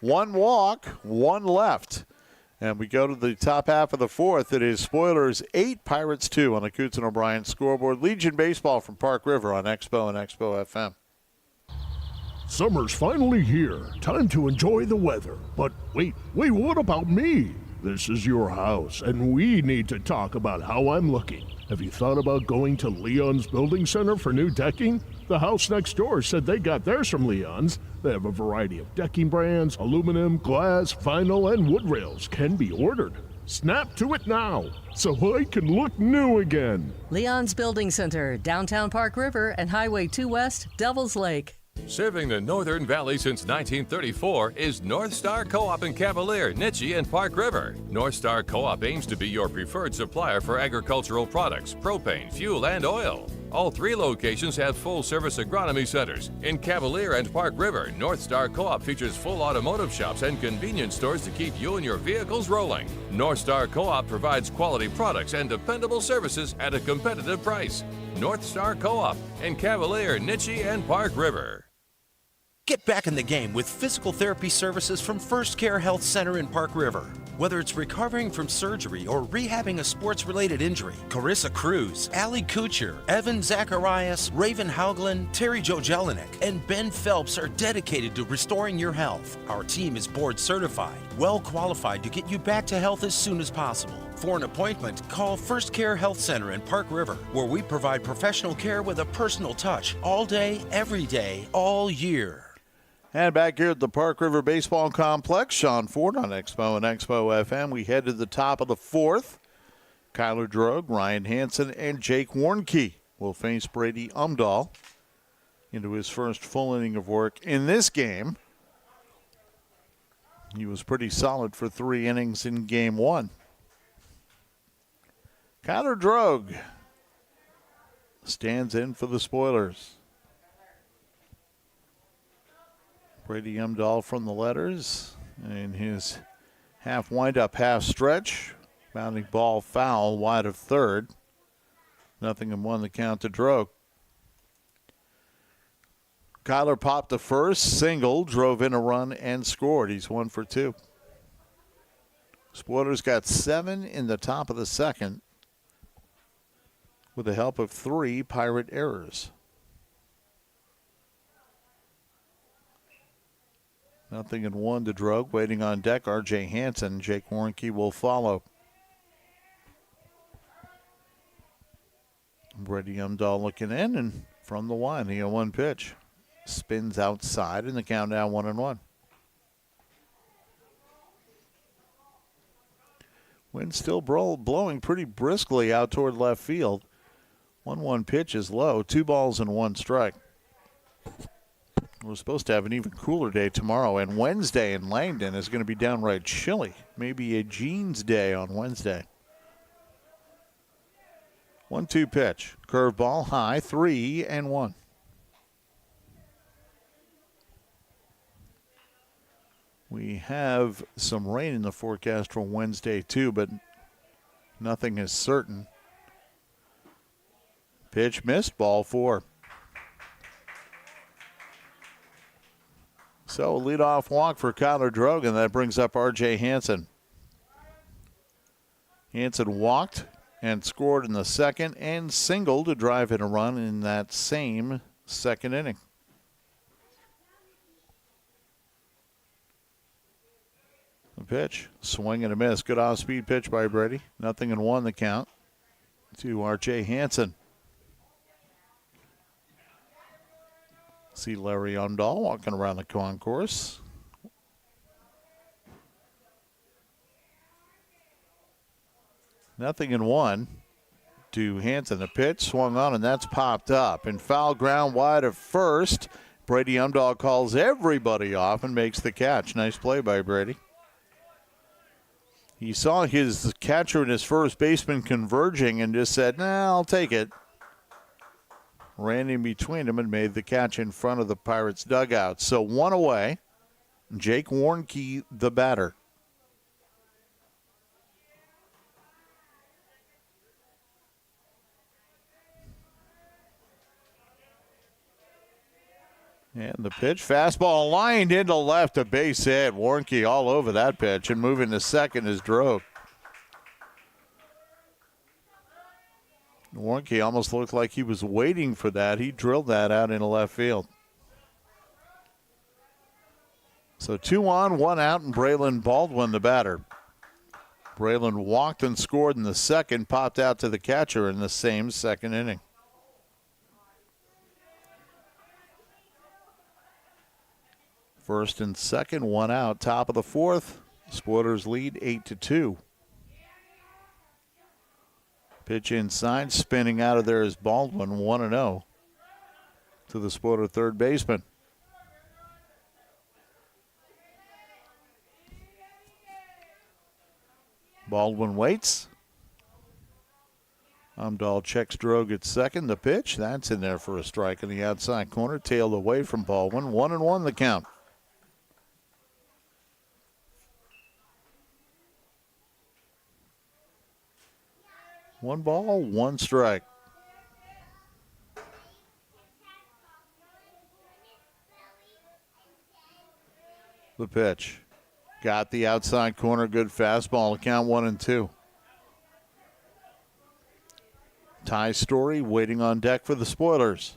Speaker 2: 1 walk, 1 left. And we go to the top half of the 4th. It is Spoilers 8, Pirates 2 on the Coots and O'Brien scoreboard. Legion Baseball from Park River on Expo and Expo FM.
Speaker 12: Summer's finally here. Time to enjoy the weather. But wait, what about me? This is your house, and we need to talk about how I'm looking. Have you thought about going to Leon's Building Center for new decking? The house next door said they got theirs from Leon's. They have a variety of decking brands, aluminum, glass, vinyl, and wood rails can be ordered. Snap to it now, so I can look new again.
Speaker 14: Leon's Building Center, downtown Park River and Highway 2 West, Devil's Lake.
Speaker 13: Serving the Northern Valley since 1934 is North Star Co-op in Cavalier, Nittany, and Park River. North Star Co-op aims to be your preferred supplier for agricultural products, propane, fuel, and oil. All 3 locations have full-service agronomy centers. In Cavalier and Park River, North Star Co-op features full automotive shops and convenience stores to keep you and your vehicles rolling. North Star Co-op provides quality products and dependable services at a competitive price. North Star Co-op in Cavalier, Nittany, and Park River.
Speaker 20: Get back in the game with physical therapy services from First Care Health Center in Park River. Whether it's recovering from surgery or rehabbing a sports-related injury, Carissa Cruz, Allie Kuchar, Evan Zacharias, Raven Hauglin, Terry Jo Jelinek, and Ben Phelps are dedicated to restoring your health. Our team is board certified, well qualified to get you back to health as soon as possible. For an appointment, call First Care Health Center in Park River, where we provide professional care with a personal touch all day, every day, all year.
Speaker 2: And back here at the Park River Baseball Complex, Sean Ford on Expo and Expo FM. We head to the top of the 4th. Kyler Drogue, Ryan Hansen, and Jake Warnke will face Brady Umdahl into his first full inning of work in this game. He was pretty solid for 3 innings in Game 1. Kyler Drogue stands in for the Spoilers. Brady Umdahl from the letters in his half windup, half stretch. Bounding ball foul wide of third. 0-1 the count to Drogue. Kyler popped the first, single, drove in a run, and scored. He's 1 for 2. Spoilers got 7 in the top of the 2nd with the help of 3 Pirate errors. 0-1 to Drogue. Waiting on deck, R.J. Hansen. Jake Warnke will follow. Brady Umdahl looking in, and from the line, the 0-1 pitch. Spins outside, and the count now 1-1. Wind still blowing pretty briskly out toward left field. 1-1 pitch is low. 2 balls and 1 strike. We're supposed to have an even cooler day tomorrow, and Wednesday in Langdon is going to be downright chilly. Maybe a jeans day on Wednesday. 1-2 pitch. Curveball high, 3-1. We have some rain in the forecast for Wednesday, too, but Nothing is certain. Pitch missed, ball 4. So a leadoff walk for Kyler Drogan. That brings up R.J. Hansen. Hansen walked and scored in the second and singled to drive in a run in that same second inning. The pitch, swing and a miss. Good off-speed pitch by Brady. 0-1 the count to R.J. Hansen. See Larry Umdahl walking around the concourse. 0-1 to Hansen. The pitch swung on, and that's popped up. And foul ground wide of first. Brady Umdahl calls everybody off and makes the catch. Nice play by Brady. He saw his catcher and his first baseman converging and just said, nah, I'll take it. Ran in between them and made the catch in front of the Pirates' dugout. So 1 away. Jake Warnke, the batter. And the pitch, fastball lined into left, a base hit. Warnke all over that pitch, and moving to second is Drogue. Warnke almost looked like he was waiting for that. He drilled that out into left field. So 2 on, 1 out, and Braylon Baldwin, the batter. Braylon walked and scored in the second, popped out to the catcher in the same second inning. First and second, 1 out. Top of the fourth. Spoilers lead 8-2. Pitch inside, spinning out of there is Baldwin, 1-0 to the Spoiler third baseman. Baldwin waits. Umdahl checks Drogue at second. The pitch, that's in there for a strike in the outside corner. Tailed away from Baldwin. 1-1 the count. One ball, 1 strike. The pitch. Got the outside corner, good fastball. Count 1-2. Ty Story waiting on deck for the Spoilers.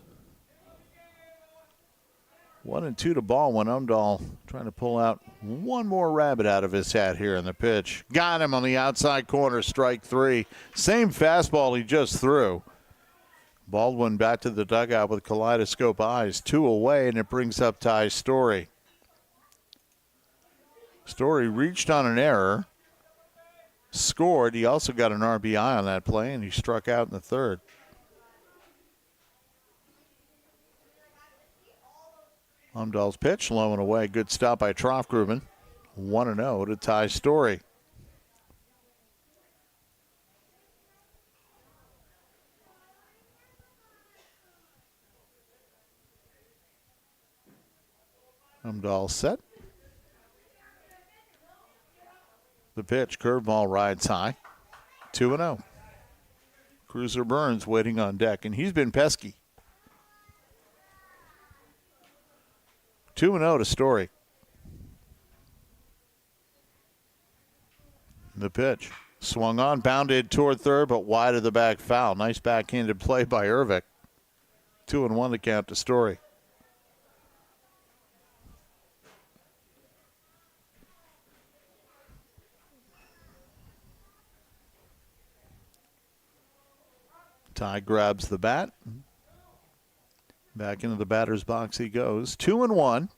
Speaker 2: 1-2 to Baldwin. Umdahl trying to pull out one more rabbit out of his hat here in the pitch. Got him on the outside corner, strike 3. Same fastball he just threw. Baldwin back to the dugout with kaleidoscope eyes. 2 away, and it brings up Ty Story. Story reached on an error, scored. He also got an RBI on that play, and he struck out in the third. Umdahl's pitch, low and away. Good stop by Troftgruben. 1-0 to Ty Story. Umdahl set. The pitch, curveball rides high. 2-0. Cruiser Burns waiting on deck, and he's been pesky. 2-0 to Story. The pitch. Swung on, bounded toward third, but wide of the back foul. Nice backhanded play by Ervik. 2-1 to count to Story. Ty grabs the bat. Back into the batter's box he goes. 2-1.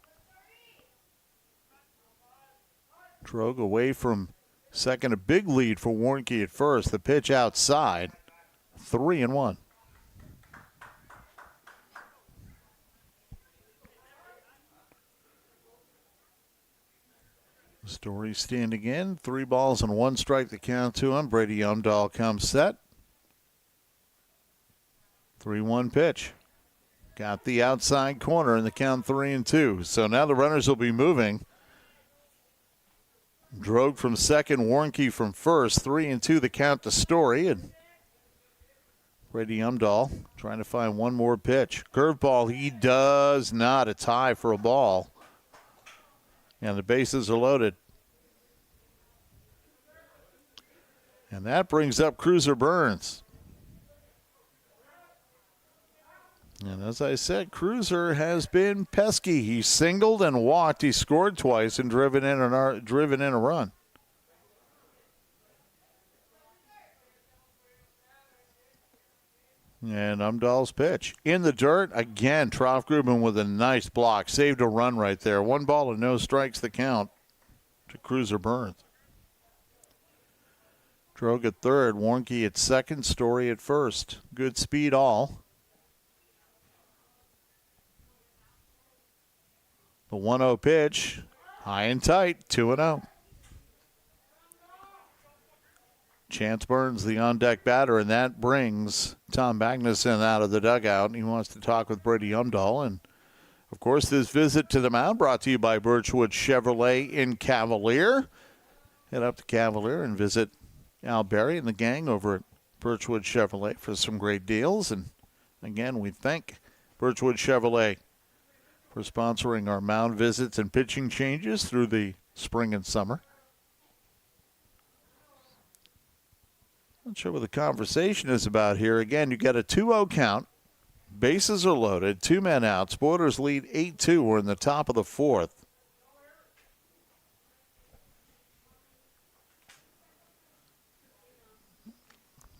Speaker 2: Drogue away from second. A big lead for Warnke at first. The pitch outside. 3-1. Story standing in. 3 balls and 1 strike to count to him. Brady Umdahl comes set. 3-1 pitch. Got the outside corner in the count 3-2. So now the runners will be moving. Drogue from second, Warnke from first. 3-2 the count to Story. And Brady Umdahl trying to find one more pitch. Curveball, he does not. A tie for a ball. And the bases are loaded. And that brings up Cruiser Burns. And as I said, Cruiser has been pesky. He singled and walked. He scored twice and driven in a run. And Umdahl's pitch. In the dirt, again, Troff-Grubin with a nice block. Saved a run right there. 1 ball and no strikes the count to Cruiser Burns. Drogue at third, Warnke at second, Story at first. Good speed all. The 1-0 pitch, high and tight, 2-0. Chance Burns, the on-deck batter, and that brings Tom Magnuson out of the dugout. He wants to talk with Brady Umdahl. And, of course, this visit to the mound brought to you by Birchwood Chevrolet in Cavalier. Head up to Cavalier and visit Al Berry and the gang over at Birchwood Chevrolet for some great deals. And, again, we thank Birchwood Chevrolet for sponsoring our mound visits and pitching changes through the spring and summer. Not sure what the conversation is about here. Again, you got a 2-0 count. Bases are loaded. 2 men out. Spoilers lead 8-2. We're in the top of the fourth.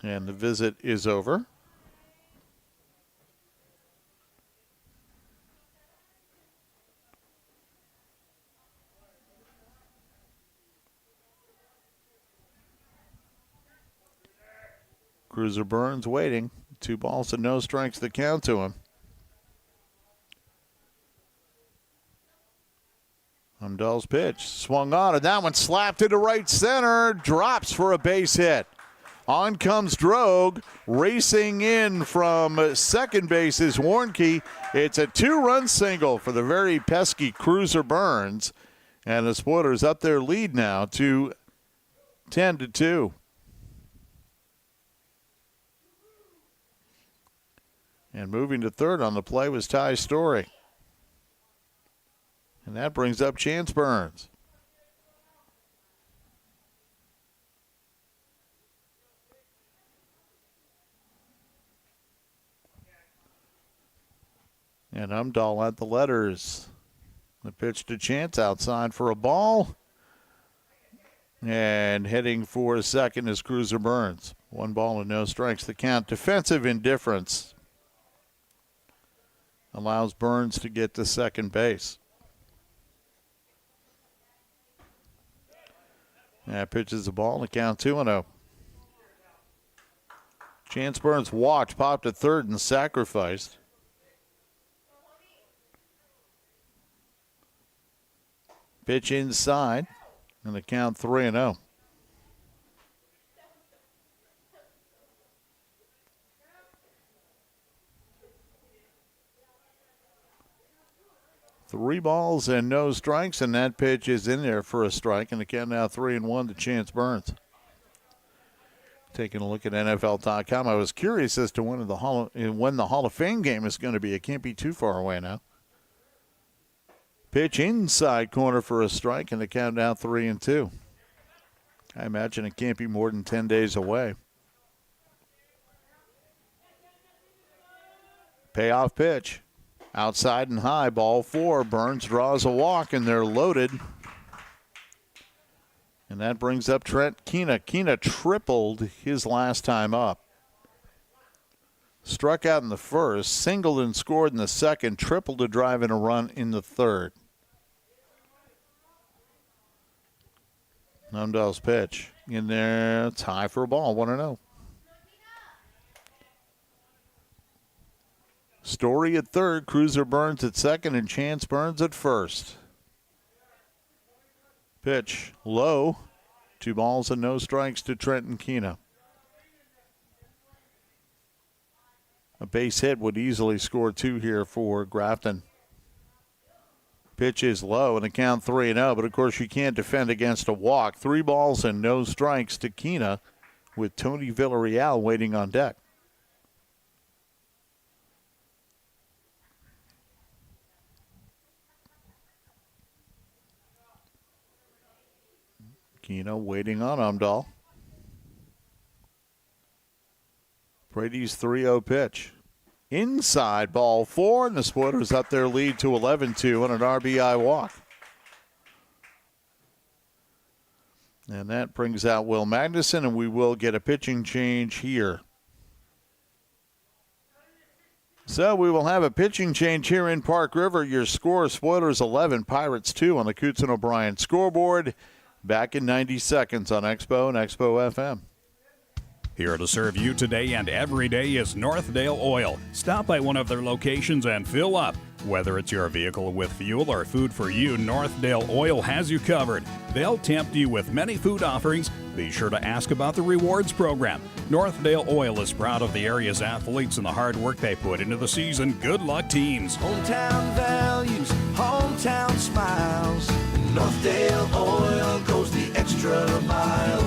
Speaker 2: And the visit is over. Cruiser Burns waiting. 2 balls and no strikes the count to him. Umdahl's pitch. Swung on, and that one slapped into right center. Drops for a base hit. On comes Drogue. Racing in from second base is Warnke. It's a 2-run single for the very pesky Cruiser Burns. And the Spoilers up their lead now to 10-2. And moving to third on the play was Ty Story. And that brings up Chance Burns. And Umdahl at the letters. The pitch to Chance outside for a ball. And heading for second is Cruiser Burns. 1 ball and no strikes the count. Defensive indifference allows Burns to get to second base. That pitches the ball, the count 2-0. Chance Burns walked, popped to third, and sacrificed. Pitch inside, and the count 3-0. Three balls and no strikes, and that pitch is in there for a strike, and the count now 3-1 to Chance Burns. Taking a look at NFL.com, I was curious as to when the Hall of Fame game is going to be. It can't be too far away now. Pitch inside corner for a strike, and the count now 3-2. I imagine it can't be more than 10 days away. Payoff pitch. Outside and high, ball 4. Burns draws a walk, and they're loaded. And that brings up Trent Keena. Keena tripled his last time up. Struck out in the first, singled and scored in the second, tripled to drive in a run in the third. Umdahl's pitch. In there, it's high for a ball, 1-0. Story at third, Cruiser Burns at second, and Chance Burns at first. Pitch low. 2 balls and no strikes to Trenton Keena. A base hit would easily score 2 here for Grafton. Pitch is low, and the count 3-0. But, of course, you can't defend against a walk. 3 balls and no strikes to Kina with Tony Villarreal waiting on deck. Kina waiting on Umdahl. Brady's 3-0 pitch. Inside, ball 4, and the Spoilers up their lead to 11-2 on an RBI walk. And that brings out Will Magnuson, and we will get a pitching change here. So we will have a pitching change here in Park River. Your score, Spoilers 11, Pirates 2 on the Coots and O'Brien scoreboard. Back in 90 seconds on Expo and Expo FM.
Speaker 1: Here to serve you today and every day is Northdale Oil. Stop by one of their locations and fill up. Whether it's your vehicle with fuel or food for you, Northdale Oil has you covered. They'll tempt you with many food offerings. Be sure to ask about the rewards program. Northdale Oil is proud of the area's athletes and the hard work they put into the season. Good luck, teams.
Speaker 9: Hometown values, hometown smiles. Northdale Oil goes the extra mile.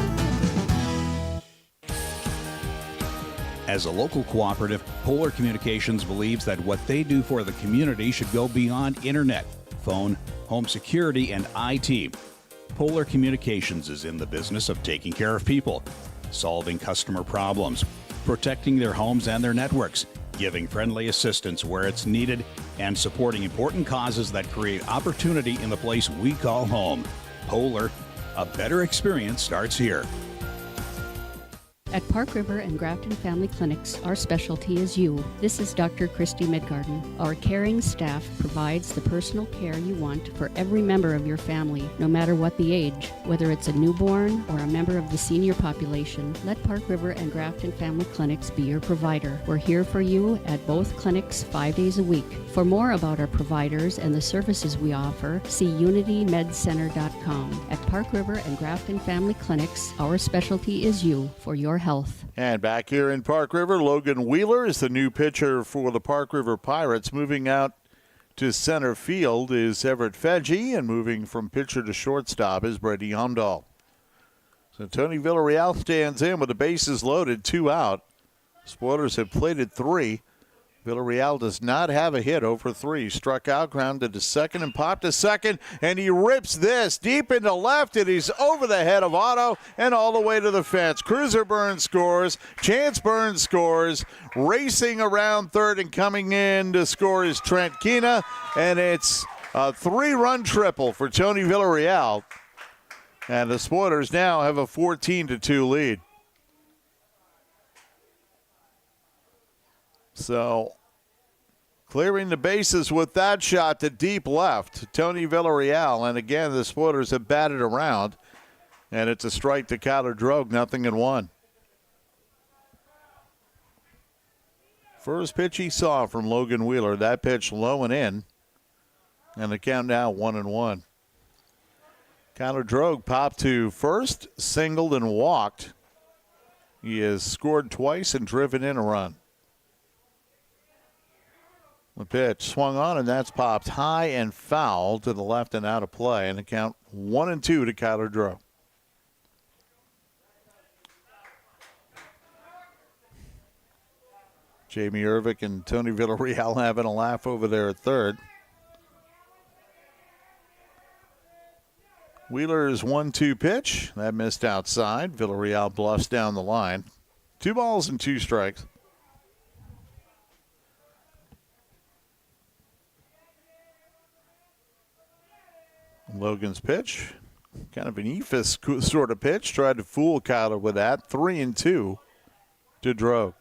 Speaker 1: As a local cooperative, Polar Communications believes that what they do for the community should go beyond internet, phone, home security, and IT. Polar Communications is in the business of taking care of people, solving customer problems, protecting their homes and their networks, giving friendly assistance where it's needed, and supporting important causes that create opportunity in the place we call home. Polar, a better experience starts here.
Speaker 17: At Park River and Grafton Family Clinics, our specialty is you. This is Dr. Christy Midgarden. Our caring staff provides the personal care you want for every member of your family, no matter what the age. Whether it's a newborn or a member of the senior population, let Park River and Grafton Family Clinics be your provider. We're here for you at both clinics 5 days a week. For more about our providers and the services we offer, see UnityMedCenter.com. At Park River and Grafton Family Clinics, our specialty is you for your health.
Speaker 2: And back here in Park River, Logan Wheeler is the new pitcher for the Park River Pirates. Moving out to center field is Everett Feggi, and moving from pitcher to shortstop is Brady Umdahl. So Tony Villarreal stands in with the bases loaded, 2 out. Spoilers have plated 3. Villarreal does not have a hit, 0-for-3. Struck out, grounded to second, and popped to second, and he rips this deep into left, and he's over the head of Otto and all the way to the fence. Cruiser Burns scores. Chance Burns scores. Racing around third and coming in to score is Trent Kina, and it's a 3-run triple for Tony Villarreal. And the Spoilers now have a 14-2 lead. So, clearing the bases with that shot to deep left, Tony Villarreal. And again, the Spoilers have batted around, and it's a strike to Kyler Drogue, 0-1. First pitch he saw from Logan Wheeler. That pitch low and in, and the count now 1-1. Kyler Drogue popped to first, singled and walked. He has scored twice and driven in a run. The pitch swung on, and that's popped high and foul to the left and out of play. And the count 1-2 to Kyler Drogue. Jamie Ervick and Tony Villarreal having a laugh over there at third. Wheeler's 1-2 pitch. That missed outside. Villarreal bluffs down the line. 2 balls and 2 strikes. Logan's pitch, kind of an eephus sort of pitch. Tried to fool Kyler with that. 3-2 to Drogue.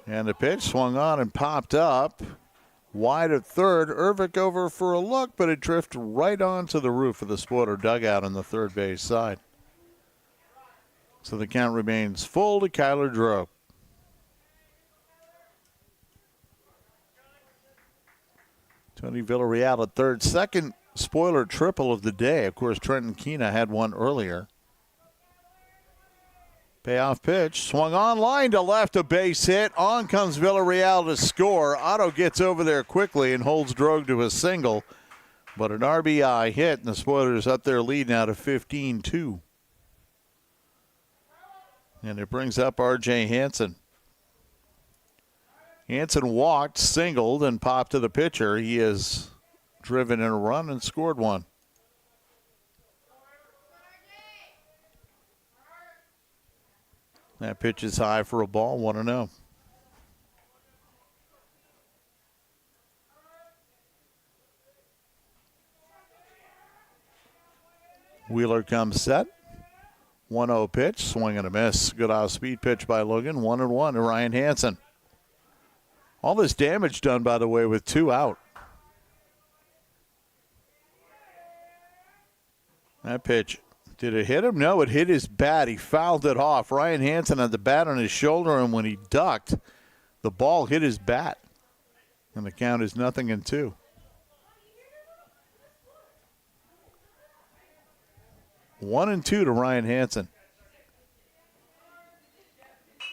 Speaker 2: And the pitch swung on and popped up. Wide at third. Ervick over for a look, but it drifted right onto the roof of the Spoiler dugout on the third base side. So the count remains full to Kyler Drogue. Tony Villarreal at third. Second Spoiler triple of the day. Of course, Trenton Kina had one earlier. Payoff pitch. Swung on, line to left, a base hit. On comes Villarreal to score. Otto gets over there quickly and holds Drogue to a single. But an RBI hit, and the Spoilers up their lead now to 15-2. And it brings up R.J. Hansen. Hansen walked, singled, and popped to the pitcher. He has driven in a run and scored one. That pitch is high for a ball, 1-0. Wheeler comes set. 1-0 pitch, swing and a miss. Good off-speed pitch by Logan. 1-1 to Ryan Hansen. All this damage done, by the way, with 2 out. That pitch, did it hit him? No, it hit his bat. He fouled it off. Ryan Hansen had the bat on his shoulder, and when he ducked, the ball hit his bat. And the count is 0-2. One and 2 to Ryan Hansen.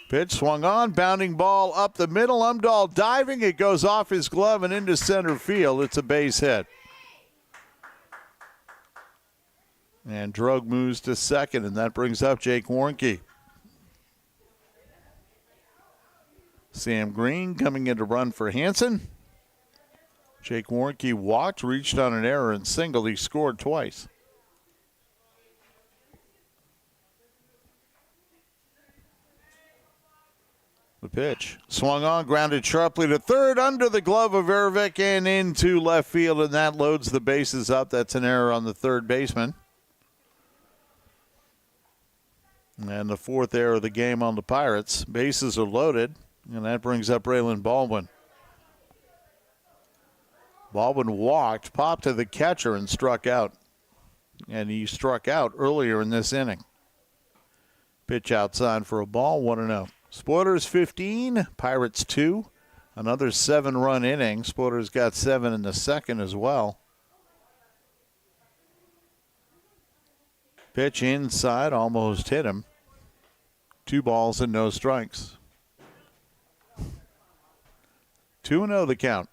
Speaker 2: Pitch swung on, bounding ball up the middle. Umdahl diving. It goes off his glove and into center field. It's a base hit. And Drogue moves to second, and that brings up Jake Warnke. Sam Green coming in to run for Hansen. Jake Warnke walked, reached on an error, and singled. He scored twice. The pitch swung on, grounded sharply to third, under the glove of Ervik and into left field, and that loads the bases up. That's an error on the third baseman. And the 4th error of the game on the Pirates. Bases are loaded, and that brings up Braylon Baldwin. Baldwin walked, popped to the catcher, and struck out. And he struck out earlier in this inning. Pitch outside for a ball, 1-0. Spoilers 15, Pirates 2. Another 7-run inning. Spoilers got 7 in the second as well. Pitch inside, almost hit him. 2 balls and no strikes. 2-0 the count.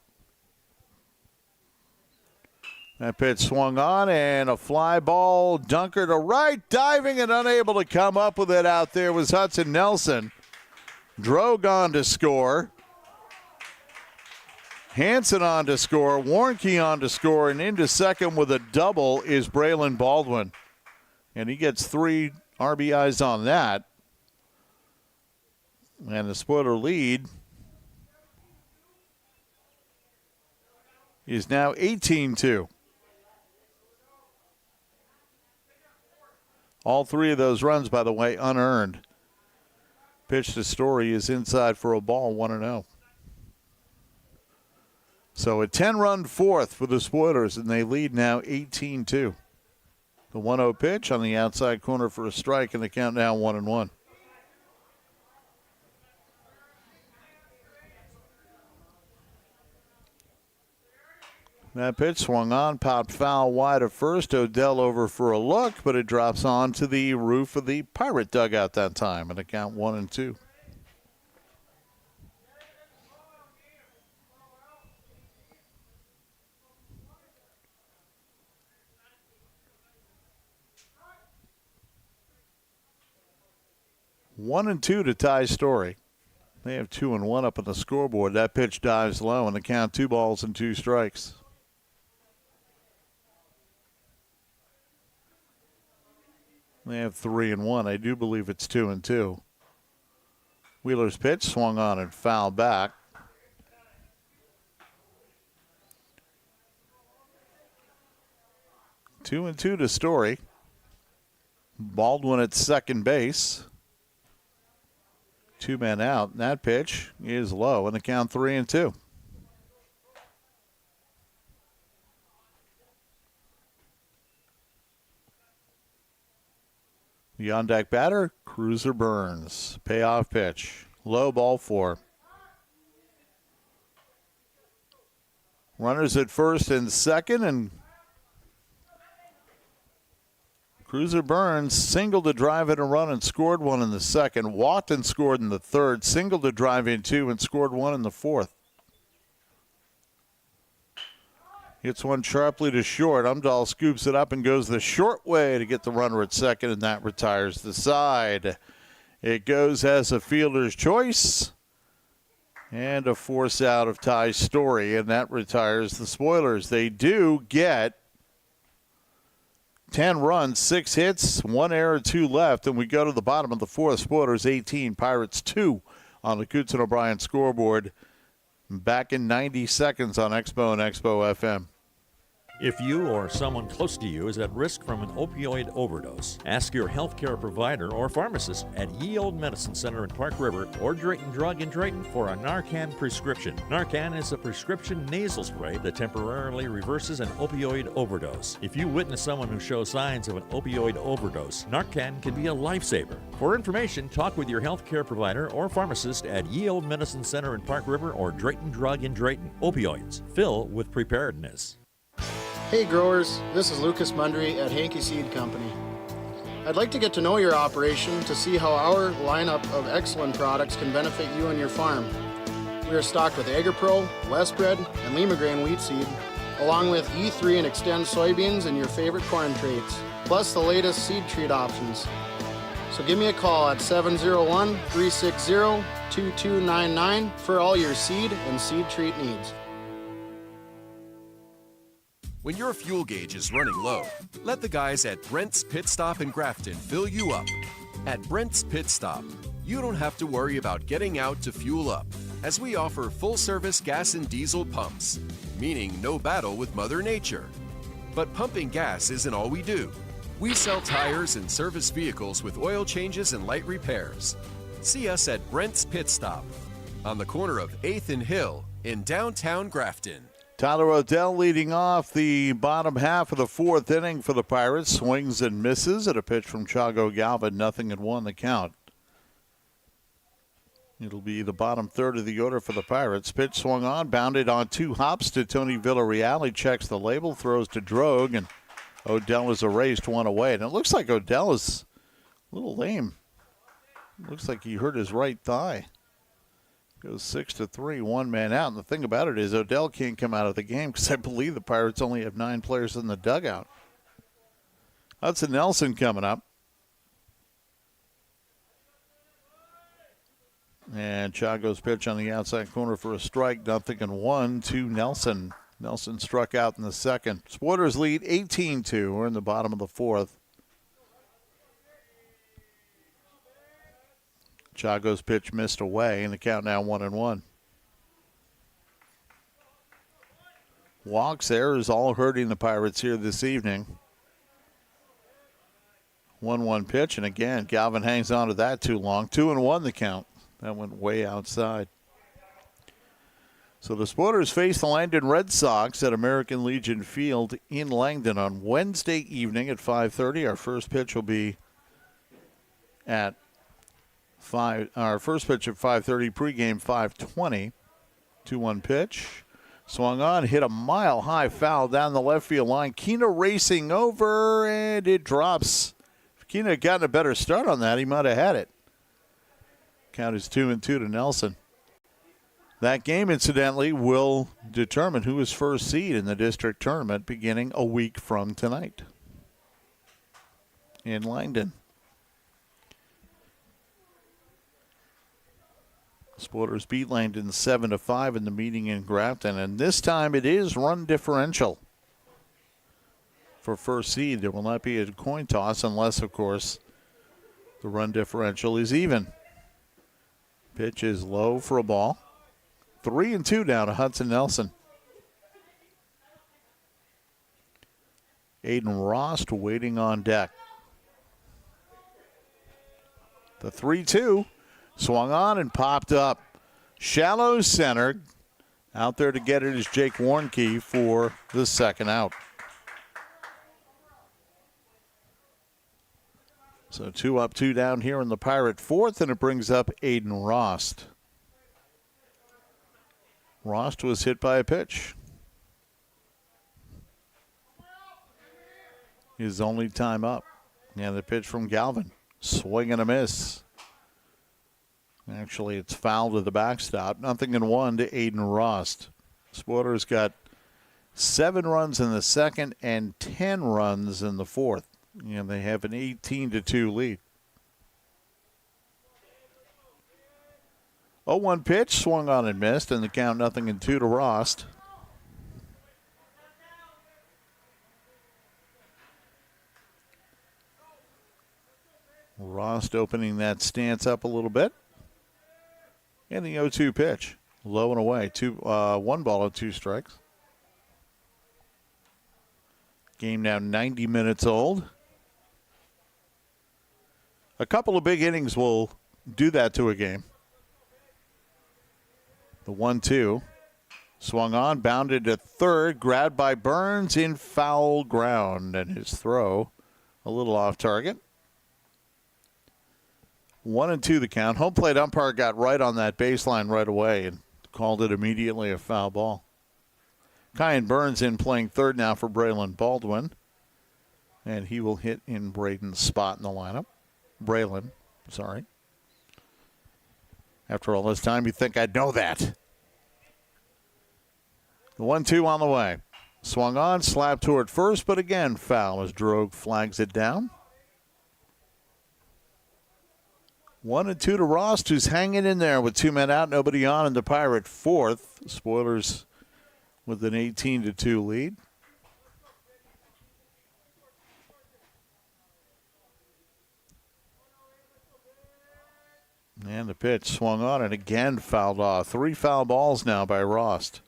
Speaker 2: That pitch swung on, and a fly ball, dunker to right, diving and unable to come up with it out there was Hudson Nelson. Drogue on to score. Hansen on to score. Warnke on to score. And into second with a double is Braylon Baldwin. And he gets 3 RBIs on that. And the Spoiler lead is now 18-2. All 3 of those runs, by the way, unearned. Pitch to Story is inside for a ball, 1-0. So a 10-run 4th for the Spoilers, and they lead now 18-2. The 1-0 pitch on the outside corner for a strike, and the count now 1-1. That pitch swung on, popped foul wide of first. Odell over for a look, but it drops on to the roof of the Pirate dugout that time, and the count 1-2. One and 2 to tie Story. They have 2-1 up on the scoreboard. That pitch dives low, and the count 2 balls and 2 strikes. They have 3-1. I do believe it's 2-2. Wheeler's pitch swung on and fouled back. 2-2 to Story. Baldwin at second base. 2 men out. And that pitch is low, and the count 3-2. The on-deck batter, Cruiser Burns. Payoff pitch. Low, ball 4. Runners at first and second, and Cruiser Burns singled to drive in a run and scored one in the second. Walked and scored in the third. Singled to drive in two and scored one in the fourth. Hits one sharply to short. Umdahl scoops it up and goes the short way to get the runner at second, and that retires the side. It goes as a fielder's choice and a force out of Ty Story, and that retires the Spoilers. They do get 10 runs, 6 hits, 1 error, 2 left, and we go to the bottom of the fourth. Spoilers 18, Pirates 2 on the Coots and O'Brien scoreboard. Back in 90 seconds on Expo and Expo FM.
Speaker 18: If you or someone close to you is at risk from an opioid overdose, ask your healthcare provider or pharmacist at Ye Old Medicine Center in Park River or Drayton Drug in Drayton for a Narcan prescription. Narcan is a prescription nasal spray that temporarily reverses an opioid overdose. If you witness someone who shows signs of an opioid overdose, Narcan can be a lifesaver. For information, talk with your healthcare provider or pharmacist at Ye Old Medicine Center in Park River or Drayton Drug in Drayton. Opioids. Fill with preparedness.
Speaker 19: Hey growers, this is Lucas Mundry at Hankey Seed Company. I'd like to get to know your operation to see how our lineup of excellent products can benefit you and your farm. We are stocked with AgriPro, Westbred, and Lima Grain wheat seed, along with E3 and Extend soybeans and your favorite corn traits, plus the latest seed treat options. So give me a call at 701-360-2299 for all your seed and seed treat needs.
Speaker 7: When your fuel gauge is running low, let the guys at Brent's Pit Stop in Grafton fill you up. At Brent's Pit Stop, you don't have to worry about getting out to fuel up, as we offer full-service gas and diesel pumps, meaning no battle with Mother Nature. But pumping gas isn't all we do. We sell tires and service vehicles with oil changes and light repairs. See us at Brent's Pit Stop on the corner of 8th and Hill in downtown Grafton.
Speaker 2: Tyler O'Dell leading off the bottom half of the fourth inning for the Pirates. Swings and misses at a pitch from Chago Galvin. 0-1 the count. It'll be the bottom third of the order for the Pirates. Pitch swung on, bounded on 2 hops to Tony Villarreal. He checks the label, throws to Drogue, and O'Dell is erased 1 away. And it looks like O'Dell is a little lame. Looks like he hurt his right thigh. Goes 6-3, 1 man out. And the thing about it is O'Dell can't come out of the game because I believe the Pirates only have 9 players in the dugout. Hudson Nelson coming up. And Chago's pitch on the outside corner for a strike. 0-1 to Nelson. Nelson struck out in the second. Spoilers lead 18-2. We're in the bottom of the fourth. Chago's pitch missed away, and the count now 1-1. Walks, errors all hurting the Pirates here this evening. 1-1 pitch, and again, Galvin hangs on to that too long. 2-1 the count. That went way outside. So the Spoilers face the Langdon Red Sox at American Legion Field in Langdon on Wednesday evening at 5:30. Our first pitch will be at our first pitch at 5:30, pregame 5:20. 2-1 pitch. Swung on, hit a mile-high foul down the left field line. Kina racing over, and it drops. If Kina had gotten a better start on that, he might have had it. Count is 2-2 to Nelson. That game, incidentally, will determine who is first seed in the district tournament beginning a week from tonight in Langdon. Spoilers beat Langdon 7-5 in the meeting in Grafton, and this time it is run differential for first seed. There will not be a coin toss unless, of course, the run differential is even. Pitch is low for a ball. 3-2 now to Hudson Nelson. Aiden Rost waiting on deck. The 3-2. Swung on and popped up. Shallow center. Out there to get it is Jake Warnke for the second out. So 2 up, 2 down here in the Pirate fourth, and it brings up Aiden Rost. Rost was hit by a pitch. His only time up. And the pitch from Galvin. Swing and a miss. Actually, it's fouled to the backstop. 0-1 to Aiden Rost. Spoilers got 7 runs in the second and 10 runs in the fourth. And they have an 18-2 lead. 0-1 pitch, swung on and missed, and the count 0-2 to Rost. Rost opening that stance up a little bit. And the 0-2 pitch, low and away. 1 ball and 2 strikes. Game now 90 minutes old. A couple of big innings will do that to a game. The 1-2. Swung on, bounded to third, grabbed by Burns in foul ground, and his throw a little off target. 1-2 the count. Home plate umpire got right on that baseline right away and called it immediately a foul ball. Kyan Burns in playing third now for Braylon Baldwin, and he will hit in Braden's spot in the lineup. Braylon, sorry. After all this time, you'd think I'd know that. The 1-2 on the way. Swung on, slapped toward first, but again foul as Drogue flags it down. 1-2 to Rost, who's hanging in there with 2 men out, nobody on in the Pirate fourth. Spoilers with an 18-2 lead. And the pitch swung on and again fouled off. 3 foul balls now by Rost.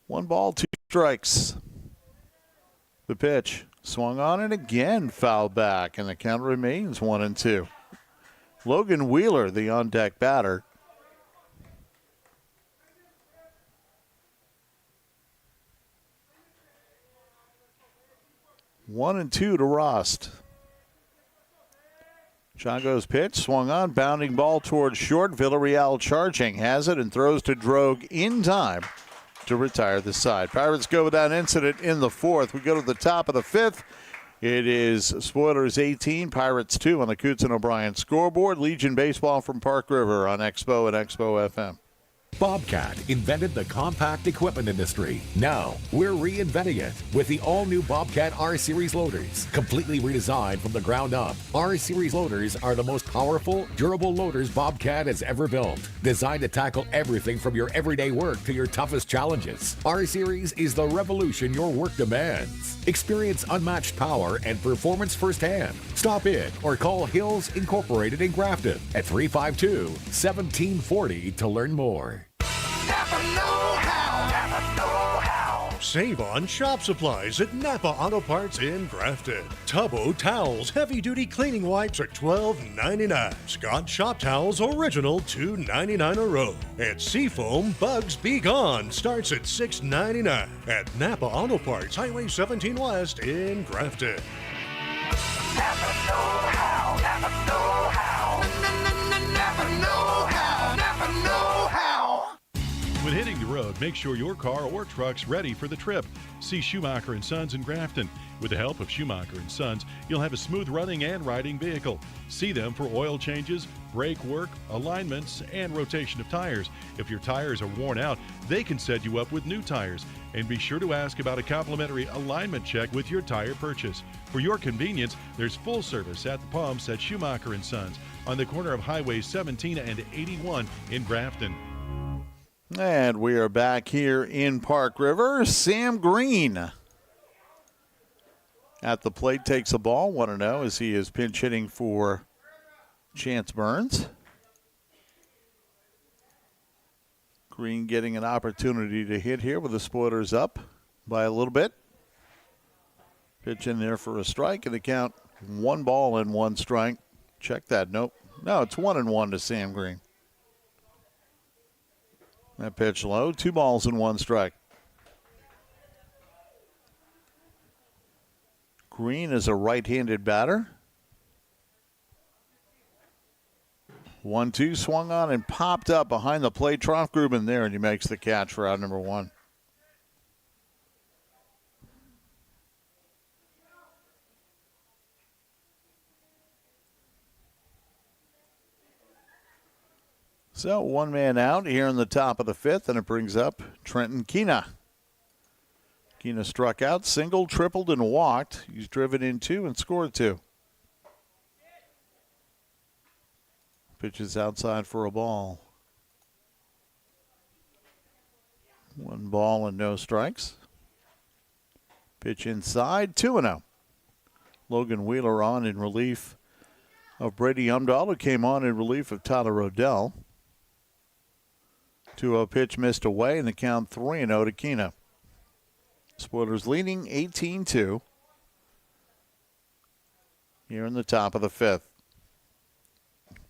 Speaker 2: One ball, 2 strikes. The pitch swung on and again fouled back, and the count remains 1-2. Logan Wheeler, the on-deck batter. One and 2 to Rost. Chago's pitch swung on, bounding ball towards short. Villarreal charging, has it and throws to Drogue in time to retire the side. Pirates go without incident in the fourth. We go to the top of the fifth. It is Spoilers 18, Pirates 2 on the Coots and O'Brien scoreboard. Legion Baseball from Park River on Expo and Expo FM.
Speaker 10: Bobcat invented the compact equipment industry. Now, we're reinventing it with the all-new Bobcat R-Series loaders. Completely redesigned from the ground up, R-Series loaders are the most powerful, durable loaders Bobcat has ever built. Designed to tackle everything from your everyday work to your toughest challenges. R-Series is the revolution your work demands. Experience unmatched power and performance firsthand. Stop in or call Hills Incorporated in Grafton at 352-1740 to learn more.
Speaker 8: Save on shop supplies at Napa Auto Parts in Grafton. Tubbo towels, heavy-duty cleaning wipes are $12.99. Scott shop towels original $2.99 a row. And Seafoam Bugs Be Gone starts at $6.99 at Napa Auto Parts, Highway 17 West in Grafton.
Speaker 9: Napa know-how, Napa know-how. Napa know-how, Napa know-how.
Speaker 5: When hitting the road, make sure your car or truck's ready for the trip. See Schumacher & Sons in Grafton. With the help of Schumacher & Sons, you'll have a smooth running and riding vehicle. See them for oil changes, brake work, alignments, and rotation of tires. If your tires are worn out, they can set you up with new tires. And be sure to ask about a complimentary alignment check with your tire purchase. For your convenience, there's full service at the pumps at Schumacher & Sons on the corner of Highway 17 and 81 in Grafton.
Speaker 2: And we are back here in Park River. Sam Green at the plate takes a ball, 1-0, as he is pinch hitting for Chance Burns. Green getting an opportunity to hit here with the Spoilers up by a little bit. Pitch in there for a strike, and the count 1 ball and 1 strike. Check that. Nope. No, it's 1-1 to Sam Green. That pitch low, 2 balls and 1 strike. Green is a right-handed batter. 1-2 swung on and popped up behind the plate. Trofgruben there, and he makes the catch for out number 1. So 1 man out here in the top of the 5th, and it brings up Trenton Keena. Keena struck out, singled, tripled, and walked. He's driven in 2 and scored 2. Pitches outside for a ball. 1 ball and no strikes. Pitch inside, 2-0. Logan Wheeler on in relief of Brady Umdahl, who came on in relief of Tyler Rodell. 2-0 pitch missed away, and the count 3-0 to Keena. Spoilers leading 18-2 here in the top of the 5th.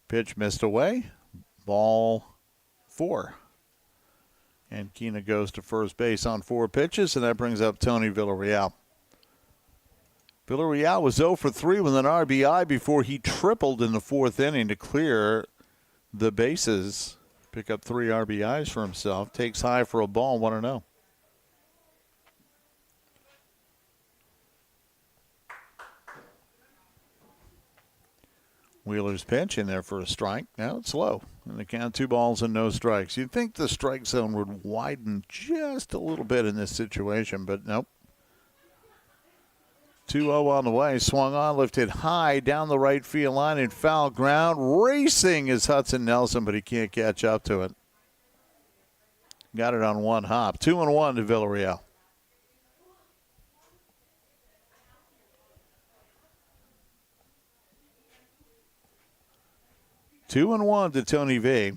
Speaker 2: Pitch missed away, ball 4. And Keena goes to first base on 4 pitches, and that brings up Tony Villarreal. Villarreal was 0 for 3 with an RBI before he tripled in the 4th inning to clear the bases. Pick up 3 RBIs for himself. Takes high for a ball, 1-0. Wheeler's pitch in there for a strike. Now it's low. And the count 2 balls and no strikes. You'd think the strike zone would widen just a little bit in this situation, but nope. 2-0 on the way. Swung on, lifted high down the right field line in foul ground. Racing is Hudson Nelson, but he can't catch up to it. Got it on 1 hop. 2-1 to Villarreal. Two and 1 to Tony V.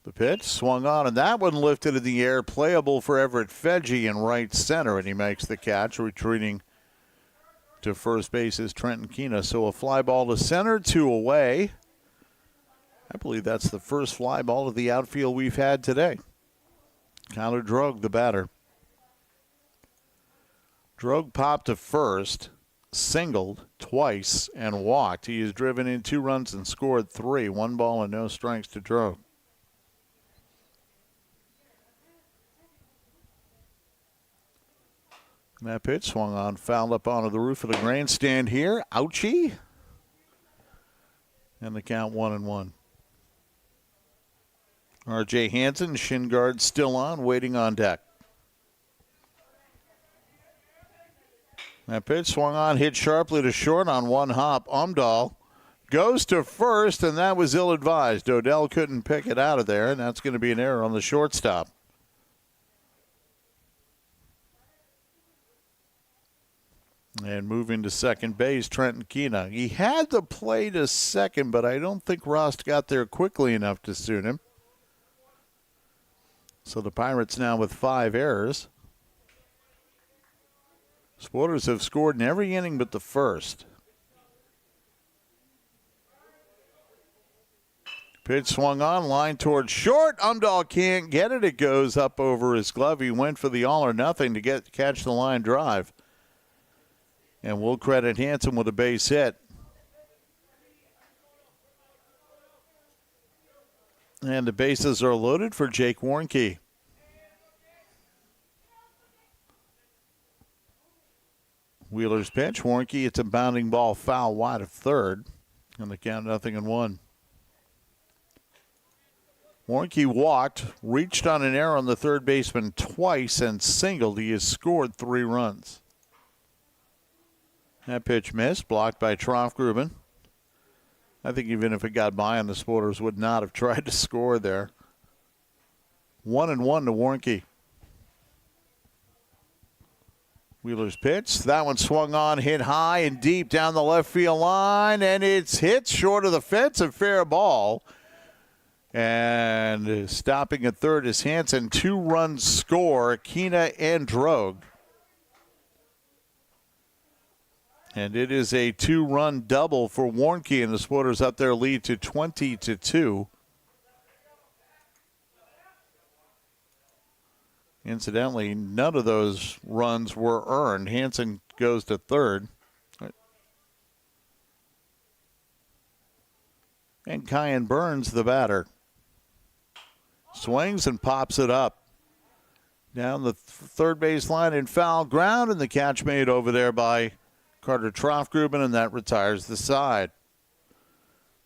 Speaker 2: The pitch swung on, and that one lifted in the air, playable for Everett Fedge in right center, and he makes the catch, retreating to first base is Trenton Keena. So a fly ball to center, 2 away. I believe that's the first fly ball to the outfield we've had today. Kyler Drogue, the batter. Drogue popped to first, singled twice, and walked. He has driven in 2 runs and scored 3. 1 ball and no strikes to Drogue. And that pitch swung on, fouled up onto the roof of the grandstand here. Ouchie. And the count 1-1. R.J. Hansen, shin guard still on, waiting on deck. That pitch swung on, hit sharply to short on 1 hop. Umdahl goes to first, and that was ill-advised. Odell couldn't pick it out of there, and that's going to be an error on the shortstop. And moving to second base, Trenton Keena. He had the play to second, but I don't think Rost got there quickly enough to suit him. So the Pirates now with 5 errors. Spoilers have scored in every inning but the first. Pitch swung on, line towards short. Umdahl can't get it. It goes up over his glove. He went for the all or nothing to catch the line drive. And we'll credit Hansen with a base hit. And the bases are loaded for Jake Warnke. Wheeler's pitch. Warnke, it's a bounding ball foul wide of third. And the count 0-1. Warnke walked, reached on an error on the third baseman twice, and singled. He has scored 3 runs. That pitch missed, blocked by Trofgruben. I think even if it got by him, the Spoilers would not have tried to score there. 1-1 to Warnke. Wheeler's pitch. That one swung on, hit high and deep down the left field line, and it's hit short of the fence, a fair ball. And stopping at third is Hansen. 2-run score, Keena and Drogue. And it is a 2-run double for Warnke, and the Spoilers up their lead to 20-2. Incidentally, none of those runs were earned. Hansen goes to third. And Kyan Burns, the batter. Swings and pops it up. Down the third base line in foul ground, and the catch made over there by Carter Troffgruben, and that retires the side.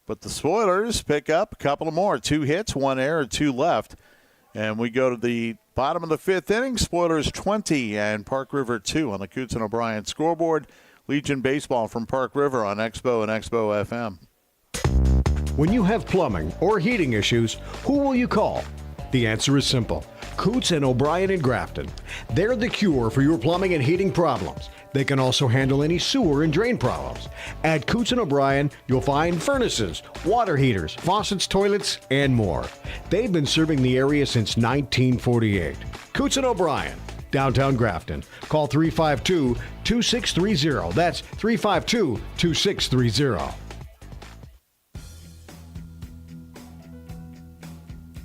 Speaker 2: But the Spoilers pick up a couple of more. 2 hits, 1 error, 2 left. And we go to the bottom of the 5th inning. Spoilers 20 and Park River 2 on the Coots and O'Brien scoreboard. Legion Baseball from Park River on Expo and Expo FM.
Speaker 15: When you have plumbing or heating issues, who will you call? The answer is simple. Coots and O'Brien in Grafton. They're the cure for your plumbing and heating problems. They can also handle any sewer and drain problems. At Coots and O'Brien, you'll find furnaces, water heaters, faucets, toilets, and more. They've been serving the area since 1948. Coots and O'Brien, downtown Grafton. Call 352-2630. That's 352-2630.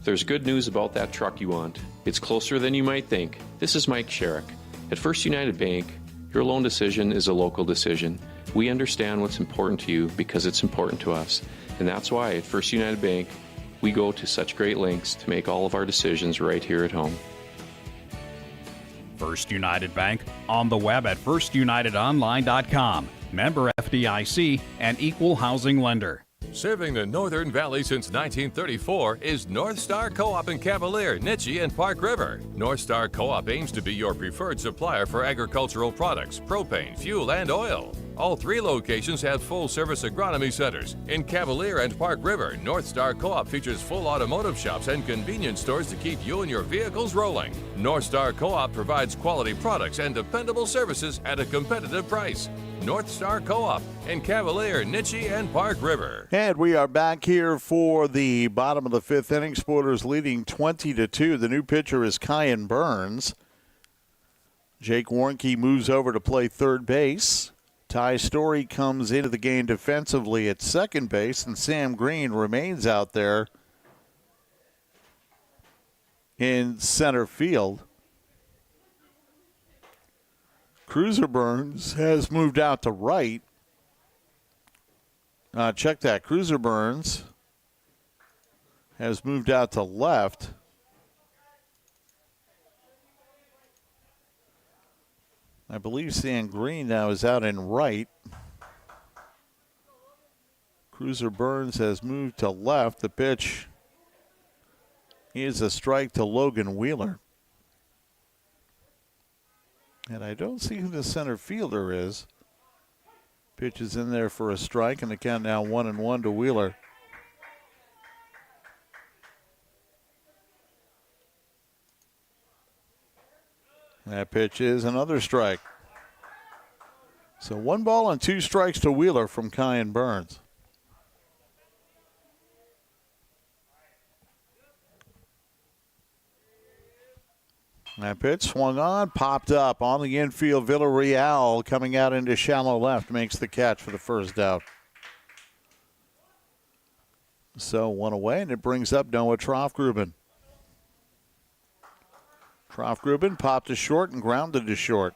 Speaker 6: There's good news about that truck you want. It's closer than you might think. This is Mike Sherrick. At First United Bank, your loan decision is a local decision. We understand what's important to you because it's important to us. And that's why at First United Bank, we go to such great lengths to make all of our decisions right here at home.
Speaker 1: First United Bank, on the web at firstunitedonline.com. Member FDIC and equal housing lender.
Speaker 13: Serving the Northern Valley since 1934 is North Star Co-op in Cavalier, Nittany, and Park River. North Star Co-op aims to be your preferred supplier for agricultural products, propane, fuel, and oil. All 3 locations have full-service agronomy centers. In Cavalier and Park River, North Star Co-op features full automotive shops and convenience stores to keep you and your vehicles rolling. North Star Co-op provides quality products and dependable services at a competitive price. North Star Co-op in Cavalier, Nittany, and Park River.
Speaker 2: And we are back here for the bottom of the 5th inning. Spoilers leading 20-2. The new pitcher is Kyan Burns. Jake Warnke moves over to play third base. Ty Story comes into the game defensively at second base, and Sam Green remains out there in center field. Cruiser Burns has moved out to right. Check that. Cruiser Burns has moved out to left. I believe Sam Green now is out in right. Cruiser Burns has moved to left. The pitch is a strike to Logan Wheeler. And I don't see who the center fielder is. Pitch is in there for a strike, and the count now 1-1 to Wheeler. That pitch is another strike. So 1 ball and 2 strikes to Wheeler from Kyan Burns. That pitch swung on, popped up on the infield. Villarreal coming out into shallow left makes the catch for the first out. So 1 away, and it brings up Noah Troffgruben. Troffgruben popped to short and grounded to short.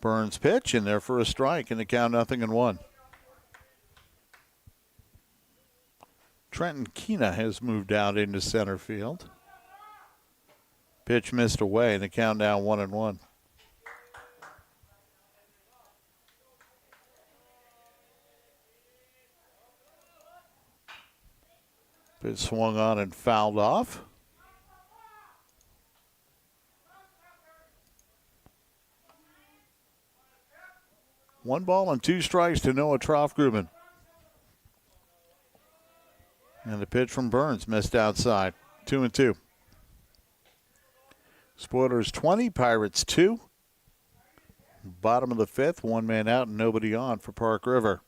Speaker 2: Burns pitch in there for a strike, and the count 0-1. Trenton Keena has moved out into center field. Pitch missed away, and the count now 1-1. Pitch swung on and fouled off. One ball and 2 strikes to Noah Troffgruben. And the pitch from Burns missed outside. 2-2. Spoilers 20, Pirates 2. Bottom of the 5th, 1 man out and nobody on for Park River.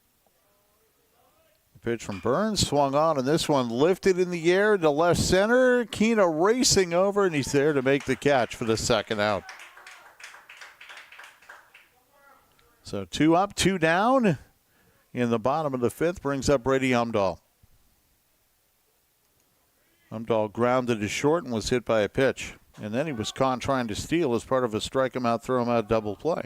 Speaker 2: The pitch from Burns swung on, and this one lifted in the air to left center. Keena racing over, and he's there to make the catch for the second out. So 2 up, 2 down in the bottom of the 5th brings up Brady Umdahl. Umdahl grounded to short and was hit by a pitch. And then he was caught trying to steal as part of a strike him out, throw him out double play.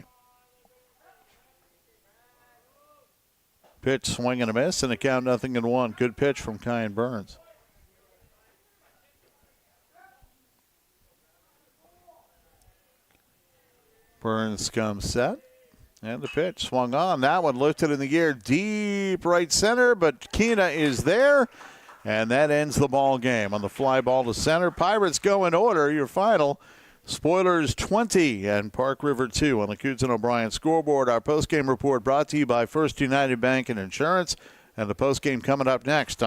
Speaker 2: Pitch, swing and a miss, and a count 0-1. Good pitch from Kyan Burns. Burns comes set. And the pitch swung on. That one lifted in the air deep right center, but Keena is there. And that ends the ball game on the fly ball to center. Pirates go in order. Your final, Spoilers 20 and Park River 2 on the Coots and O'Brien scoreboard. Our postgame report brought to you by First United Bank and Insurance. And the postgame coming up next.